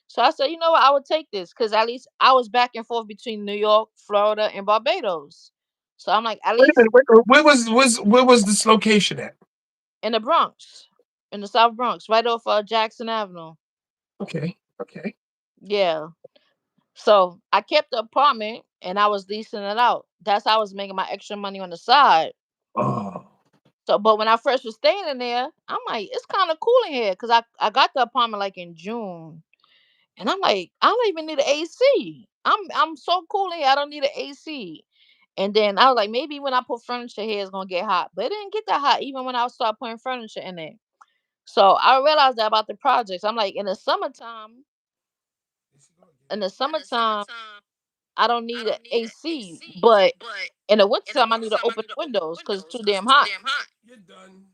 So I said, you know what, I would take this because at least I was back and forth between New York, Florida, and Barbados. So I'm like, at Wait a least minute. Where was this location at? in the Bronx, in the South Bronx, right off Jackson Avenue. Okay. Okay. Yeah. So I kept the apartment and I was leasing it out. That's how I was making my extra money on the side. Oh, So, but when I first was staying in there, I'm like, it's kind of cool in here because I got the apartment like in June. And I'm like, I don't even need an AC. I'm so cool in here. I don't need an AC. And then I was like, maybe when I put furniture here, it's gonna get hot. But it didn't get that hot even when I started putting furniture in there. So I realized that about the projects. I'm like, in the summertime, I don't need an AC. But in the wintertime, I need to open the windows because it's too damn hot. you're done.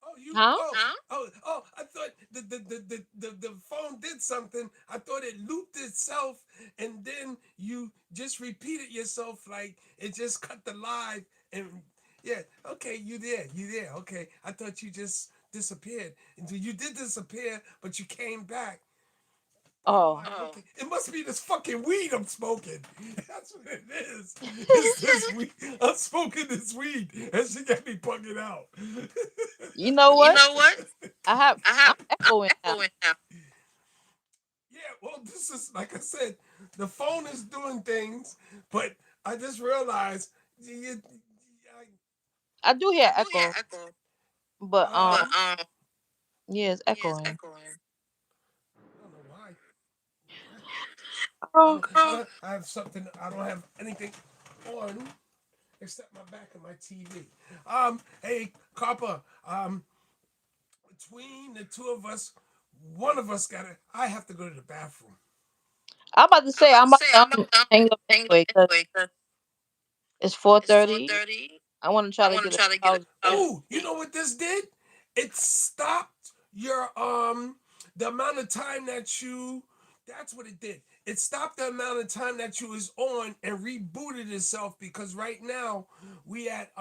Oh, you. Huh? Oh! I thought the phone did something. I thought it looped itself, and then you just repeated yourself like it just cut the live. And yeah, okay, you there? You there? Okay, I thought you just disappeared. And you did disappear, but you came back. Oh my! Oh. Okay, it must be this fucking weed I'm smoking. That's what it is. It's this weed. I'm smoking this weed, and she got me bugging out. You know what? I'm echoing now. Yeah, well, this is like I said, the phone is doing things, but I just realized I do hear echo, but I yeah, it's echoing. don't know why. Why? Oh, I have something. I don't have anything on except my back of my TV. Hey, Copper. Between the two of us, one of us gotta. I have to go to the bathroom. I'm about to say I'm about to hang up anyway because it's 4:30. I want to try to get a house. Oh, you know what this did? It stopped your the amount of time that you that's what it did. It stopped the amount of time that you was on and rebooted itself because right now we at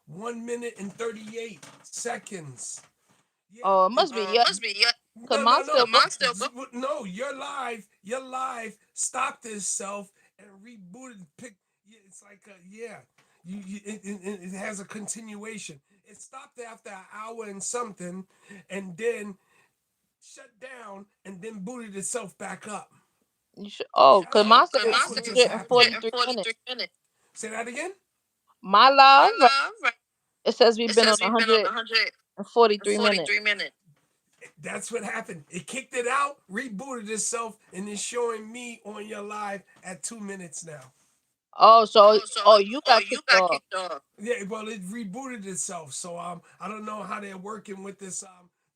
1 minute and 38 seconds. Yeah, Oh, it it must be yeah. Cause no, mine's no. still going. No, you're live. Your live stopped itself and rebooted. Yeah, it's like yeah. It has a continuation. It stopped after an hour and something, and then shut down, and then booted itself back up. You should. Oh, cause mine said That's what just 143 minutes. Say that again. My live, right? It says we've been on 143 minutes. That's what happened. It kicked it out, rebooted itself, and is showing me on your live at 2 minutes now. Oh, so Oh, so you oh, got you kicked got off. kicked off. Yeah, well, it rebooted itself. So I don't know how they're working with this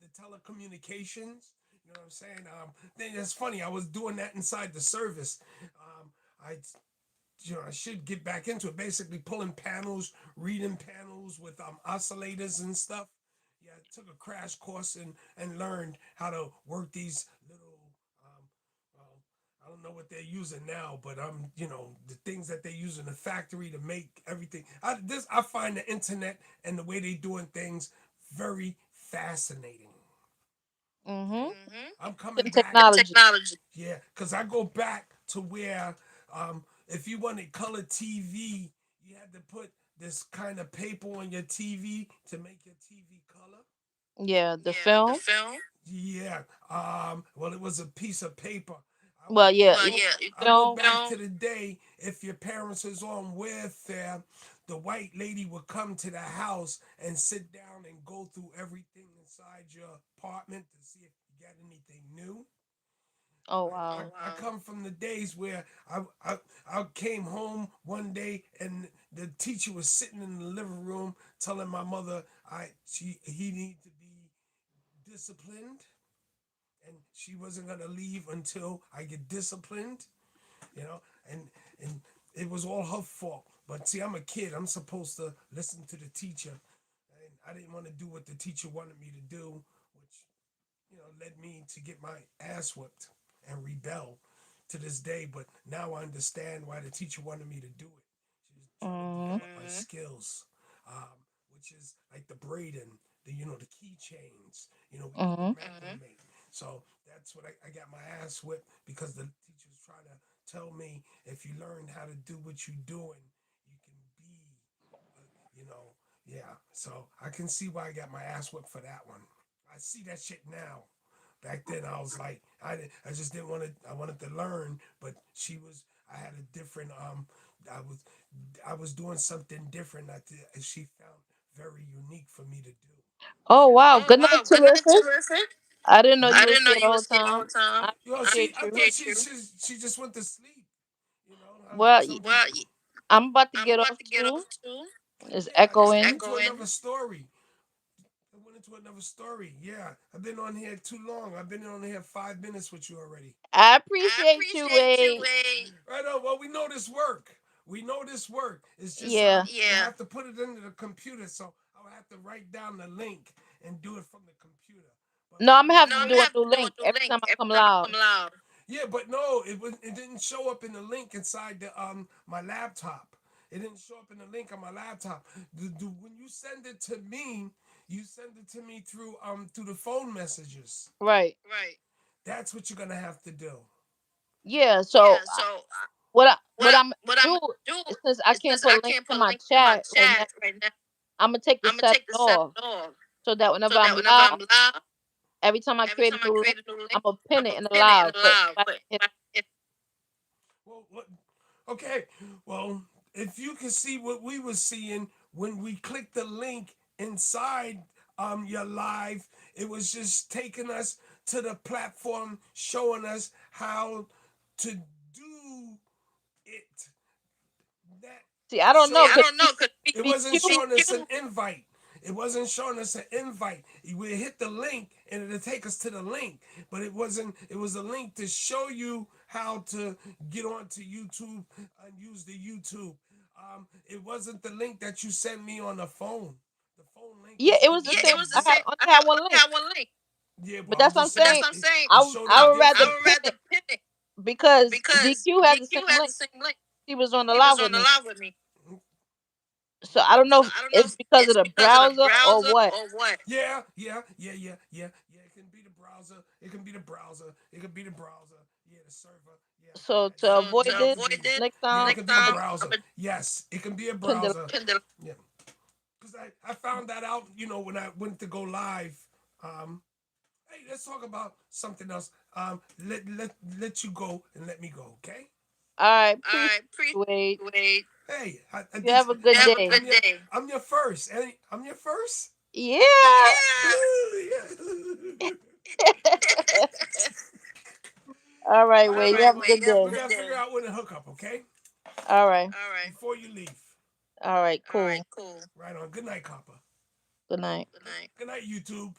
the telecommunications. You know what I'm saying? Then that's funny. I was doing that inside the service. I I should get back into it. Basically, pulling panels, reading panels with oscillators and stuff. Yeah, I took a crash course and learned how to work these little. Um, well, I don't know what they're using now, but the things that they use in the factory to make everything. I find the internet and the way they doing things very fascinating. Mm-hmm. I'm coming And back. technology. Technology. Yeah, because I go back to where if you wanted color TV, you had to put this kind of paper on your TV to make your TV color. Yeah, the Yeah, the film. film. Yeah. Well, it was a piece of paper. I Well, would. yeah, Well, you yeah. I go film. back to the day if your parents was on welfare, the white lady would come to the house and sit down and go through everything inside your apartment to see if you got anything new. Oh I, wow. I come from the days where I came home one day and the teacher was sitting in the living room telling my mother he needed to be disciplined and she wasn't gonna leave until I get disciplined, you know, and and it was all her fault. But see, I'm a kid. I'm supposed to listen to the teacher, and I didn't want to do what the teacher wanted me to do, which led me to get my ass whipped and rebel to this day. But now I understand why the teacher wanted me to do it. She was trying to Mm-hmm. develop my skills, which is like the braiding, the keychains. We do the Mm-hmm. macrame. So that's what I got my ass whipped because the teacher was trying to tell me if you learn how to do what you're doing, you can be, uh, you know, yeah. So I can see why I got my ass whipped for that one. I see that shit now. Back then, I was like, I just didn't want to. I wanted to learn, but she was. I had a different. I was, I was doing something different that she found very unique for me to do. Oh wow. Oh Good night, wow! Good night, terrific. terrific. I didn't know you I was didn't know here the you whole was here the whole time. time. I Yo, appreciate I you. thought she just went to sleep. Well, Some people. Well, I'm about to I'm get about off to get too. off too. It's Yeah, I just went echoing. into another story. I went into another story. Yeah, I've been on here too long. I've been on here 5 minutes with you already. I I appreciate you, appreciate you, Wade. Wade. Right on. Well, we know this work. We know this work. It's just Yeah. you have to put it into the computer. So I'll have to write down the link and do it from the computer. But No, I'm gonna have no, to I'm do gonna a have new to do a link new every link time I every come time I live. come live. Yeah, but no, it didn't show up in the link inside the my laptop. It didn't show up in the link on my laptop. When you send it to me, you send it to me through the phone messages. Right. Right. That's what you're gonna have to do. Yeah. So Yeah. So what I'm what I'm do gonna do since I is can't this: put I links can't in put my links in my chat right now, chat right now. I'm gonna take the I'm gonna setting take the setting off off so that so whenever I'm that whenever live, I'm live, every time I every create time a I new link, create a new I'm link, gonna pin I'm it gonna in the pin it in live. the But live. if But I, well, okay. Well, if you can see what we were seeing when we clicked the link inside your live, it was just taking us to the platform, showing us how to do it. That see, I don't See, know I because don't know because it wasn't BQ. showing us an invite. It wasn't showing us an invite. We hit the link and it'll take us to the link, but it wasn't. It was a link to show you how to get onto YouTube and use the YouTube. It wasn't the link that you sent me on the phone. The phone link Yeah, is it was the different. Yeah, same. it was the I same. had only had one Only link, had one link. Yeah, but well, I'm that's what I'm just saying. saying. What I'm saying. It I showed us I would different. rather I would pin rather it pin it because because DQ has the same DQ has the link. same link. He was on the He was live on with the me, live with me. so I don't So know if I don't know it's if because of it's the because of the browser or browser what. or what. Yeah. It can be the browser. It can be the browser. It can be the browser. Yeah, the server. Yeah, So yeah. to So avoid to this avoid this, next yeah, time, it can be I'm the gonna browser. Yes, it can be a pin the. browser. Yeah, because I found that out. When I went to go live. Um, hey, let's talk about something else. Let you go and let me go. Okay. All right, All appreciate right, appreciate you, Wade. you, Wade. Hey, I You did. have a You good have a day. good day. I'm your first. I'm your first. Yeah. Yeah. All right, All Wade. You right, have a wait. good You have a day. good day. We gotta figure out when to hook up, okay? All right. All right. Before you leave. All right. All right, Cool. cool. Right on. Good night, Copper. Good night. Good night. Good night, YouTube.